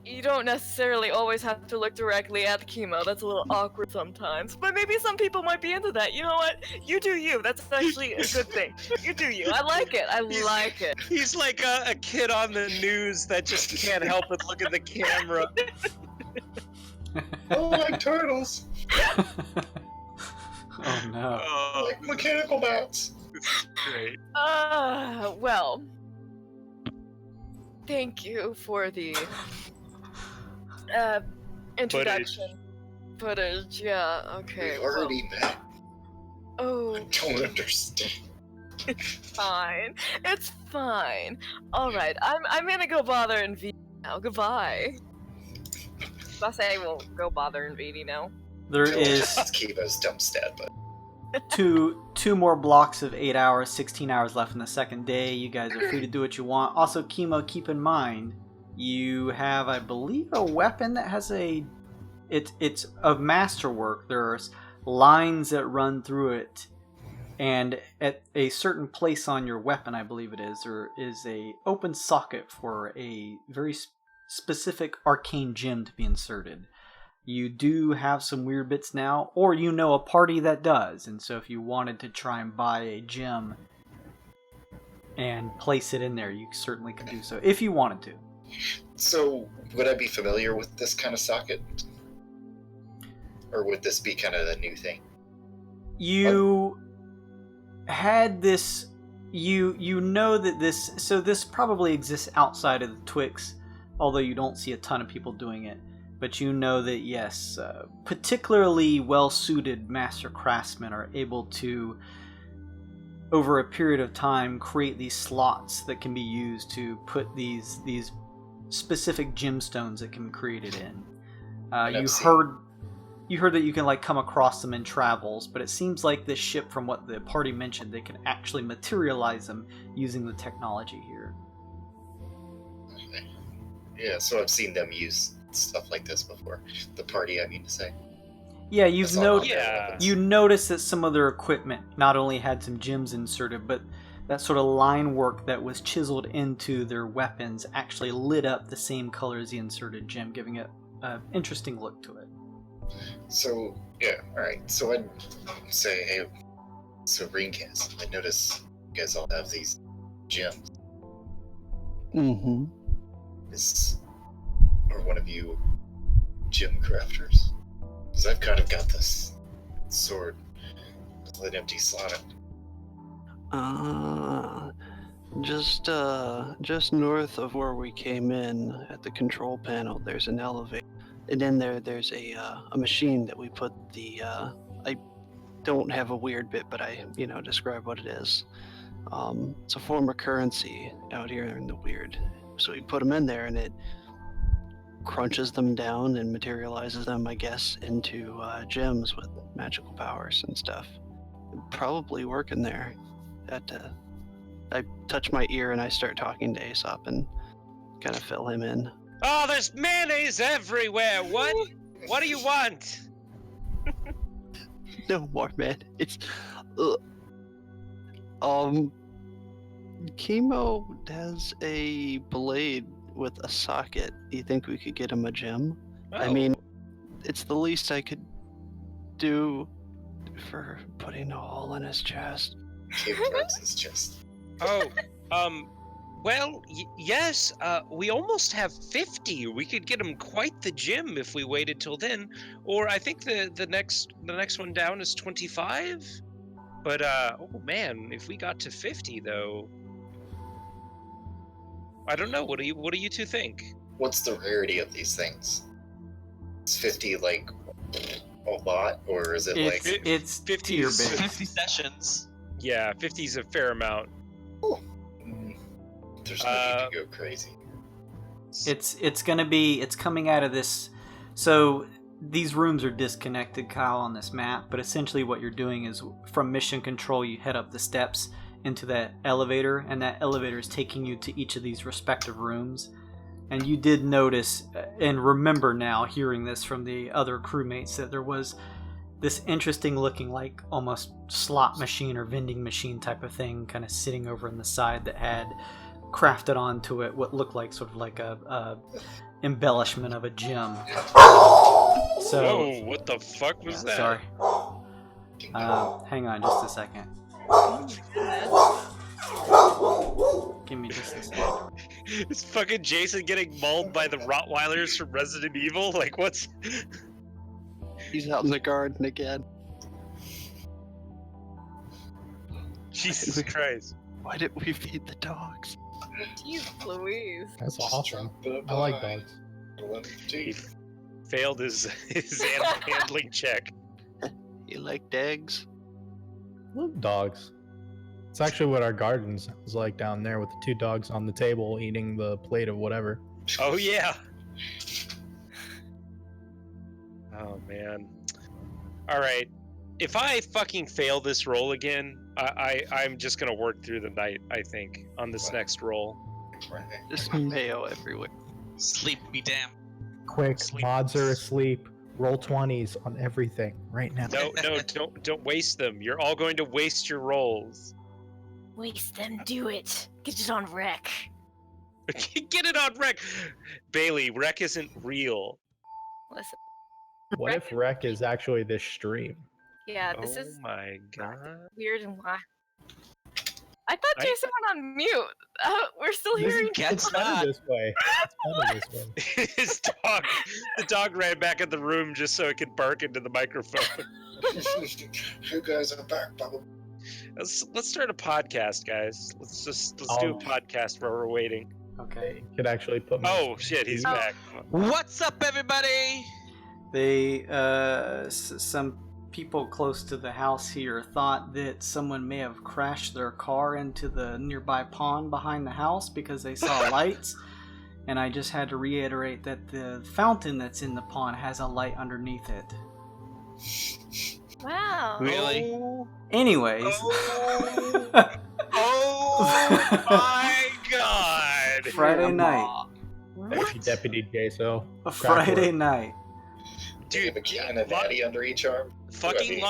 you don't necessarily always have to look directly at the chemo. That's a little awkward sometimes. But maybe some people might be into that. You know what? You do you. That's actually a good thing. You do you. I like it. I like it. He's like a kid on the news that just can't help but look at the camera. Oh, like turtles. Oh no. Like mechanical bats. This is great. Well, thank you for the introduction. Footage, yeah, okay. We've already met. Oh, I don't understand. fine. It's fine. Alright, I'm gonna go bother in VD now. Goodbye. I say we'll go bother in VD now. There is It's Kiva's dumb stat, but two more blocks of 8 hours, 16 hours left in the second day. You guys are free to do what you want. Also, Chemo, keep in mind, you have, I believe, a weapon that has it's of masterwork. There's lines that run through it, and at a certain place on your weapon, I believe it is, there is a open socket for a very specific arcane gem to be inserted. You do have some weird bits now, or you know a party that does, and so if you wanted to try and buy a gem and place it in there, you certainly could do so, if you wanted to. So, would I be familiar with this kind of socket? Or would this be kind of a new thing? You had this, you know that this probably exists outside of the Twixt, although you don't see a ton of people doing it. But you know that, yes, particularly well-suited master craftsmen are able to, over a period of time, create these slots that can be used to put these specific gemstones that can be created in. You heard that you can come across them in travels, but it seems like this ship, from what the party mentioned, they can actually materialize them using the technology here. Okay. Yeah, so I've seen them use stuff like this before. The party, I mean to say. Yeah, you noticed that some of their equipment not only had some gems inserted, but that sort of line work that was chiseled into their weapons actually lit up the same color as the inserted gem, giving it an interesting look to it. So, yeah, alright. So I'd say, hey, so Greencast, I notice you guys all have these gems. Mm-hmm. Are one of you gem crafters? Because I've kind of got this sword with an empty slot. Just north of where we came in at the control panel, there's an elevator. And in there's a machine that we put the, I don't have a weird bit, but I, describe what it is. It's a form of currency out here in the Wyrd. So we put them in there and it crunches them down and materializes them, I guess, into gems with magical powers and stuff. It'd probably work in there. I touch my ear and I start talking to Aesop and kind of fill him in. Oh, there's mayonnaise everywhere. What? What do you want? No more, man. It's Chemo has a blade with a socket. Do you think we could get him a gem? Oh. I mean, it's the least I could do for putting a hole in his chest. Cave rubs his chest. Oh, Well, yes, we almost have 50. We could get them quite the gym if we waited till then. Or I think the next one down is 25. But oh man, if we got to 50 though, I don't know. What do you two think? What's the rarity of these things? Is 50 like a lot, or is it like it's 50 tier is based. 50 sessions. Yeah, 50 is a fair amount. there's no need to go crazy? It's coming out of this. So these rooms are disconnected, Kyle, on this map. But essentially, what you're doing is from mission control, you head up the steps into that elevator, and that elevator is taking you to each of these respective rooms. And you did notice and remember now, hearing this from the other crewmates, that there was this interesting looking, like almost slot machine or vending machine type of thing kind of sitting over in the side that had crafted onto it what looked like sort of like a embellishment of a gym. So, whoa, what the fuck was that? Sorry. Hang on just a second. Give me just a second. Is fucking Jason getting mauled by the Rottweilers from Resident Evil? Like, what's... He's out in the garden again. Jesus Christ. Why didn't we feed the dogs? Jeez Louise. That's awesome. I like dogs. He failed his animal handling check. You like eggs? Love dogs. It's actually what our gardens was like down there with the 2 dogs on the table eating the plate of whatever. Oh, yeah. Oh, man. Alright. If I fucking fail this roll again, I'm just gonna work through the night, I think, on this next roll. Just mayo everywhere. Sleep be damned. Quick, Sleep. mods are asleep. Roll 20s on everything right now. No, don't waste them. You're all going to waste your rolls. Waste them, do it. Get it on rec. Get it on rec. Bailey, rec isn't real. Listen. What if rec is actually this stream? Yeah, this Oh is my god. weird and why. I thought Jason went on mute. We're still hearing. It's better this way. It's better this way. The dog ran back in the room just so it could bark into the microphone. You guys are back, Bubba. Let's start a podcast, guys. Let's do a podcast while we're waiting. Okay. Could actually put. Oh shit, he's back. What's up, everybody? They, some people close to the house here thought that someone may have crashed their car into the nearby pond behind the house because they saw lights. And I just had to reiterate that the fountain that's in the pond has a light underneath it. Wow. Really? Anyways. Oh my god! Friday night. Thank you, Deputy Jaso. A Friday night. Do you have a can of natty under each arm? Fucking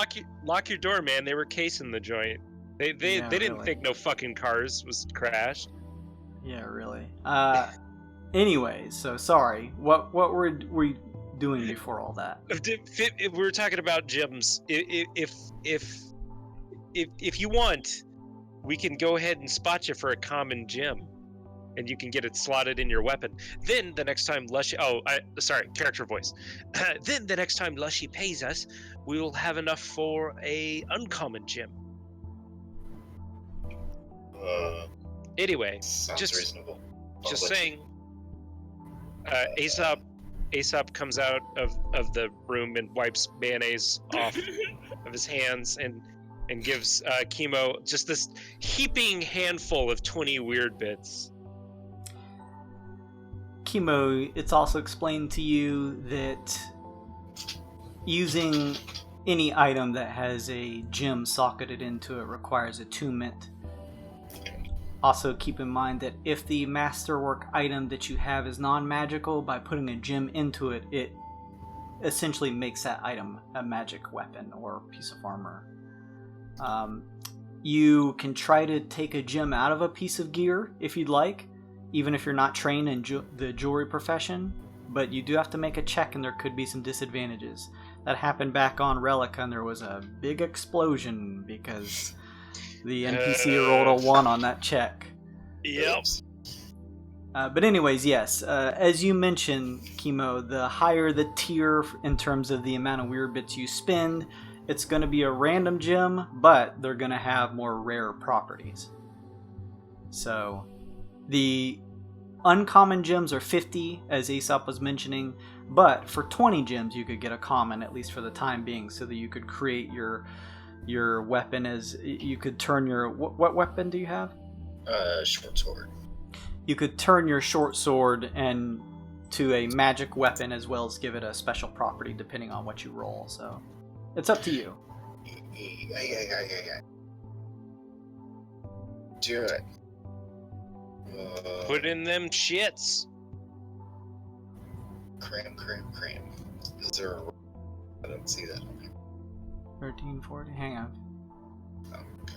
lock your door, man. They were casing the joint. They didn't really. think no fucking cars was crashed. Yeah, really. Anyways, so sorry. What were we doing before all that? If we were talking about gyms. If you want, we can go ahead and spot you for a common gym, and you can get it slotted in your weapon. Then the next time Lushy, character voice. Then the next time Lushy pays us, we will have enough for a uncommon gym. Anyway, Sounds just reasonable. just saying. Aesop comes out of the room and wipes mayonnaise off of his hands and gives Chemo just this heaping handful of 20 weird bits. Chemo, it's also explained to you that using any item that has a gem socketed into it requires attunement. Also keep in mind that if the masterwork item that you have is non-magical, by putting a gem into it, it essentially makes that item a magic weapon or piece of armor. You can try to take a gem out of a piece of gear if you'd like, even if you're not trained in the jewelry profession, but you do have to make a check and there could be some disadvantages. That happened back on Relica and there was a big explosion because the NPC rolled a 1 on that check. Yep. But anyways, yes, as you mentioned, Chemo, the higher the tier in terms of the amount of weird bits you spend, it's going to be a random gem, but they're going to have more rare properties. So the uncommon gems are 50, as Aesop was mentioning, but for 20 gems you could get a common, at least for the time being, so that you could create your weapon as you could turn your... What weapon do you have? Short sword. You could turn your short sword and to a magic weapon, as well as give it a special property depending on what you roll. So it's up to you. Do it. Put in them shits. Cram. Is there a... I don't see that on here. 1340. Hang on. Oh, okay.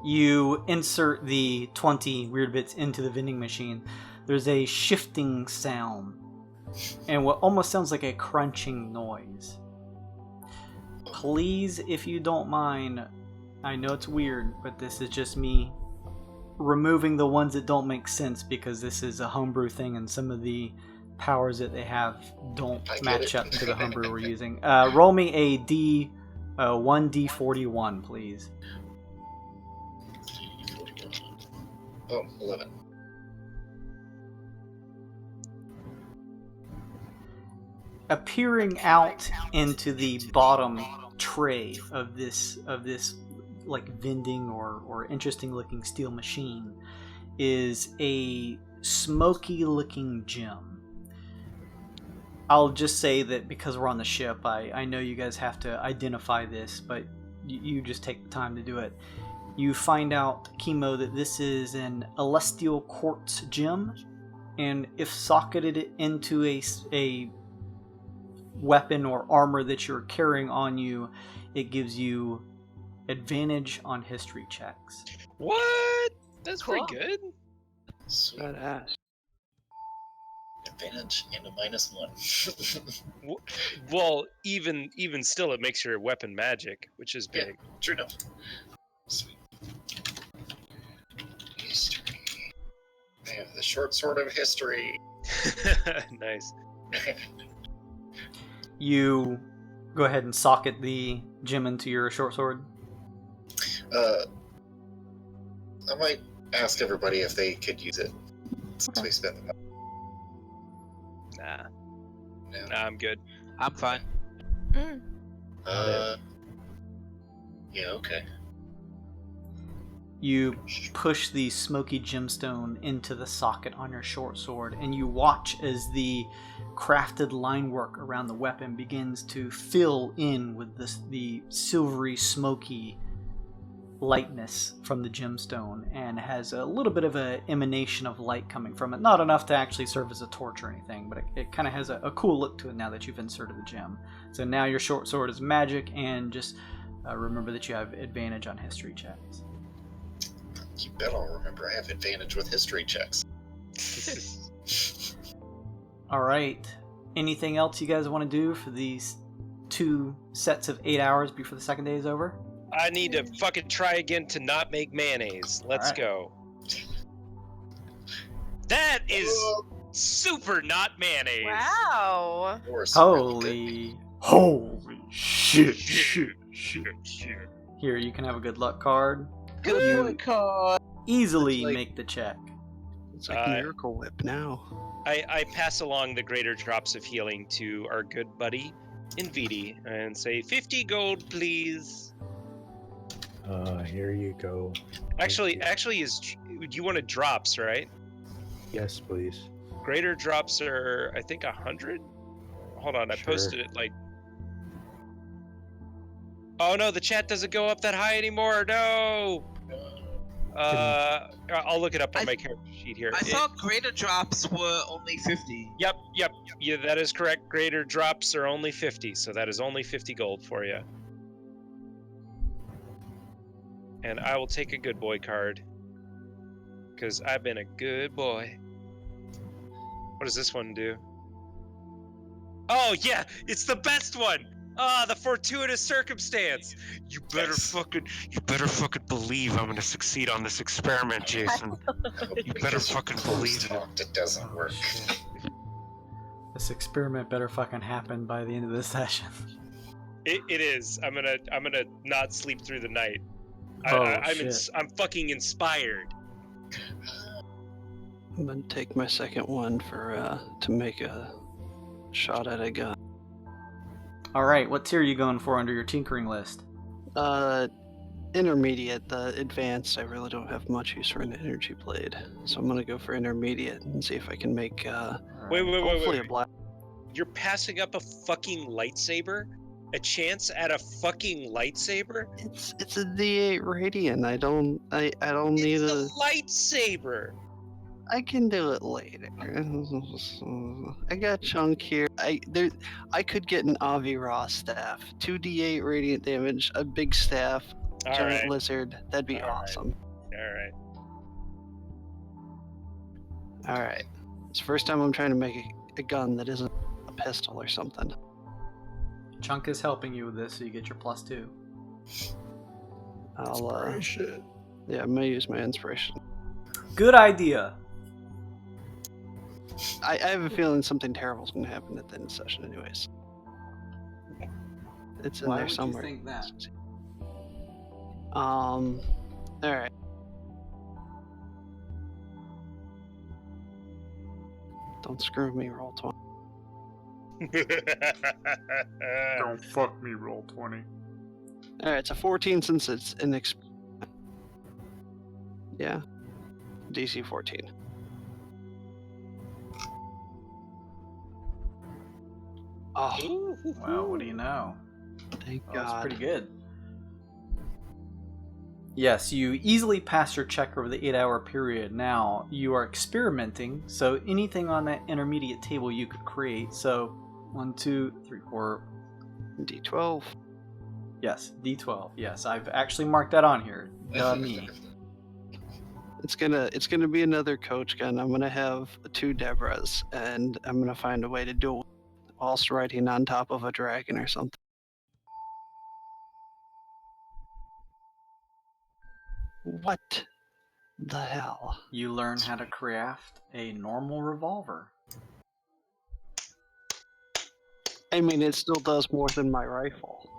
You insert the 20 weird bits into the vending machine. There's a shifting sound and what almost sounds like a crunching noise. Please, if you don't mind, I know it's weird, but this is just me removing the ones that don't make sense, because this is a homebrew thing and some of the powers that they have don't match up to the homebrew we're using. Roll me a 1d41, please. Oh, 11. Appearing out into the bottom tray of this like vending or interesting looking steel machine is a smoky looking gem. I'll just say that because we're on the ship, I know you guys have to identify this, but you just take the time to do it. You find out, Chemo, that this is an celestial quartz gem, and if socketed into a weapon or armor that you're carrying on you, it gives you advantage on history checks. What? That's Cool. pretty good. Sweet. Badass. Advantage and a -1. Well, even still, it makes your weapon magic, which is Yeah, big. true enough. Sweet. History. I have the short sword of history. Nice. You go ahead and socket the gem into your short sword. I might ask everybody if they could use it since we spent the Nah, no. I'm good. I'm fine. Yeah, okay. You push the smoky gemstone into the socket on your short sword, and you watch as the crafted line work around the weapon begins to fill in with the silvery, smoky lightness from the gemstone, and has a little bit of an emanation of light coming from it. Not enough to actually serve as a torch or anything, but it kind of has a cool look to it now that you've inserted the gem. So now your short sword is magic, and just remember that you have advantage on history checks. You bet I'll remember. I have advantage with history checks. All right. Anything else you guys want to do for these 2 sets of 8 hours before the second day is over? I need to fucking try again to not make mayonnaise. Let's Alright. go. That is super not mayonnaise. Wow. Or some Holy shit. Here, you can have a good luck card. Good card. Easily That's like- make the check. It's like Miracle Whip now. I pass along the greater drops of healing to our good buddy Invidi and say 50 gold, please. Here you go. Actually, you wanted drops, right? Yes, please. Greater drops are, I think, 100. Hold on, I Sure. posted it like. Oh no, the chat doesn't go up that high anymore. No. I'll look it up on my character sheet here. I thought greater drops were only 50. Yep. Yeah, that is correct. Greater drops are only 50, so that is only 50 gold for you. And I will take a good boy card, because I've been a good boy. What does this one do? Oh yeah, it's the best one! Ah, the fortuitous circumstance. You better fucking believe I'm gonna succeed on this experiment, Jason. You better fucking believe it. It doesn't Oh, work. shit. This experiment better fucking happen by the end of this session. It is. I'm gonna not sleep through the night. Shit. I'm fucking inspired. I'm gonna take my second one for to make a shot at a gun. Alright, what tier are you going for under your tinkering list? Intermediate. The advanced, I really don't have much use for an energy blade, so I'm gonna go for intermediate and see if I can make hopefully a black. You're passing up a fucking lightsaber? A chance at a fucking lightsaber? It's a D8 radiant. I don't need It's a. a lightsaber. I can do it later. I got chunk here. I could get an Avi Ross staff, 2d8 radiant damage, a big staff, giant Alright. lizard. That'd be Alright. awesome. Alright. All right, it's the first time I'm trying to make a gun that isn't a pistol or something. Chunk is helping you with this, so you get your +2. I'll yeah, I'm gonna use my inspiration. Good idea. I have a feeling something terrible's gonna happen at the end of the session, anyways. It's in Why there would somewhere. you think that? All right. Don't screw me, roll 20. Don't fuck me, roll 20. All right, it's a 14 since it's an yeah, DC 14. Oh, Well, what do you know? thank Oh, that's God. pretty good. Yes, you easily pass your check over the 8-hour period. Now, you are experimenting, so anything on that intermediate table you could create. So, 1, 2, 3, 4. D12. Yes, D12. Yes, I've actually marked that on here. Me. It's gonna be another coach gun. I'm gonna have 2 Debras, and I'm gonna find a way to do it whilst riding on top of a dragon or something. What the hell? You learn how to craft a normal revolver. I mean, it still does more than my rifle.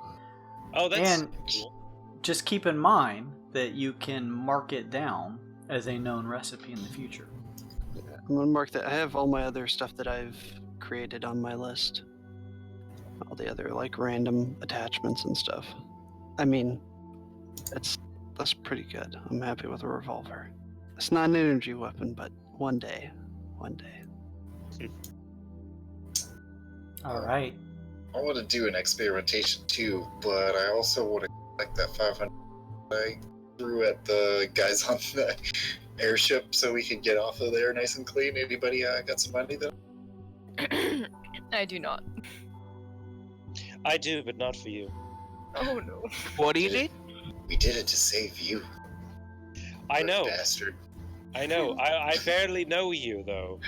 Oh, that's And cool. just keep in mind that you can mark it down as a known recipe in the future. I'm gonna mark that. I have all my other stuff that I've created on my list. All the other like random attachments and stuff. I mean, that's pretty good. I'm happy with a revolver. It's not an energy weapon, but one day. All right. I want to do an experimentation too, but I also want to collect that 500 I threw at the guys on the airship so we can get off of there nice and clean. Anybody got some money though? I do not. I do, but not for you. Oh no. What do you need? We did it to save you. I you know. bastard. I know. I barely know you though.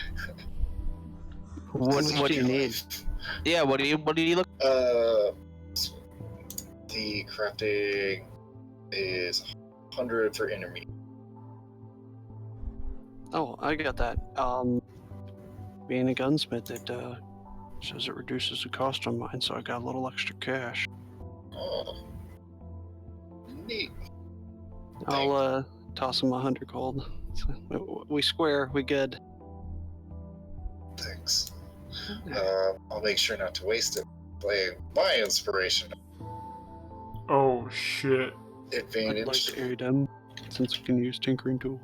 What This do is you my need? life. Yeah, what do you look? The crafting is 100 for intermediate. Oh, I got that. Being a gunsmith, it says it reduces the cost on mine, so I got a little extra cash. Oh, neat. I'll toss him 100 gold. So, we square, we good. Thanks. I'll make sure not to waste it. Playing my inspiration Oh shit. I'd like advantage. to aid him, since we can use tinkering tool.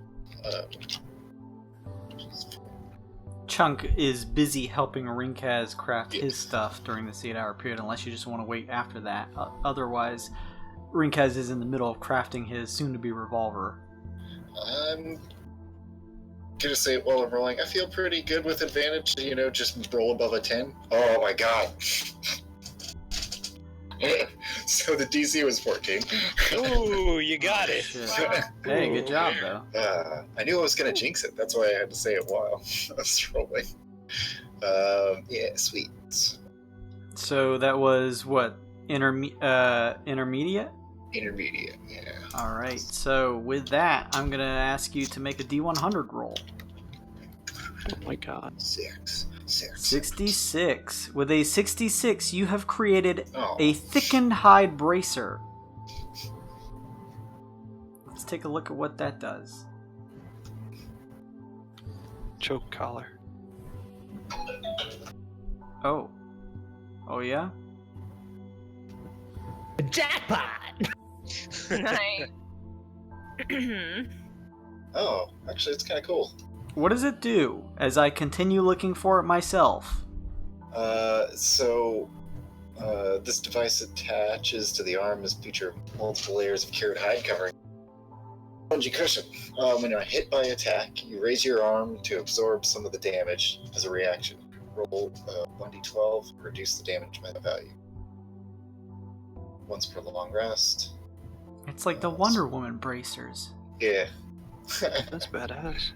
Chunk is busy helping Rinkaz craft his stuff during this 8-hour period, unless you just want to wait after that. Otherwise, Rinkaz is in the middle of crafting his soon-to-be revolver. I'm gonna say it while I'm rolling. I feel pretty good with advantage. You know, just roll above a 10. Oh my god. So the DC was 14. Ooh, you got it. Shit. Hey, good job, though. I knew I was gonna jinx it. That's why I had to say it while I was rolling. Yeah, sweet. So that was, what, Intermediate? Intermediate, yeah. Alright, so with that, I'm going to ask you to make a D100 roll. Oh my god. 66. With a 66, you have created Oh. a thickened hide bracer. Let's take a look at what that does. Choke collar. Oh. Oh, yeah? Jackpot! Nice. Oh, actually, it's kind of cool. What does it do as I continue looking for it myself? This device attaches to the arm as feature multiple layers of cured hide covering spongy cushion. When you're hit by attack, you raise your arm to absorb some of the damage as a reaction. Roll 1d12, reduce the damage by the value. Once per long rest. It's like the Wonder Woman bracers. Yeah. That's badass.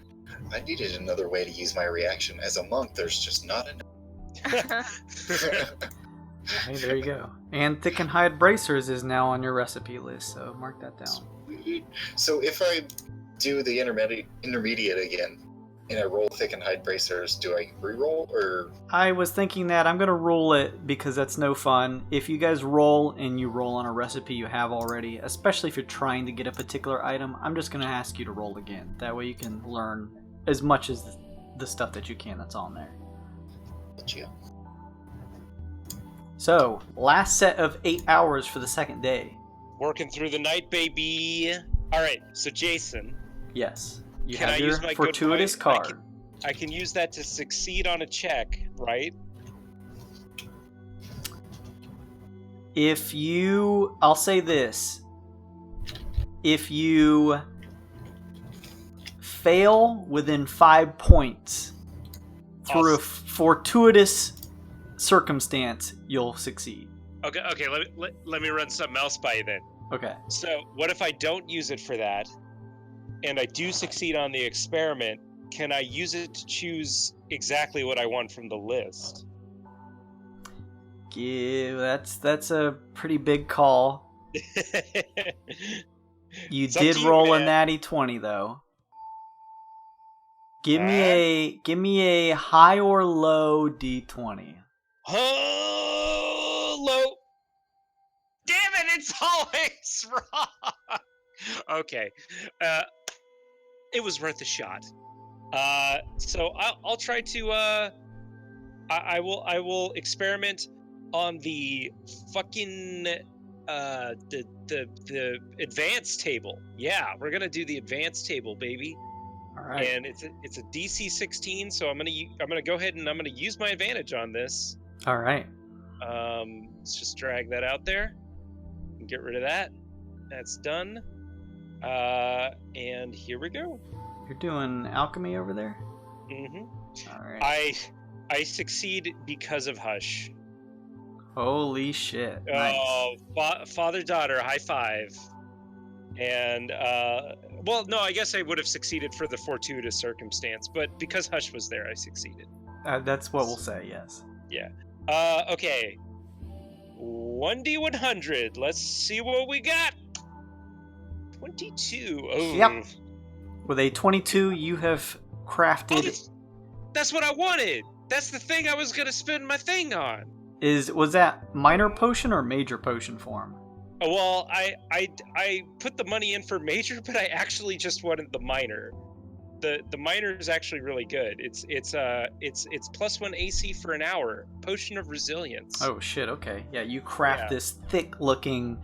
I needed another way to use my reaction. As a monk, there's just not enough. Hey, there you go. And thickened hide bracers is now on your recipe list, so mark that down. So if I do the intermediate again, and I roll thickened hide bracers, do I re-roll, or...? I was thinking that I'm going to roll it because that's no fun. If you guys roll and you roll on a recipe you have already, especially if you're trying to get a particular item, I'm just going to ask you to roll again. That way you can learn as much as the stuff that you can that's on there. Yeah. So, last set of 8 hours for the second day. Working through the night, baby. All right, so Jason, Yes. You Can have I your use my good fortuitous point? card. I can use that to succeed on a check, right? If you... I'll say this. If you fail within 5 points through a fortuitous circumstance, you'll succeed. Okay. Let me run something else by you then. Okay. So, what if I don't use it for that, and I do succeed on the experiment? Can I use it to choose exactly what I want from the list? Yeah, that's a pretty big call. You It's up did to you, roll a man. natty 20 though. Give me a high or low D20. Hello. Damn it! It's always wrong. Okay, it was worth a shot. So I'll try to. I will experiment on the fucking the advanced table. Yeah, we're gonna do the advanced table, baby. All right. And it's a DC 16, so I'm gonna go ahead and I'm gonna use my advantage on this. All right. Let's just drag that out there and get rid of that. That's done. And here we go. You're doing alchemy over there? Mm-hmm. All right. I succeed because of Hush. Holy shit. Nice. Oh, father-daughter, high five. And, well, no, I guess I would have succeeded for the fortuitous circumstance, but because Hush was there, I succeeded. That's what we'll say, yes. Yeah. Okay. 1d100. Let's see what we got. 22. Oh. Yep. With a 22, you have crafted... That's what I wanted. That's the thing I was gonna spend my thing on. Was that minor potion or major potion form? Well, I put the money in for major, but I actually just wanted the minor. The minor is actually really good. It's +1 AC for an hour. Potion of resilience. Oh shit, okay. Yeah, you craft this thick looking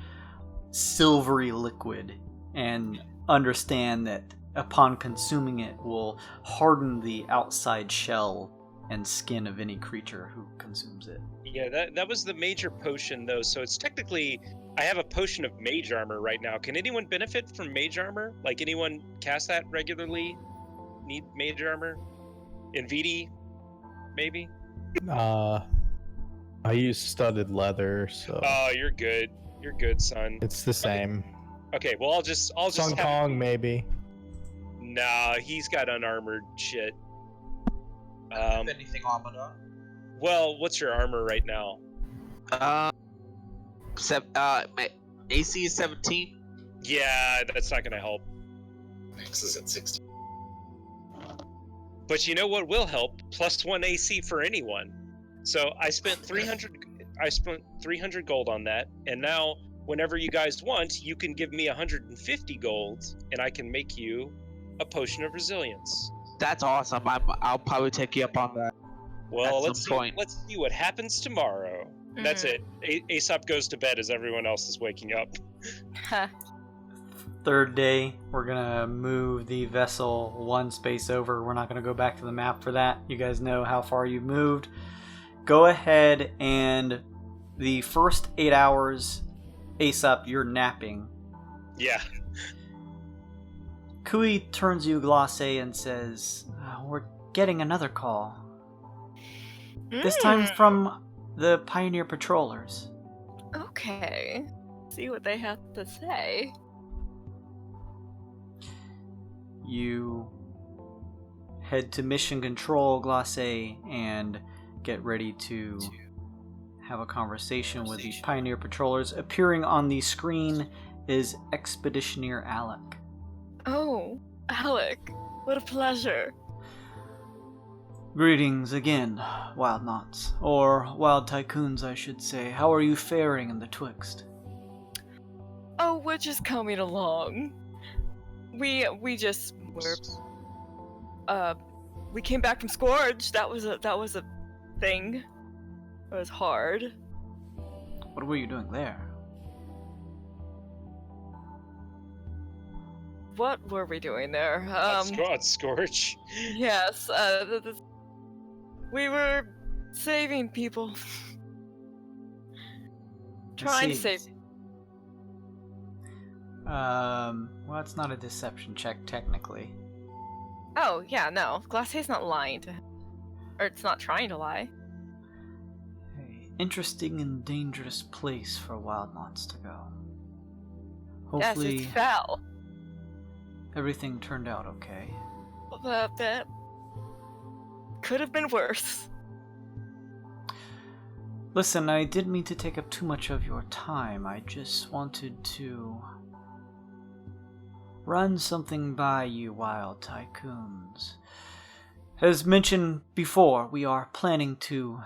silvery liquid and understand that upon consuming it will harden the outside shell and skin of any creature who consumes it. Yeah, that was the major potion though, so it's technically I have a potion of mage armor right now. Can anyone benefit from mage armor? Like anyone cast that regularly? Need mage armor? In VD, maybe? I use studded leather, so Oh, you're good. You're good, son. it's the same. Okay, well I'll just Sung have... Kong, maybe. Nah, he's got unarmored shit. If anything armored up. Well, what's your armor right now? AC is 17. Yeah, that's not gonna help. Max is at 60. But you know what will help? +1 AC for anyone. So I spent 300. I spent 300 gold on that, and now whenever you guys want, you can give me 150 gold, and I can make you a potion of resilience. That's awesome. I'll probably take you up on that. Well, At let's some see. point. Let's see what happens tomorrow. That's it. Aesop goes to bed as everyone else is waking up. Third day, we're gonna move the vessel one space over. We're not gonna go back to the map for that. You guys know how far you've moved. Go ahead and the first 8 hours, Aesop, you're napping. Yeah. Kui turns to you, Glace, and says, we're getting another call. This time from the Pioneer Patrollers. Okay. See what they have to say. You head to Mission Control, Glace, and get ready to have a conversation with the Pioneer Patrollers. Appearing on the screen is Expeditioneer Alec. Oh, Alec, what a pleasure. Greetings again, Wild Knots. Or Wyld Tycoons, I should say. How are you faring in the Twixt? Oh, we're just coming along. We came back from Scourge. That was a thing. It was hard. What were you doing there? What were we doing there? Scourge. Yes, we were saving people. Trying to save. Well, it's not a deception check, technically. Oh, yeah, no. Glacé's not lying to him. Or it's not trying to lie. Interesting and dangerous place for Wild Knots to go. Yes, Hopefully, it fell. everything turned out okay. That could have been worse. Listen, I didn't mean to take up too much of your time. I just wanted to run something by you, Wyld Tycoons. As mentioned before, we are planning to,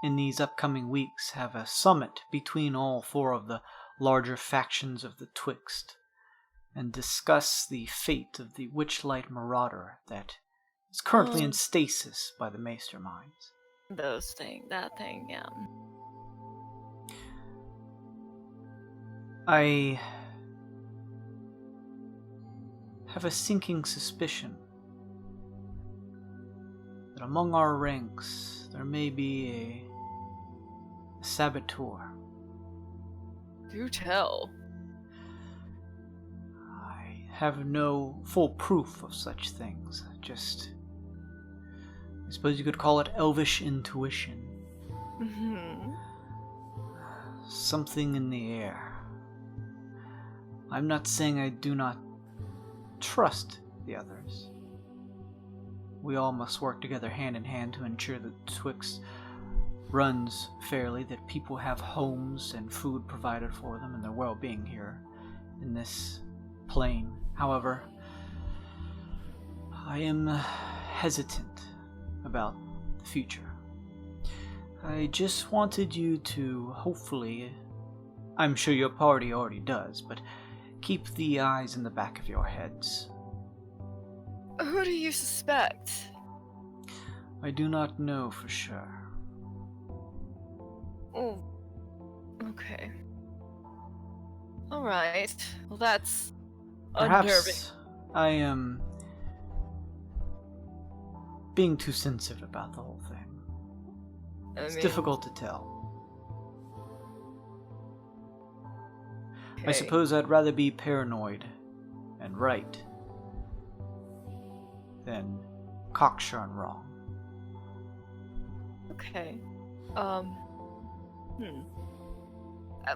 in these upcoming weeks, have a summit between all four of the larger factions of the Twixt, and discuss the fate of the Witchlight Marauder that is currently in stasis by the Masterminds. That thing, yeah. I have a sinking suspicion that among our ranks there may be a saboteur. Do tell. I have no full proof of such things, just, I suppose you could call it elvish intuition. Mm-hmm. Something in the air. I'm not saying I do not trust the others. We all must work together hand in hand to ensure that Twixt runs fairly, that people have homes and food provided for them and their well-being here in this plane. However, I am hesitant about the future. I just wanted you to hopefully, I'm sure your party already does, but keep the eyes in the back of your heads. Who do you suspect? I do not know for sure. Oh, okay. Alright. Well, that's unnerving. Perhaps I am being too sensitive about the whole thing. It's difficult to tell. I suppose I'd rather be paranoid and right than cocksure and wrong. Okay.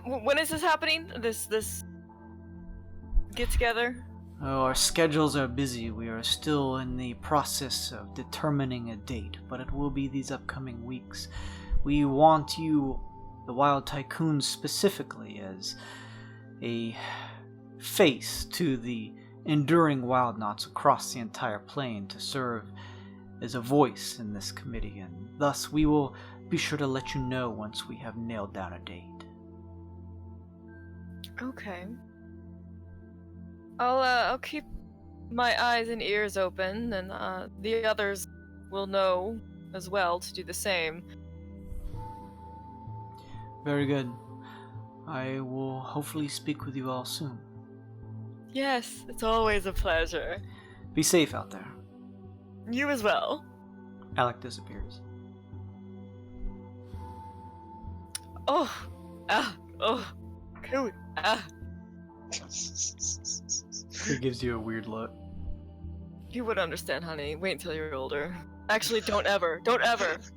When is this happening? This get together? Oh, our schedules are busy. We are still in the process of determining a date, but it will be these upcoming weeks. We want you the Wyld Tycoons specifically as a face to the enduring wild knots across the entire plane to serve as a voice in this committee, and thus we will be sure to let you know once we have nailed down a date. Okay. I'll keep my eyes and ears open, and the others will know as well to do the same. Very good. I will hopefully speak with you all soon. Yes, it's always a pleasure. Be safe out there. You as well. Alec disappears. Oh, Cooey, He gives you a weird look. You would understand, honey. Wait until you're older. Actually, don't ever.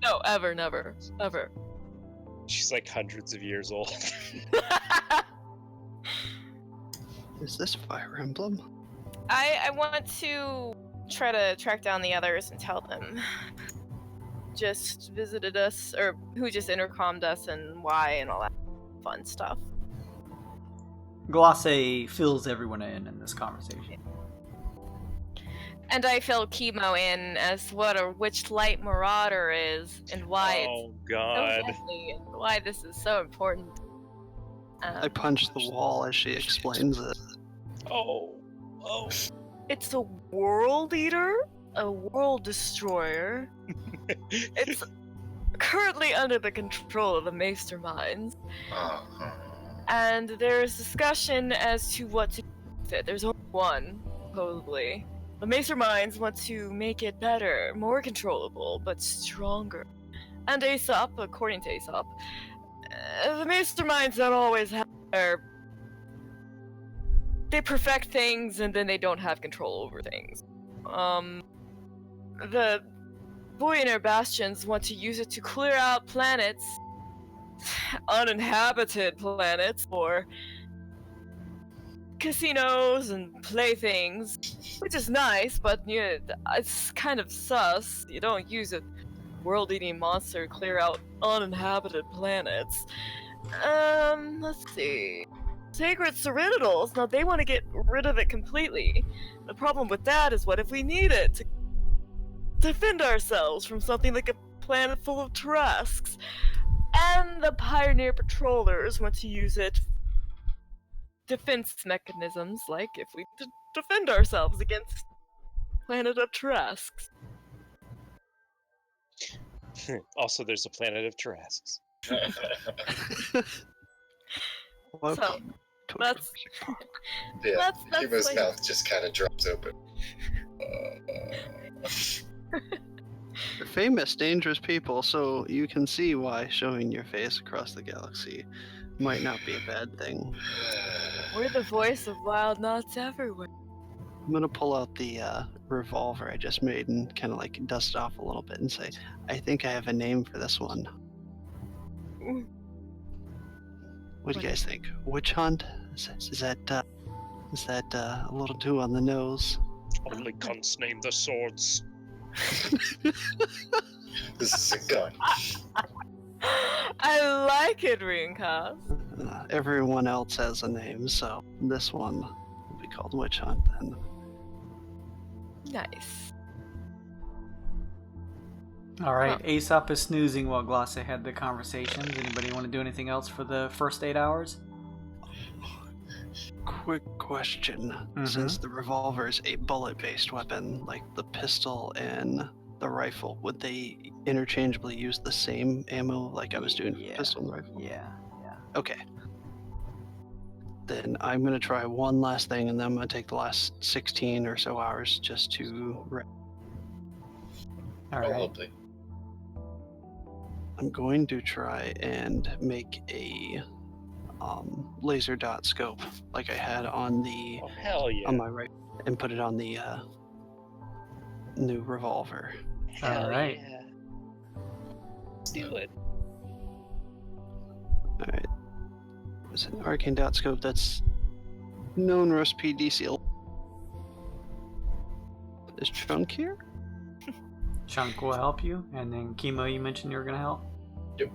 No, ever, never, ever. She's like hundreds of years old. Is this Fire Emblem? I want to try to track down the others and tell them just visited us, or who just intercommed us and why and all that fun stuff. Glosse fills everyone in this conversation. And I fill Chemo in as what a witch-light marauder is and why Oh it's god. so deadly and why this is so important. I punch the wall as she explains it. Oh. It's a world eater, a world destroyer. It's currently under the control of the masterminds. And there's discussion as to what to do with it. There's only one, supposedly. The masterminds want to make it better, more controllable, but stronger. And Aesop, according to Aesop, the masterminds don't always have their... They perfect things and then they don't have control over things. The Billionaire Bastions want to use it to clear out planets, uninhabited planets, for casinos and playthings, which is nice, but it's kind of sus. You don't use a world-eating monster to clear out uninhabited planets. Let's see. Sacred Serenitals, now they want to get rid of it completely. The problem with that is, what if we need it to defend ourselves from something like a planet full of Trusks? And the Pioneer Patrollers want to use it defense mechanisms, like if we defend ourselves against planet of Trusks. Also, there's a planet of Tarasks. Welcome to that's- Jurassic Park. Yeah, That's Humo's like- mouth just kind of drops open. They're famous, dangerous people, so you can see why showing your face across the galaxy might not be a bad thing. We're the voice of wild knots everywhere. I'm gonna pull out the revolver I just made and kind of like dust it off a little bit and say, I think I have a name for this one. What do you guys think? Witch hunt? Is that a little too on the nose? Only cunts name the swords. This is a gun. I like it, Ringcast. Everyone else has a name, so this one will be called Witch Hunt then. Nice. Alright, Aesop is snoozing while Glosse had the conversations. Anybody want to do anything else for the first 8 hours? Quick question. Since the revolver is a bullet-based weapon, like the pistol and the rifle, would they interchangeably use the same ammo like I was doing for the pistol and rifle? Yeah. Okay. Then I'm gonna try one last thing, and then I'm gonna take the last 16 or so hours just to... Alright. Probably. I'm going to try and make a laser dot scope like I had on the Oh, hell yeah. on my right, and put it on the new revolver. Hell Alright. yeah. Let's do it. Alright. It's an arcane dot scope that's known Roast PD seal. Is Chunk here? Chunk will help you, and then Chemo, you mentioned you were going to help? Yep.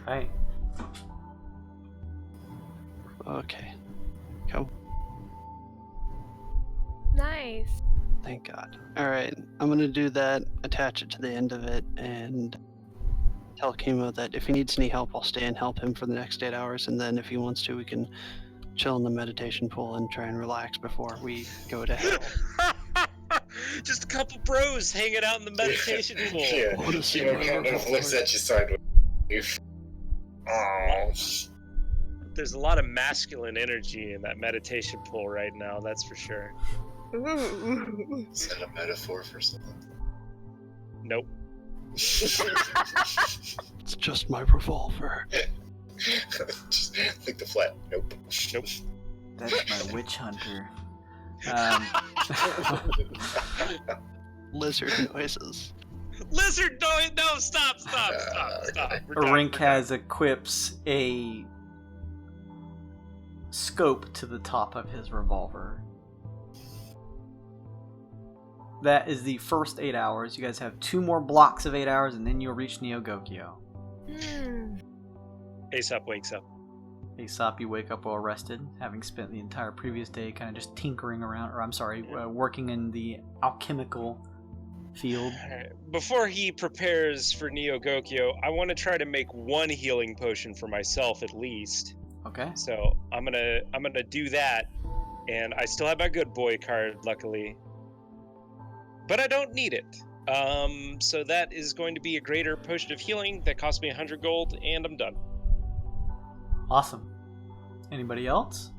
Right. Okay. Go. Nice. Thank God. Alright, I'm gonna do that, attach it to the end of it, and tell Kimo that if he needs any help, I'll stay and help him for the next 8 hours, and then if he wants to, we can chill in the meditation pool and try and relax before we go to hell. Just a couple bros hanging out in the meditation pool. Yeah, What a Kimo kind of looks at you sideways. Oh. There's a lot of masculine energy in that meditation pool right now, that's for sure. Is that a metaphor for something? Nope. It's just my revolver. Just like the flat. Nope. Nope. That's my witch hunter. Lizard noises. Lizard noise! No, stop. Arinkaz equips a scope to the top of his revolver. That is the first 8 hours. You guys have 2 more blocks of 8 hours, and then you'll reach Neogokyo. Aesop wakes up. Aesop, you wake up well rested, having spent the entire previous day kind of just tinkering around, working in the alchemical field. Before he prepares for Neogokyo, I want to try to make 1 healing potion for myself at least. Okay. So I'm gonna do that, and I still have my good boy card, luckily, but I don't need it. So that is going to be a greater potion of healing that costs me 100 gold, and I'm done. Awesome. Anybody else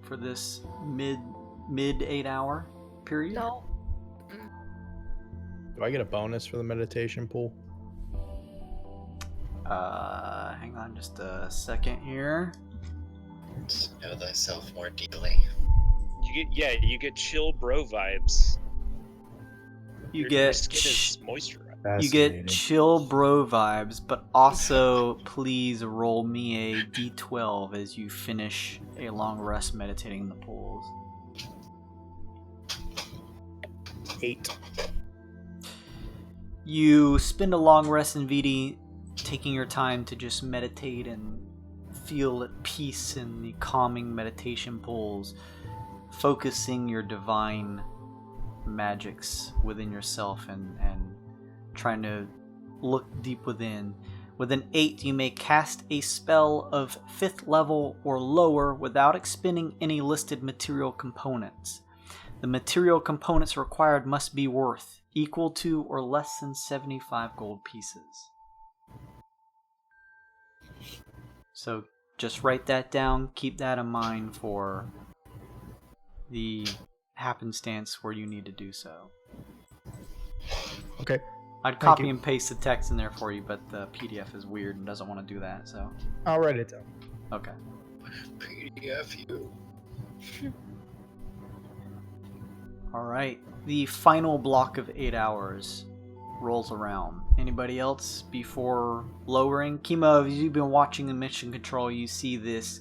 for this mid 8 hour period? No. Do I get a bonus for the meditation pool? Hang on just a second here. Know thyself more deeply. You get chill bro vibes. You Your get skin is moisturized. you get chill bro vibes, but also please roll me a d12 as you finish a long rest meditating in the pools. 8. You spend a long rest in VD, taking your time to just meditate and feel at peace in the calming meditation pools, focusing your divine magics within yourself and trying to look deep within. With an 8, you may cast a spell of 5th level or lower without expending any listed material components. The material components required must be worth equal to or less than 75 gold pieces. So just write that down, keep that in mind for the happenstance where you need to do so. Okay. I'd copy and paste the text in there for you, but the PDF is weird and doesn't want to do that, so. I'll write it down. Okay. PDF you. Alright. The final block of 8 hours rolls around. Anybody else before lowering? Kimo, as you've been watching the mission control, you see this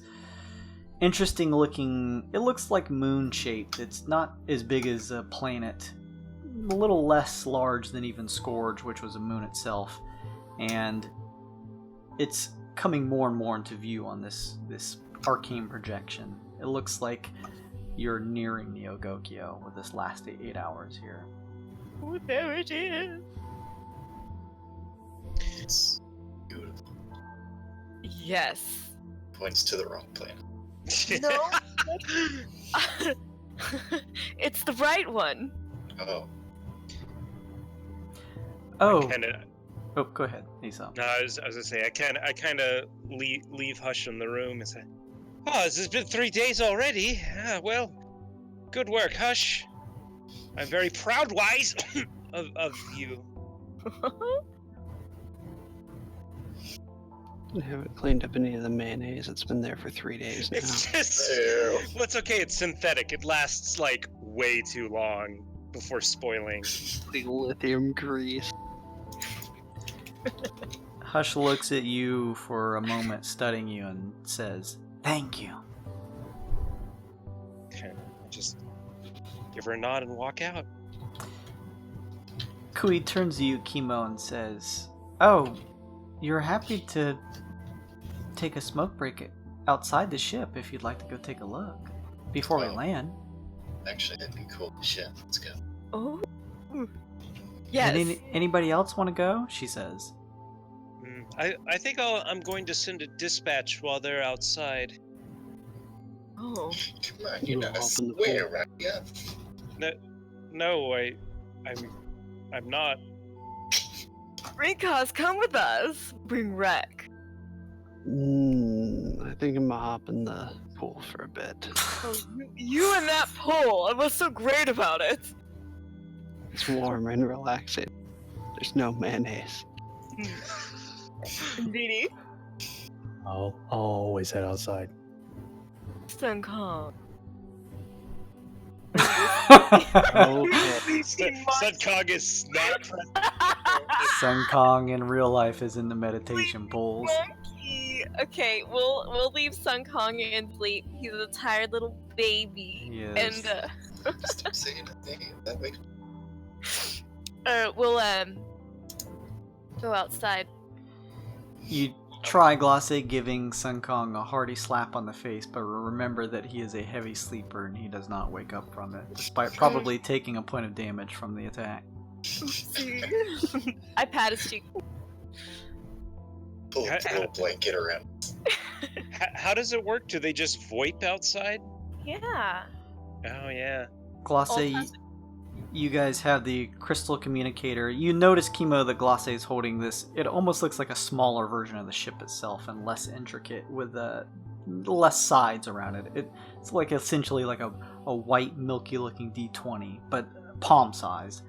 interesting looking, it looks like moon shaped. It's not as big as a planet. A little less large than even Scourge, which was a moon itself. And it's coming more and more into view on this arcane projection. It looks like you're nearing Neogokyo with this last 8 hours here. Oh, there it is. It's beautiful. Yes. Points to the wrong planet. No. It's the right one. Oh. Oh. Kinda, Oh, go ahead, Aesop. no, I was gonna say I kind of leave Hush in the room and say, "Oh, this has been 3 days already. Well, good work, Hush. I'm very proud, wise, of you." I haven't cleaned up any of the mayonnaise. It's been there for 3 days now. It's just, Ew. well, it's okay. It's synthetic. It lasts like way too long before spoiling. The lithium grease. Hush looks at you for a moment, studying you, and says, "Thank you." Okay, just give her a nod and walk out. Kui turns to you, Kimo, and says, "Oh, you're happy to take a smoke break outside the ship if you'd like to go take a look before we land. Actually, that'd be cool. Shit, let's go. Oh. Yes. Anybody else want to go? She says. I think I'm going to send a dispatch while they're outside. Oh. Come on, you're We'll not a hop in the square, pool. right? Yeah. No, I'm not. Rinkaz, come with us. Bring wreck. I think I'm gonna hop in the pool for a bit. Oh, you and that pole. And what's so great about it? It's warm and relaxing. There's no mayonnaise. Beanie. I'll always head outside. Sun Kong. Okay. Sun Kong is not present. Sun Kong in real life is in the meditation pools. Monkey. Okay, we'll leave Sun Kong in sleep. He's a tired little baby. Yes. And Stop saying a name. That makes we'll go outside. You try Glosse giving Sun Kong a hearty slap on the face, but remember that he is a heavy sleeper and he does not wake up from it, despite probably taking a point of damage from the attack. Oopsie. I pat his cheek. pull a little blanket around. How does it work? Do they just VoIP outside? Yeah. Oh yeah. Glosse, you guys have the crystal communicator. You notice, Kimo, that Glosse is holding this. It almost looks like a smaller version of the ship itself and less intricate with less sides around it. It's like essentially like a white, milky-looking D20, but palm-sized,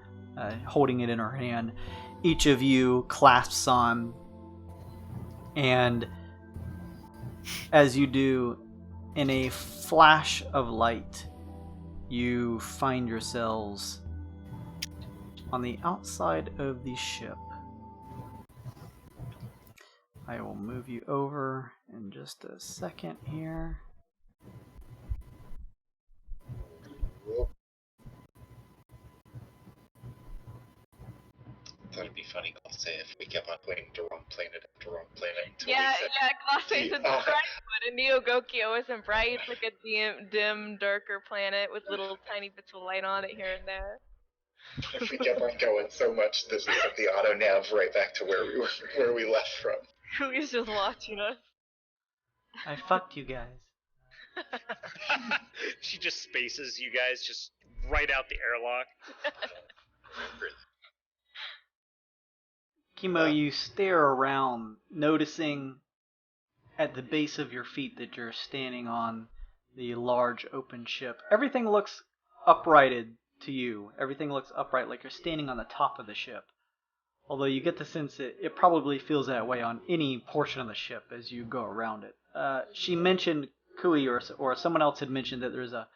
holding it in her hand. Each of you clasps on, and as you do, in a flash of light, you find yourselves on the outside of the ship. I will move you over in just a second here. Thought it'd be funny, I'll say, if we kept on going to wrong planet after wrong planet. Until Yeah, we said, Glossa's isn't bright, but in Neogokyo isn't bright. It's like a dim, darker planet with little tiny bits of light on it here and there. if we kept on going so much, this would put the auto nav right back to where we left from. Who's just watching us? I fucked you guys. She just spaces you guys just right out the airlock. Kimo, you stare around, noticing at the base of your feet that you're standing on the large open ship. Everything looks uprighted to you. Everything looks upright, like you're standing on the top of the ship. Although you get the sense that it probably feels that way on any portion of the ship as you go around it. She mentioned, Kui or someone else had mentioned that there's a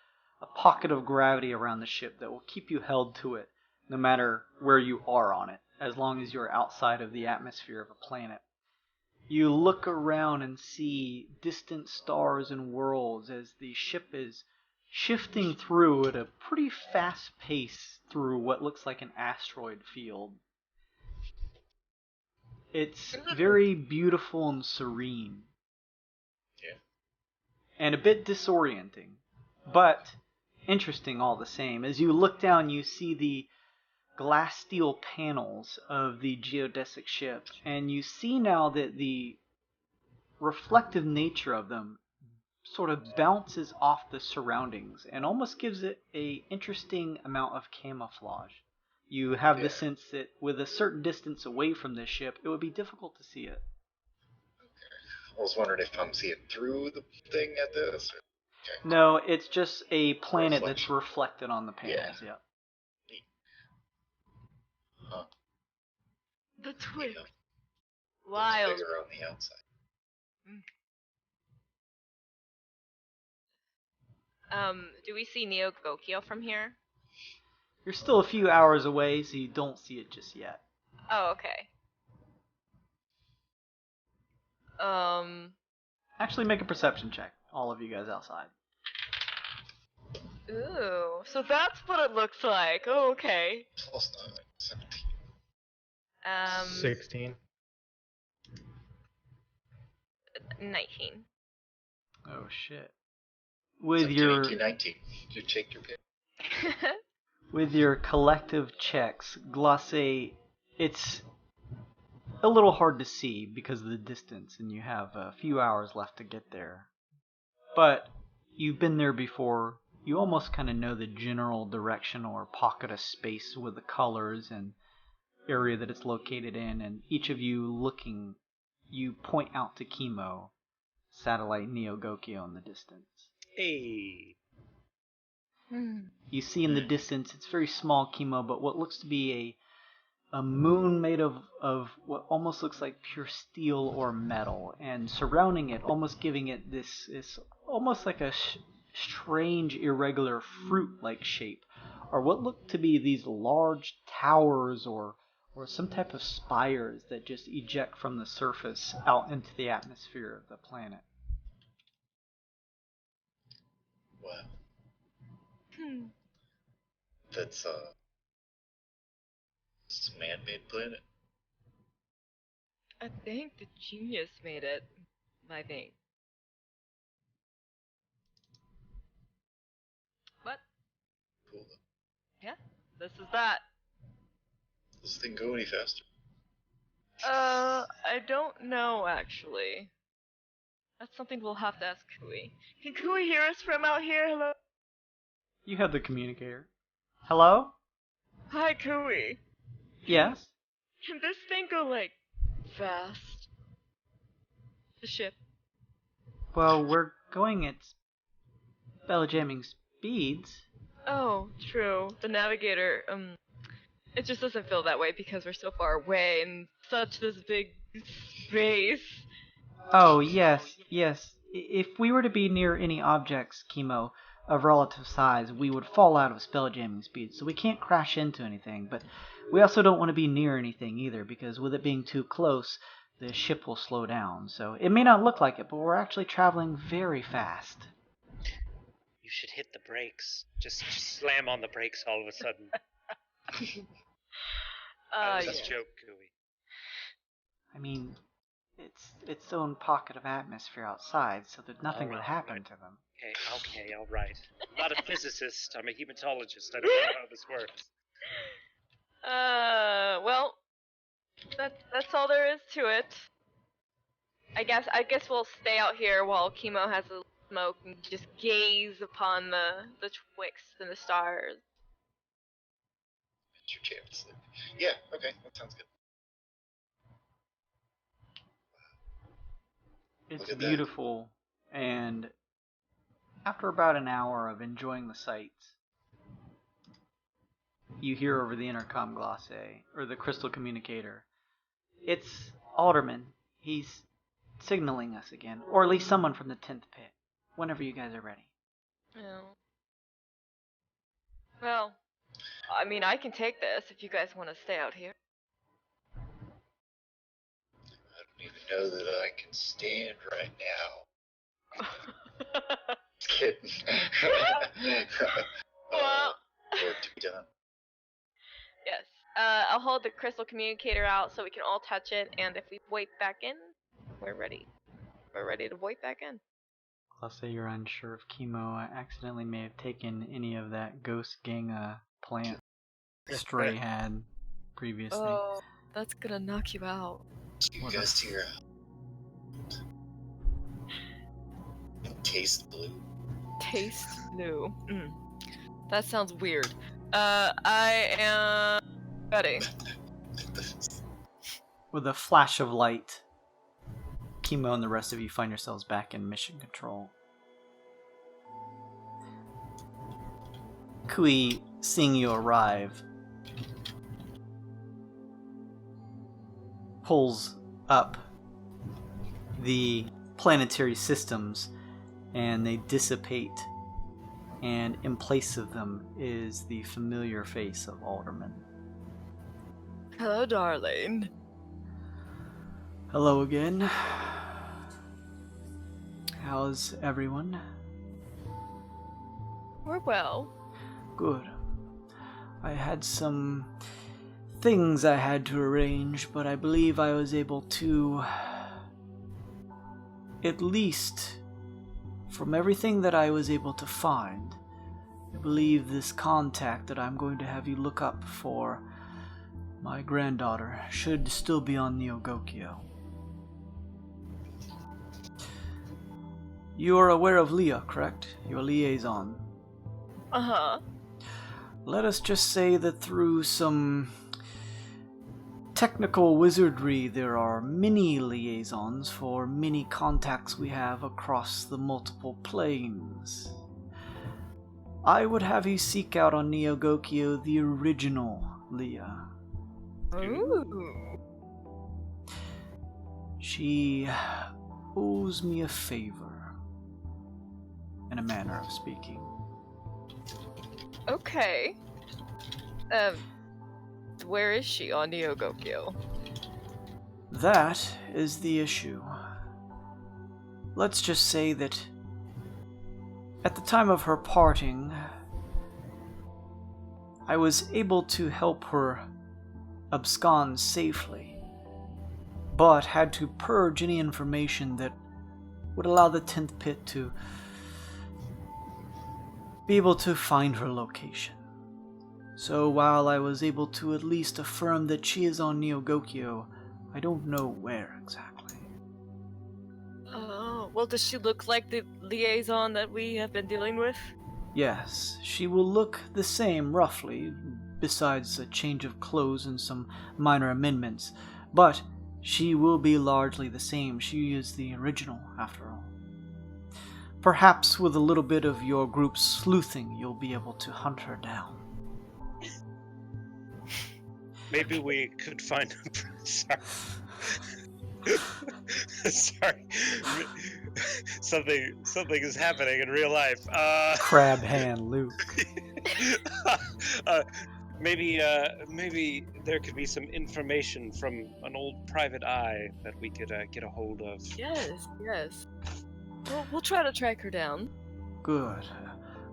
pocket of gravity around the ship that will keep you held to it, no matter where you are on it, as long as you're outside of the atmosphere of a planet. You look around and see distant stars and worlds as the ship is shifting through at a pretty fast pace through what looks like an asteroid field. It's very beautiful and serene. Yeah. And a bit disorienting, but interesting all the same. As you look down, you see the glass steel panels of the geodesic ship, and you see now that the reflective nature of them sort of bounces off the surroundings and almost gives it an interesting amount of camouflage. You have the sense that with a certain distance away from this ship, it would be difficult to see it. I was wondering if I'm seeing through the thing at this. Okay. No, it's just a planet that's reflected on the panels. Yeah. Huh. The Twixt. Looks Wild. bigger on the outside. Do we see Neogokyo from here? You're still a few hours away, so you don't see it just yet. Oh, okay. Actually, make a perception check, all of you guys outside. Ooh, so that's what it looks like. Oh, okay. Plus 9, 17. 16. 19. Oh shit. It's With like your 19. You take your pick. with your collective checks, Glacé, it's a little hard to see because of the distance, and you have a few hours left to get there. But you've been there before. You almost kind of know the general direction or pocket of space with the colors and area that it's located in, and each of you looking, you point out to Chemo, satellite Neogokyo in the distance. Hey. You see in the distance, it's very small, Chemo, but what looks to be a moon made of what almost looks like pure steel or metal, and surrounding it, almost giving it this almost like a strange, irregular fruit-like shape, or what look to be these large towers or some type of spires that just eject from the surface out into the atmosphere of the planet. Wow. That's it's a man-made planet. I think the genius made it. I think. What? Cool. Yeah, this is that. Does this thing go any faster? I don't know actually. That's something we'll have to ask Kui. Can Kui hear us from out here? Hello? You have the communicator. Hello? Hi, Kui. Yes? Can this thing go, like, fast? The ship. Well, we're going at spell-jamming speeds. Oh, true. The navigator, it just doesn't feel that way because we're so far away in such this big space. Oh, yes. If we were to be near any objects, Chemo, of relative size, we would fall out of spell-jamming speed, so we can't crash into anything, but we also don't want to be near anything either, because with it being too close, the ship will slow down. So it may not look like it, but we're actually traveling very fast. You should hit the brakes. Just slam on the brakes all of a sudden. That was a joke, Gooey. I mean, it's its own pocket of atmosphere outside, so that nothing would happen to them. Okay, all right. I'm not a physicist. I'm a hematologist. I don't know how this works. Well, that's all there is to it. I guess we'll stay out here while Chemo has a smoke and just gaze upon the Twixt and the stars. It's your chance. Yeah, okay, that sounds good. It's Look at beautiful, and after about an hour of enjoying the sights, you hear over the intercom Glacé, or the crystal communicator, it's Alderman. He's signaling us again, or at least someone from the 10th pit, whenever you guys are ready. Oh. Well, I mean, I can take this if you guys want to stay out here. I don't even know that I can stand right now. Just kidding. Well. Work to be done. Yes. I'll hold the crystal communicator out so we can all touch it, and if we voip back in, we're ready. We're ready to voip back in. Glacé, you're unsure if Chemo accidentally may have taken any of that ghost gang plant Stray had previously. Oh, that's gonna knock you out. You guys figure out. Taste blue. Taste blue. That sounds weird. I am ready. With a flash of light, Chemo and the rest of you find yourselves back in mission control. Kui, seeing you arrive, pulls up the planetary systems and they dissipate, and in place of them is the familiar face of Alderman. Hello, darling. Hello again. How's everyone? We're well. Good. I had some things I had to arrange, but I believe I was able to at least from everything that I was able to find, I believe this contact that I'm going to have you look up for my granddaughter should still be on Neogokyo. You are aware of Leah, correct? Your liaison. Uh-huh. Let us just say that through some technical wizardry, there are many liaisons for many contacts we have across the multiple planes. I would have you seek out on Neogokyo the original Leah. Ooh. She owes me a favor, in a manner of speaking. Okay. Where is she on Neogokyo? That is the issue. Let's just say that at the time of her parting, I was able to help her abscond safely, but had to purge any information that would allow the 10th Pit to be able to find her location. So while I was able to at least affirm that she is on Neogokyo, I don't know where exactly. Oh, well, does she look like the liaison that we have been dealing with? Yes, she will look the same roughly, besides a change of clothes and some minor amendments, but she will be largely the same. She is the original, after all. Perhaps with a little bit of your group's sleuthing, you'll be able to hunt her down. Maybe we could find sorry. Sorry. Something is happening in real life. Crab hand Luke. Maybe there could be some information from an old private eye that we could get a hold of. Yes. We'll try to track her down. Good.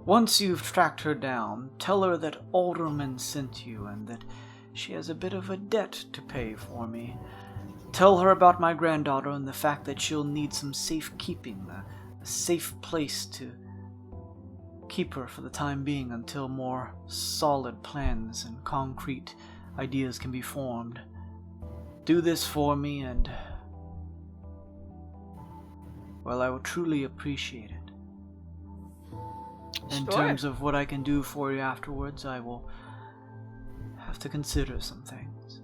Once you've tracked her down, tell her that Alderman sent you and that she has a bit of a debt to pay for me. Tell her about my granddaughter and the fact that she'll need some safekeeping, a safe place to keep her for the time being until more solid plans and concrete ideas can be formed. Do this for me and, well, I will truly appreciate it. In terms of what I can do for you afterwards, I will have to consider some things.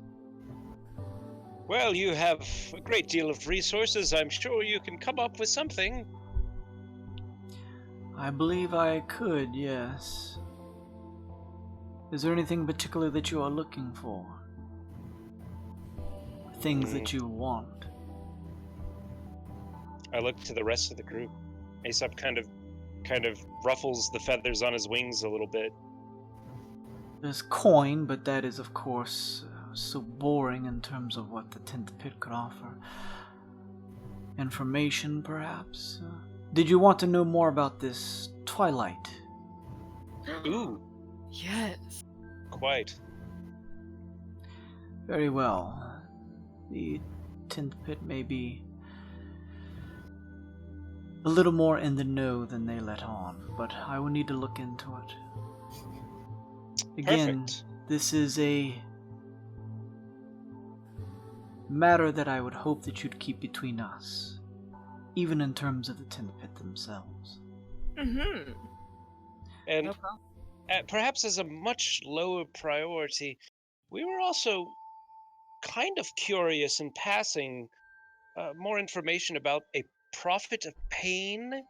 Well, you have a great deal of resources. I'm sure you can come up with something. I believe I could, yes. Is there anything particular that you are looking for? Things that you want? I look to the rest of the group. Aesop kind of ruffles the feathers on his wings a little bit. There's coin, but that is, of course, so boring in terms of what the 10th Pit could offer. Information, perhaps? Did you want to know more about this Twilight? Ooh. Yes. Quite. Very well. The 10th Pit may be a little more in the know than they let on, but I will need to look into it. Again, Perfect. This is a matter that I would hope that you'd keep between us, even in terms of the 10th Pit themselves. Mm-hmm. And perhaps as a much lower priority, we were also kind of curious in passing more information about a prophet of pain.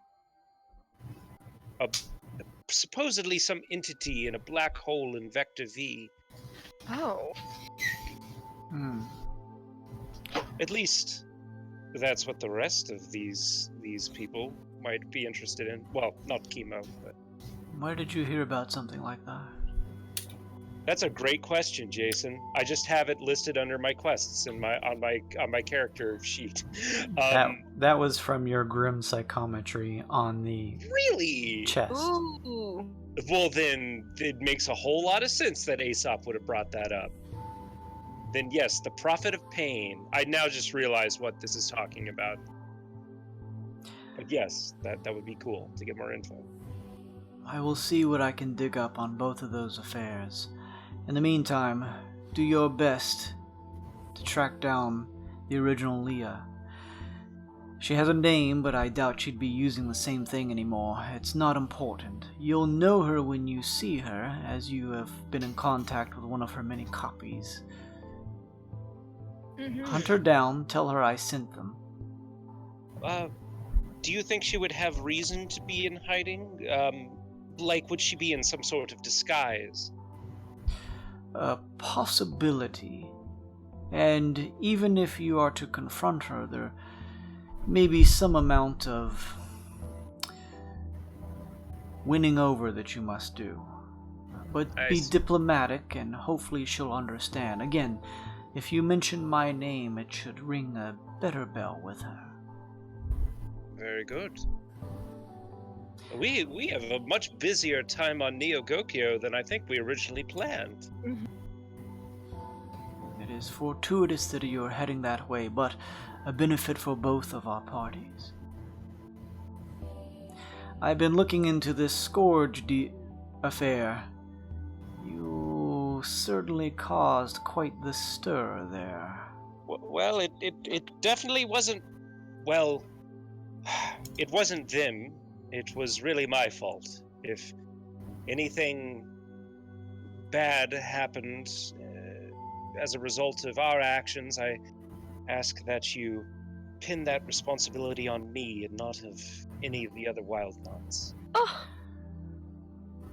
Supposedly some entity in a black hole in Vector V. Oh. At least that's what the rest of these people might be interested in. Well, not chemo, but Where did you hear about something like that? that's a great question, Jason. I just have it listed under my quests in on my character sheet. That was from your grim psychometry on the Really? chest. Ooh. Well, then it makes a whole lot of sense that Aesop would have brought that up. Then yes, the prophet of pain. I now just realized what this is talking about. But yes, that would be cool to get more info. I will see what I can dig up on both of those affairs. In the meantime, do your best to track down the original Leah. She has a name, but I doubt she'd be using the same thing anymore. It's not important. You'll know her when you see her, as you have been in contact with one of her many copies. Hunt her down, tell her I sent them. Do you think she would have reason to be in hiding? Like, would she be in some sort of disguise? A possibility. And even if you are to confront her, there may be some amount of winning over that you must do. But be diplomatic, and hopefully she'll understand. Again, if you mention my name, it should ring a better bell with her. Very good. We have a much busier time on Neogokyo than I think we originally planned. It is fortuitous that you're heading that way, but a benefit for both of our parties. I've been looking into this Scourge affair. You certainly caused quite the stir there. Well, it definitely wasn't... Well, it wasn't them. It was really my fault. If anything bad happened as a result of our actions, I ask that you pin that responsibility on me and not of any of the other wild nuts. Oh.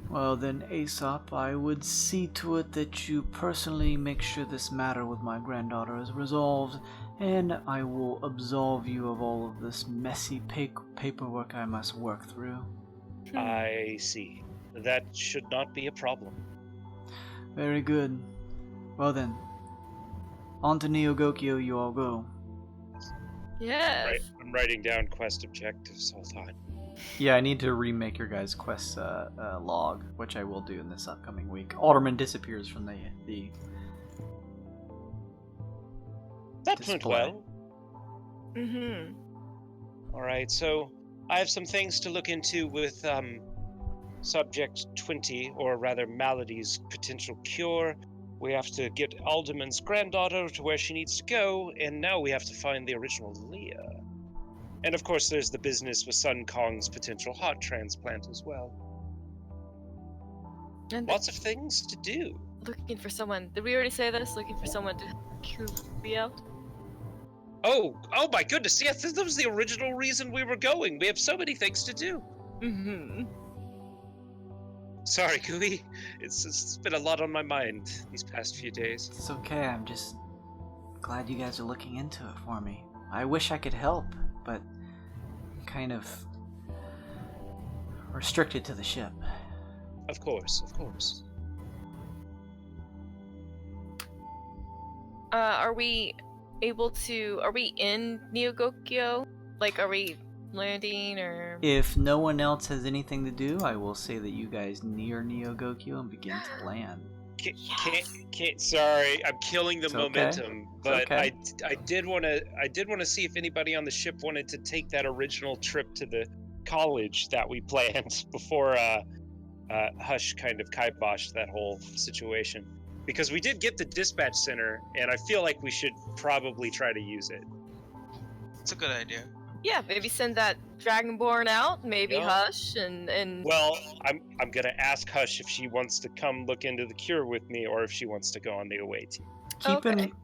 Well then, Aesop, I would see to it that you personally make sure this matter with my granddaughter is resolved, and I will absolve you of all of this messy paperwork I must work through. I see. That should not be a problem. Very good. Well then, on to Neogokyo you all go. Yes. Right, I'm writing down quest objectives. Hold on. Yeah, I need to remake your guys' quest log, which I will do in this upcoming week. Alderman disappears from the That display. went well. Mm-hmm. Alright, so I have some things to look into with Subject 20, or rather Malady's potential cure. We have to get Alderman's granddaughter to where she needs to go, and now we have to find the original Leah. And of course there's the business with Sun Kong's potential heart transplant as well. And Lots of things to do. looking for someone. Did we already say this? Looking for someone to cue me out? Oh my goodness, yes, this was the original reason we were going. We have so many things to do. Mm-hmm. Sorry, Kui. It's been a lot on my mind these past few days. It's okay, I'm just glad you guys are looking into it for me. I wish I could help, but I'm kind of restricted to the ship. Of course, of course. Are we in Neogokyo? Like, are we landing, or... If no one else has anything to do, I will say that you guys near Neogokyo and begin to land. Can't, sorry, I'm killing the It's okay. momentum, but okay. I did want to see if anybody on the ship wanted to take that original trip to the college that we planned before Hush kind of kiboshed that whole situation. Because we did get the dispatch center, and I feel like we should probably try to use it. It's a good idea. Yeah, maybe send that Dragonborn out, maybe Yeah. Hush, and... Well, I'm gonna ask Hush if she wants to come look into the cure with me, or if she wants to go on the away team.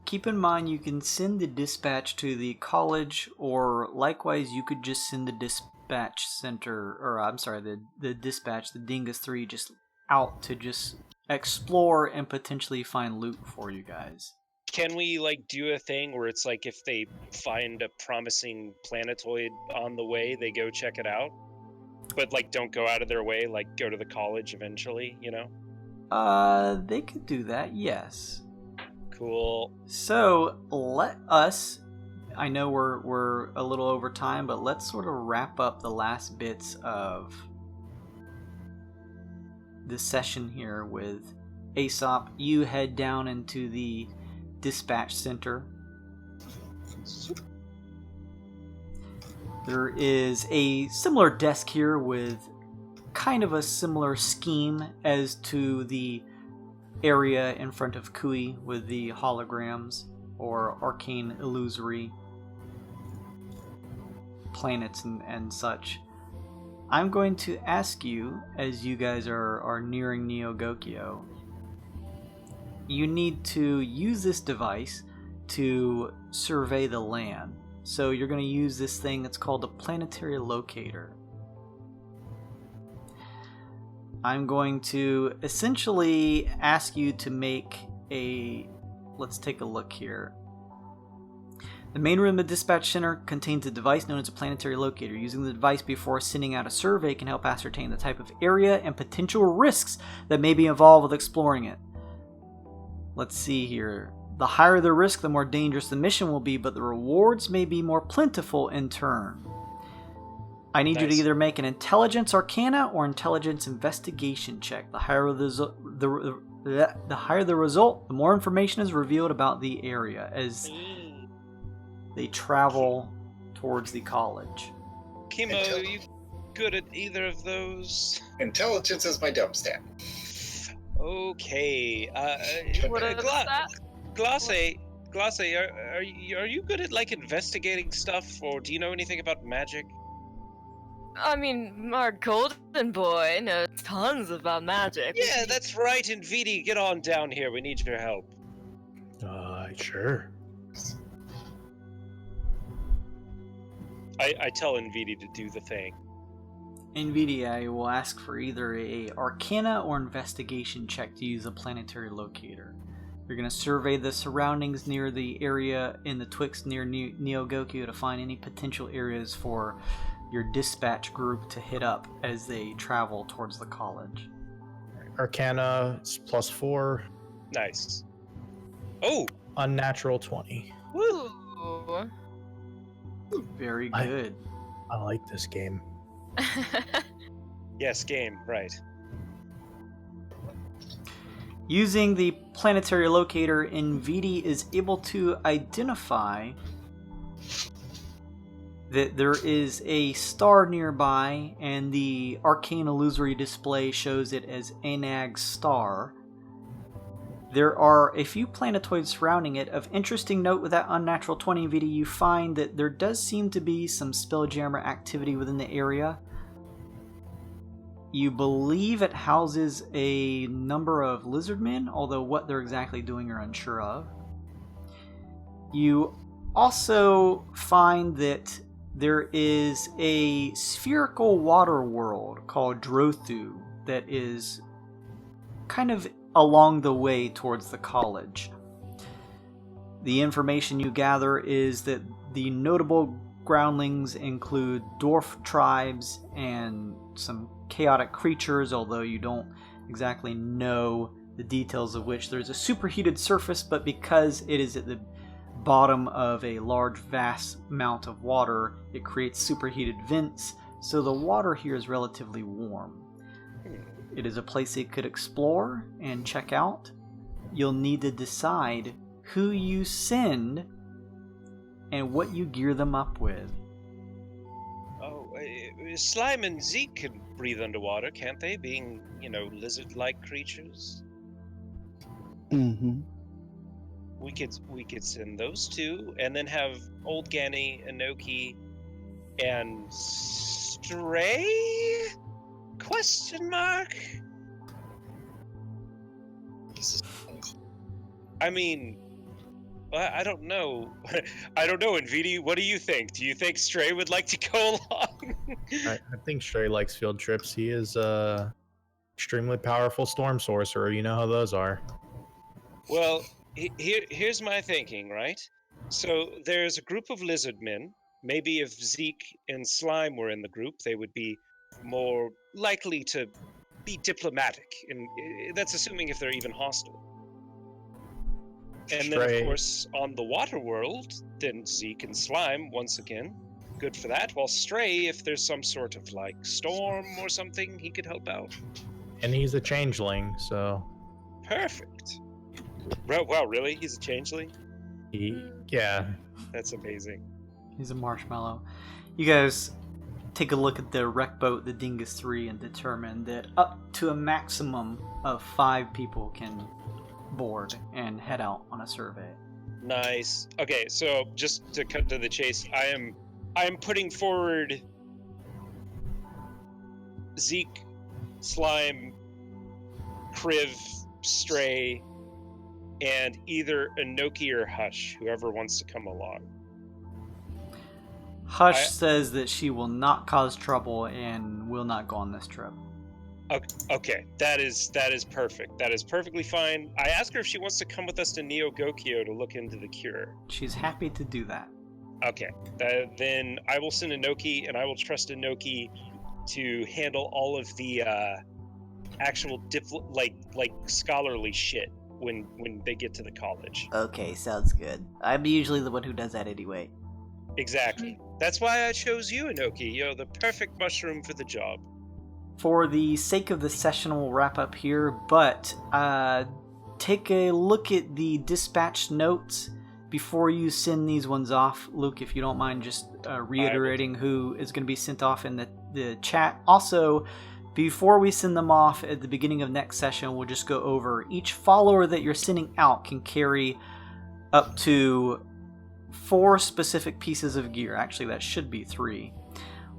Keep in mind you can send the dispatch to the college, or likewise you could just send the dispatch center, or I'm sorry, the dispatch, the Dingus 3, just out to just explore and potentially find loot for you guys. Can we do a thing where it's like if they find a promising planetoid on the way, they go check it out? But don't go out of their way, go to the college eventually, you know? They could do that, yes. Cool. So let us, I know we're a little over time, but let's sort of wrap up the last bits of this session here with Aesop. You head down into the dispatch center. There is a similar desk here with kind of a similar scheme as to the area in front of Kui with the holograms or arcane illusory planets and such. I'm going to ask you, as you guys are nearing Neogokyo, you need to use this device to survey the land. So you're going to use this thing that's called a planetary locator. I'm going to essentially ask you to make a... Let's take a look here. The main room of the dispatch center contains a device known as a planetary locator. Using the device before sending out a survey can help ascertain the type of area and potential risks that may be involved with exploring it. Let's see here. The higher the risk, the more dangerous the mission will be, but the rewards may be more plentiful in turn. I need you to either make an intelligence arcana or intelligence investigation check. The higher the higher the result, the more information is revealed about the area as they travel towards the college. Kimo, are you good at either of those? Intelligence is my dumb stat. Okay. What is that? Glace, are you good at like investigating stuff, or do you know anything about magic? I mean, our golden boy knows tons about magic. Yeah, that's right. And VD, get on down here. We need your help. Sure. I tell NVD to do the thing. NVIDIA will ask for either a Arcana or investigation check to use a planetary locator. You're going to survey the surroundings near the area in the Twixt near Neogokyo to find any potential areas for your dispatch group to hit up as they travel towards the college. Arcana is +4. Nice. Oh! Unnatural 20. Woo! Very good. I like this game. Yes, game, right. Using the planetary locator, NVIDIA is able to identify that there is a star nearby, and the arcane illusory display shows it as Anag's star. There are a few planetoids surrounding it. Of interesting note with that unnatural 20 NVIDIA, you find that there does seem to be some spelljammer activity within the area. You believe it houses a number of lizardmen, although what they're exactly doing you're unsure of. You also find that there is a spherical water world called Drothu that is kind of along the way towards the college. The information you gather is that the notable groundlings include dwarf tribes and some chaotic creatures, although you don't exactly know the details of which. There's a superheated surface, but because it is at the bottom of a large vast amount of water, it creates superheated vents, so the water here is relatively warm. It is a place you could explore and check out. You'll need to decide who you send and what you gear them up with. Oh, Slime and Zeke can breathe underwater, can't they? Being, lizard-like creatures. Mm-hmm. We could send those two, and then have Old Ganny, Inoki, and Stray? Question mark? I mean, I don't know. I don't know, NVD. What do you think? Do you think Stray would like to go along? I think Stray likes field trips. He is extremely powerful storm sorcerer. You know how those are. Well, here's my thinking, right? So there's a group of lizardmen. Maybe if Zeke and Slime were in the group, they would be more likely to be diplomatic. And that's assuming if they're even hostile. And then, of course, on the water world, then Zeke and Slime, once again, good for that. While Stray, if there's some sort of, storm or something, he could help out. And he's a changeling, so... Perfect. Wow, really? He's a changeling? Yeah. That's amazing. He's a marshmallow. You guys take a look at the wreck boat, the Dingus 3, and determine that up to a maximum of 5 people can board and head out on a survey. Nice. Okay, so just to cut to the chase, I am putting forward Zeke, Slime, Kriv, Stray, and either Inoki or Hush, whoever wants to come along. Hush says that she will not cause trouble and will not go on this trip. Okay, that is perfect. That is perfectly fine. I asked her if she wants to come with us to Neogokyo to look into the cure. She's happy to do that. Okay, then I will send Inoki, and I will trust Inoki to handle all of the actual like scholarly shit when they get to the college. Okay, sounds good. I'm usually the one who does that anyway. Exactly. That's why I chose you, Inoki. You're the perfect mushroom for the job. For the sake of the session, we'll wrap up here, but take a look at the dispatch notes before you send these ones off. Luke, if you don't mind just reiterating who is going to be sent off in the chat. Also, before we send them off at the beginning of next session, we'll just go over each follower that you're sending out can carry up to 4 specific pieces of gear. Actually, that should be 3.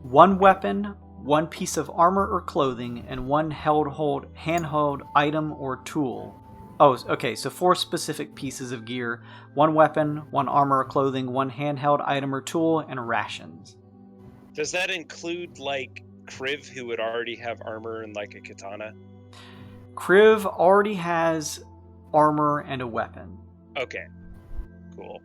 1 weapon, 1 piece of armor or clothing, and 1 handheld item or tool. Oh, okay, so 4 specific pieces of gear. 1 weapon, 1 armor or clothing, 1 handheld item or tool, and rations. Does that include, like, Kriv, who would already have armor and, like, a katana? Kriv already has armor and a weapon. Okay, cool.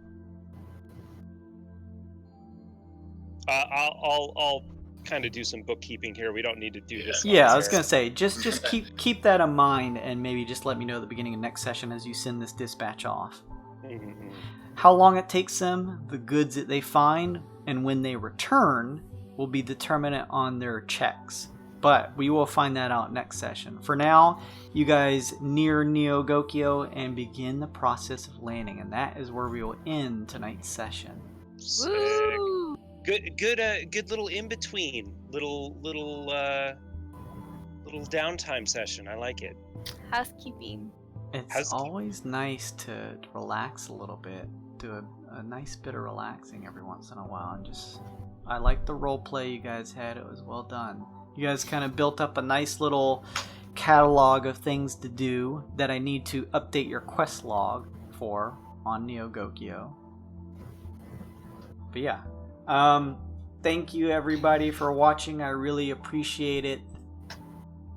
I'll kind of do some bookkeeping here. We don't need to do this. Yeah, I was gonna say just keep that in mind, and maybe just let me know at the beginning of next session as you send this dispatch off. Mm-hmm. How long it takes them, the goods that they find, and when they return will be determinant on their checks. But we will find that out next session. For now, you guys near Neogokyo and begin the process of landing, and that is where we will end tonight's session. Sick. Good little in between, little downtime session. I like it. Housekeeping. It's always nice to relax a little bit, do a nice bit of relaxing every once in a while, and I like the role play you guys had. It was well done. You guys kind of built up a nice little catalog of things to do that I need to update your quest log for on Neogokyo. But yeah. Thank you everybody for watching. I really appreciate it.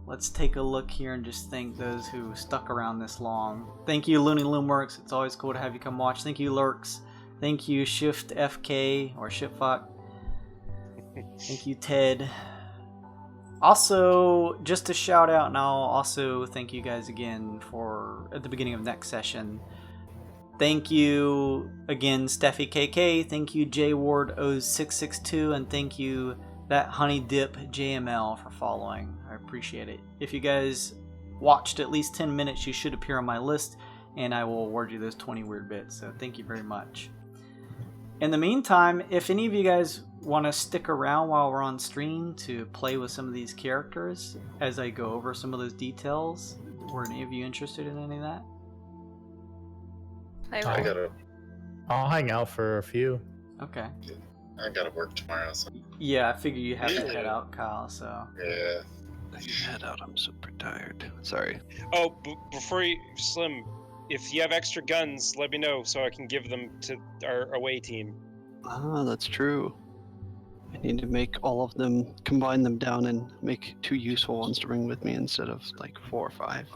Let's take a look here and just thank those who stuck around this long. Thank you, Looney Loomworks. It's always cool to have you come watch. Thank you, Lurks. Thank you, Shift FK or Shipfuck. Thank you, Ted. Also, just a shout out, and I'll also thank you guys again for at the beginning of next session. Thank you again, Steffi KK. Thank you, JWard0662, and thank you, that Honey Dip JML, for following. I appreciate it. If you guys watched at least 10 minutes, you should appear on my list, and I will award you those 20 weird bits. So thank you very much. In the meantime, if any of you guys want to stick around while we're on stream to play with some of these characters as I go over some of those details, were any of you interested in any of that? I'll hang out for a few. Okay. I gotta work tomorrow, so. Yeah, I figure you have to head out, Kyle, so. Yeah. I can head out. I'm super tired. Sorry. Oh, before you, Slim, if you have extra guns, let me know so I can give them to our away team. Ah, that's true. I need to make all of them, combine them down and make 2 useful ones to bring with me instead of like 4 or 5.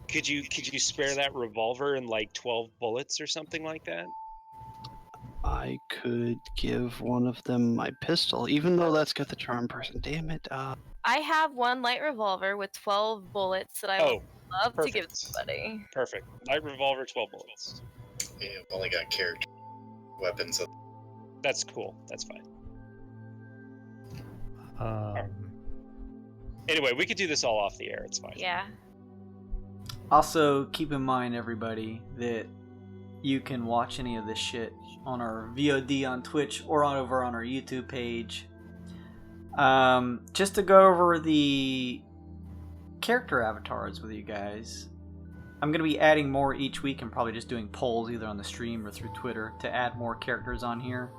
Could you spare that revolver and like 12 bullets or something like that? I could give one of them my pistol, even though that's got the charm person. Damn it. I have 1 light revolver with 12 bullets that I would love to give somebody. Perfect. Light revolver, 12 bullets. Yeah, I've only got character weapons. That's cool. That's fine. Anyway, we could do this all off the air. It's fine. Yeah. Also, keep in mind, everybody, that you can watch any of this shit on our VOD on Twitch or over on our YouTube page. Just to go over the character avatars with you guys, I'm going to be adding more each week and probably just doing polls either on the stream or through Twitter to add more characters on here.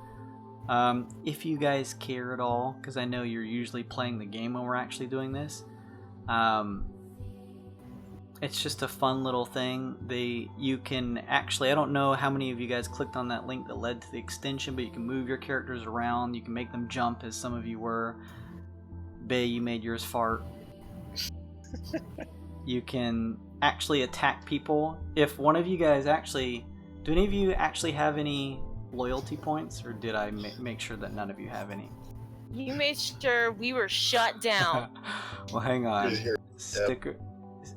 If you guys care at all, because I know you're usually playing the game when we're actually doing this. It's just a fun little thing. You can actually, I don't know how many of you guys clicked on that link that led to the extension, but you can move your characters around. You can make them jump, as some of you were. Bay, you made yours fart. You can actually attack people. If one of you guys actually, do any of you actually have any loyalty points, or did I make sure that none of you have any? You made sure we were shut down. Well, hang on. Sticker.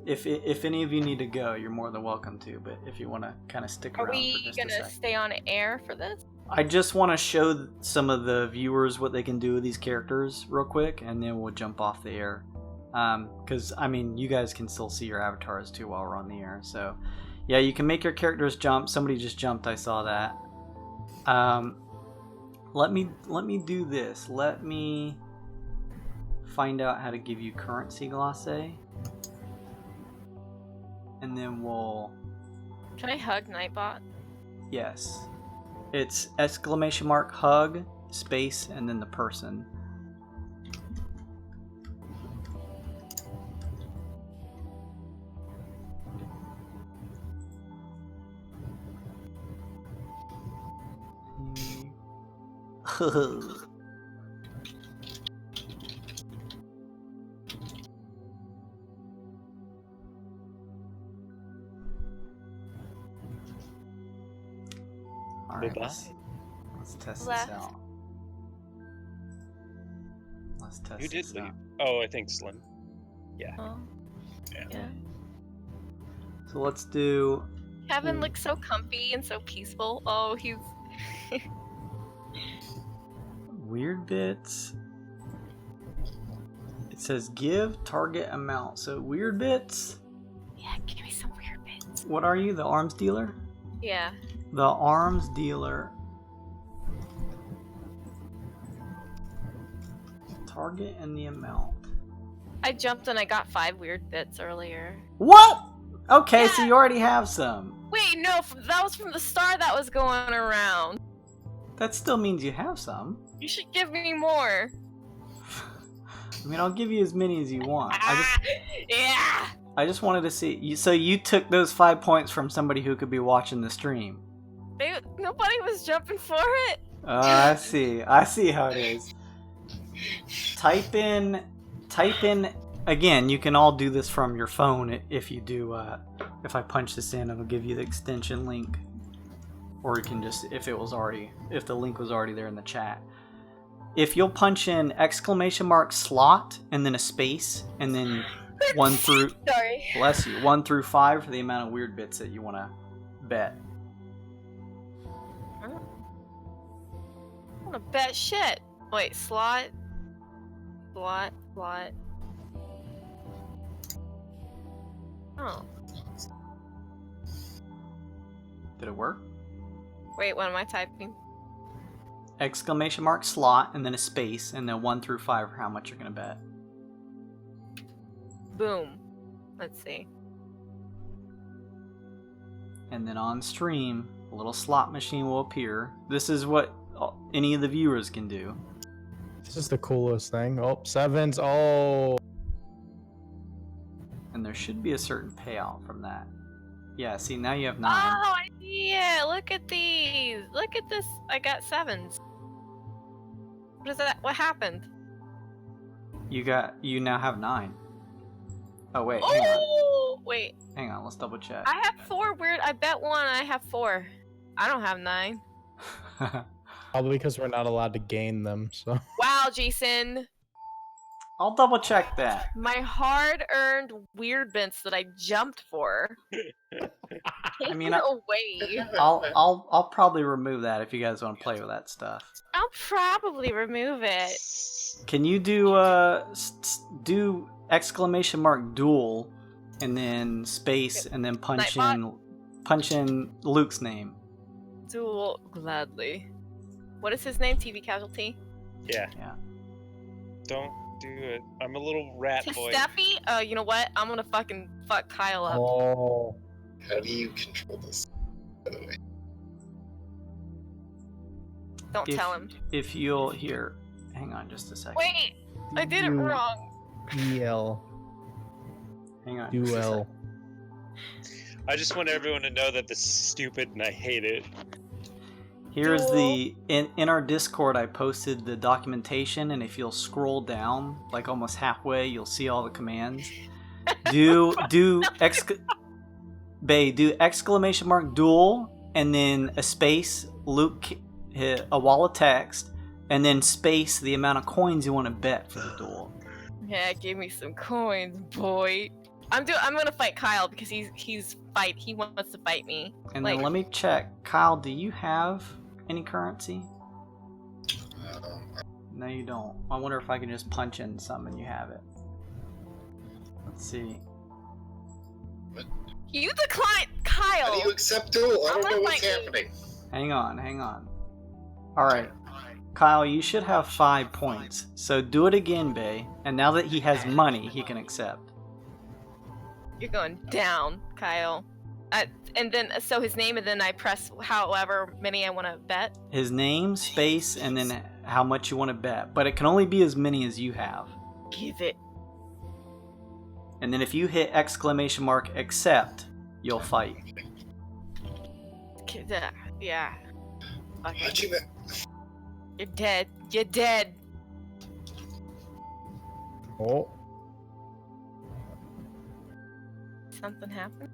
If any of you need to go, you're more than welcome to. But if you want to kind of stick around for just a second. Are we gonna stay on air for this? I just want to show some of the viewers what they can do with these characters real quick, and then we'll jump off the air. Because, I mean, you guys can still see your avatars too while we're on the air. So, yeah, you can make your characters jump. Somebody just jumped, I saw that. Let me do this. Let me find out how to give you currency glosse. And then we'll... Can I hug Nightbot? Yes. It's !hug, space, and then the person. Alright, let's test this out. Let's test Who did this leave? out. Oh, I think Slim. Yeah. Oh. Yeah. So let's do... Kevin looks so comfy and so peaceful. Oh, he's... Weird bits. It says give target amount. So weird bits. Yeah, give me some weird bits. What are you? The arms dealer? Yeah. The arms dealer. Target and the amount. I jumped and I got 5 weird bits earlier. What? Okay, Yeah. so you already have some. Wait, no, that was from the star that was going around. That still means you have some. You should give me more. I mean, I'll give you as many as you want. Yeah. I just wanted to see. So you took those 5 points from somebody who could be watching the stream. Nobody was jumping for it. Oh, I see. I see how it is. Type in. Again, you can all do this from your phone if you do. If I punch this in, it'll give you the extension link. Or you can just, if the link was already there in the chat. If you'll punch in !slot and then a space and then 1 through, Sorry. bless you, 1 through 5 for the amount of weird bits that you want to bet. I want to bet shit. Wait, slot. Oh. Did it work? Wait, what am I typing? !slot and then a space and then 1 through 5 for how much you're going to bet. Boom. Let's see. And then on stream, a little slot machine will appear. This is what any of the viewers can do. This is the coolest thing. Oh, 7s. Oh. And there should be a certain payout from that. Yeah, see, now you have 9. Oh, I see it. Look at these. Look at this. I got 7s. What is that? What happened? You now have 9. Oh, wait, Wait. hang on, let's double check. I have 4 weird. I bet 1. I have 4. I don't have 9. Probably because we're not allowed to gain them, so. Wow, Jason. I'll double check that. My hard-earned weird bits that I jumped for. Take mean, it away. I'll probably remove that if you guys want to play with that stuff. I'll probably remove it. Can you do !duel and then space and then punch Nightbot? in punch in Luke's name. Duel gladly. What is his name? TV casualty. Yeah. Yeah. Don't do it. I'm a little rat boy. Steffi? You know what? I'm gonna fucking fuck Kyle up. Oh. How do you control this, by the way? Don't tell him. If you'll here, hang on just a second. Wait, I did it wrong. EL. Hang on. just a Duel. I just want everyone to know that this is stupid and I hate it. Here's the in our Discord. I posted the documentation, and if you'll scroll down like almost halfway, you'll see all the commands. Do exclamation mark duel, and then a space Luke, hit a wall of text, and then space the amount of coins you want to bet for the duel. Yeah, give me some coins, boy. I'm gonna fight Kyle because he wants to fight me. And then let me check. Kyle, do you have any currency? No, you don't. I wonder if I can just punch in some and you have it. Let's see. You declined, Kyle. How do you accept duel? I don't know what's happening. Hang on. Alright. Kyle, you should have 5 points. So do it again, Bay. And now that he has money, he can accept. You're going down, Kyle. And then, so his name, and then I press however many I want to bet. His name, space, and then how much you want to bet. But it can only be as many as you have. Give it. And then if you hit exclamation mark accept, you'll fight. Yeah. How'd you You're dead. You're dead. Oh. Something happened?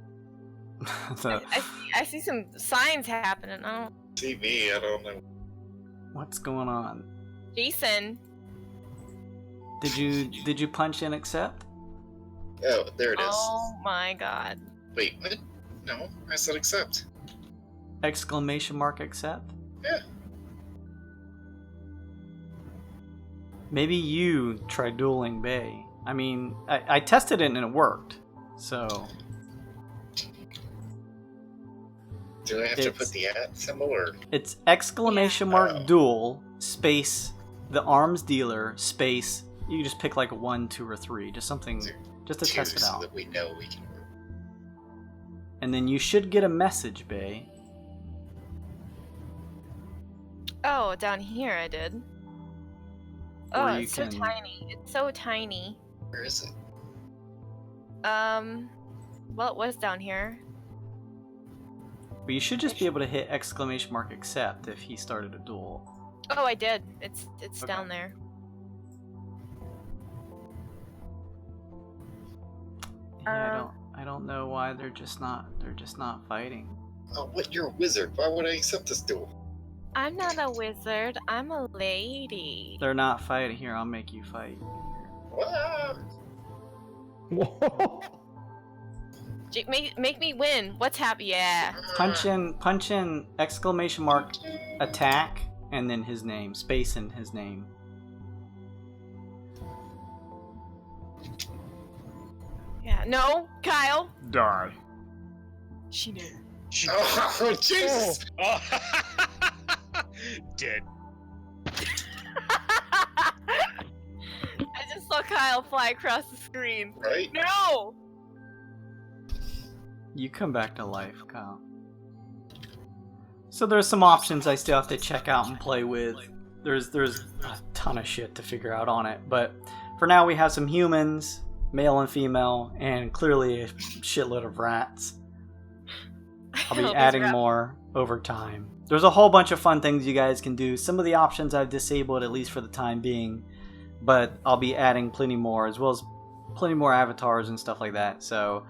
So, I see some signs happening. I don't... see me? I don't know. what's going on? Jason. Did you punch in accept? Oh, there it is. Oh my god. Wait, what? No, I said accept. Exclamation mark accept? Yeah. Maybe you try dueling Bay. I mean, I tested it and it worked. So Do I have to put the at symbol or? it's exclamation mark duel space the arms dealer space. You can just pick like 1, 2, or 3, just something, just to test it so out. that we know we can. And then you should get a message, Bay. Oh, down here I did. Or Oh, you it's so can- tiny. It's so tiny. Where is it? Well, it was down here. But you should just be able to hit exclamation mark accept if he started a duel. Oh, I did. It's Okay. down there. Yeah, I don't know why they're just not fighting. Oh, what? You're a wizard. Why would I accept this duel? I'm not a wizard. I'm a lady. They're not fighting. Here, I'll make you fight. Ah! Whoa. Make me win. What's happening? Yeah. Punch in exclamation mark attack and then his name, space in his name. Yeah. No, Kyle. Die. She knew. Oh, Jesus! Oh. Dead. I just saw Kyle fly across the screen. Right? No. You come back to life, Kyle. So there's some options I still have to check out and play with. There's a ton of shit to figure out on it, but for now we have some humans, male and female, and clearly a shitload of rats. I'll be adding more over time. There's a whole bunch of fun things you guys can do. Some of the options I've disabled, at least for the time being, but I'll be adding plenty more, as well as plenty more avatars and stuff like that. So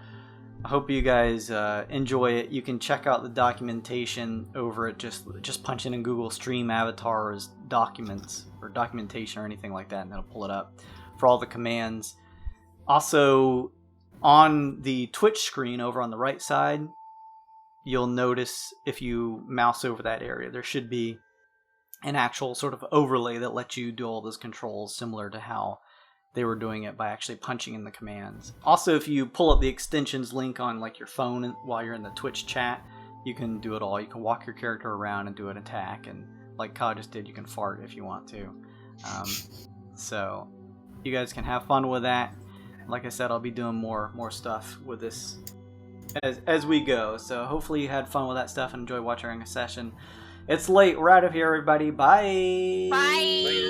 I hope you guys enjoy it. You can check out the documentation over at just punch in Google Stream Avatars Documents or documentation or anything like that, and it'll pull it up for all the commands. Also, on the Twitch screen over on the right side, you'll notice if you mouse over that area, there should be an actual sort of overlay that lets you do all those controls, similar to how they were doing it by actually punching in the commands. Also, if you pull up the extensions link on like your phone while you're in the Twitch chat, you can do it all. You can walk your character around and do an attack, and like Ka just did, you can fart if you want to. So you guys can have fun with that. Like I said, I'll be doing more stuff with this as we go. So hopefully you had fun with that stuff and enjoy watching a session. It's late. We're out of here, everybody. Bye. Bye.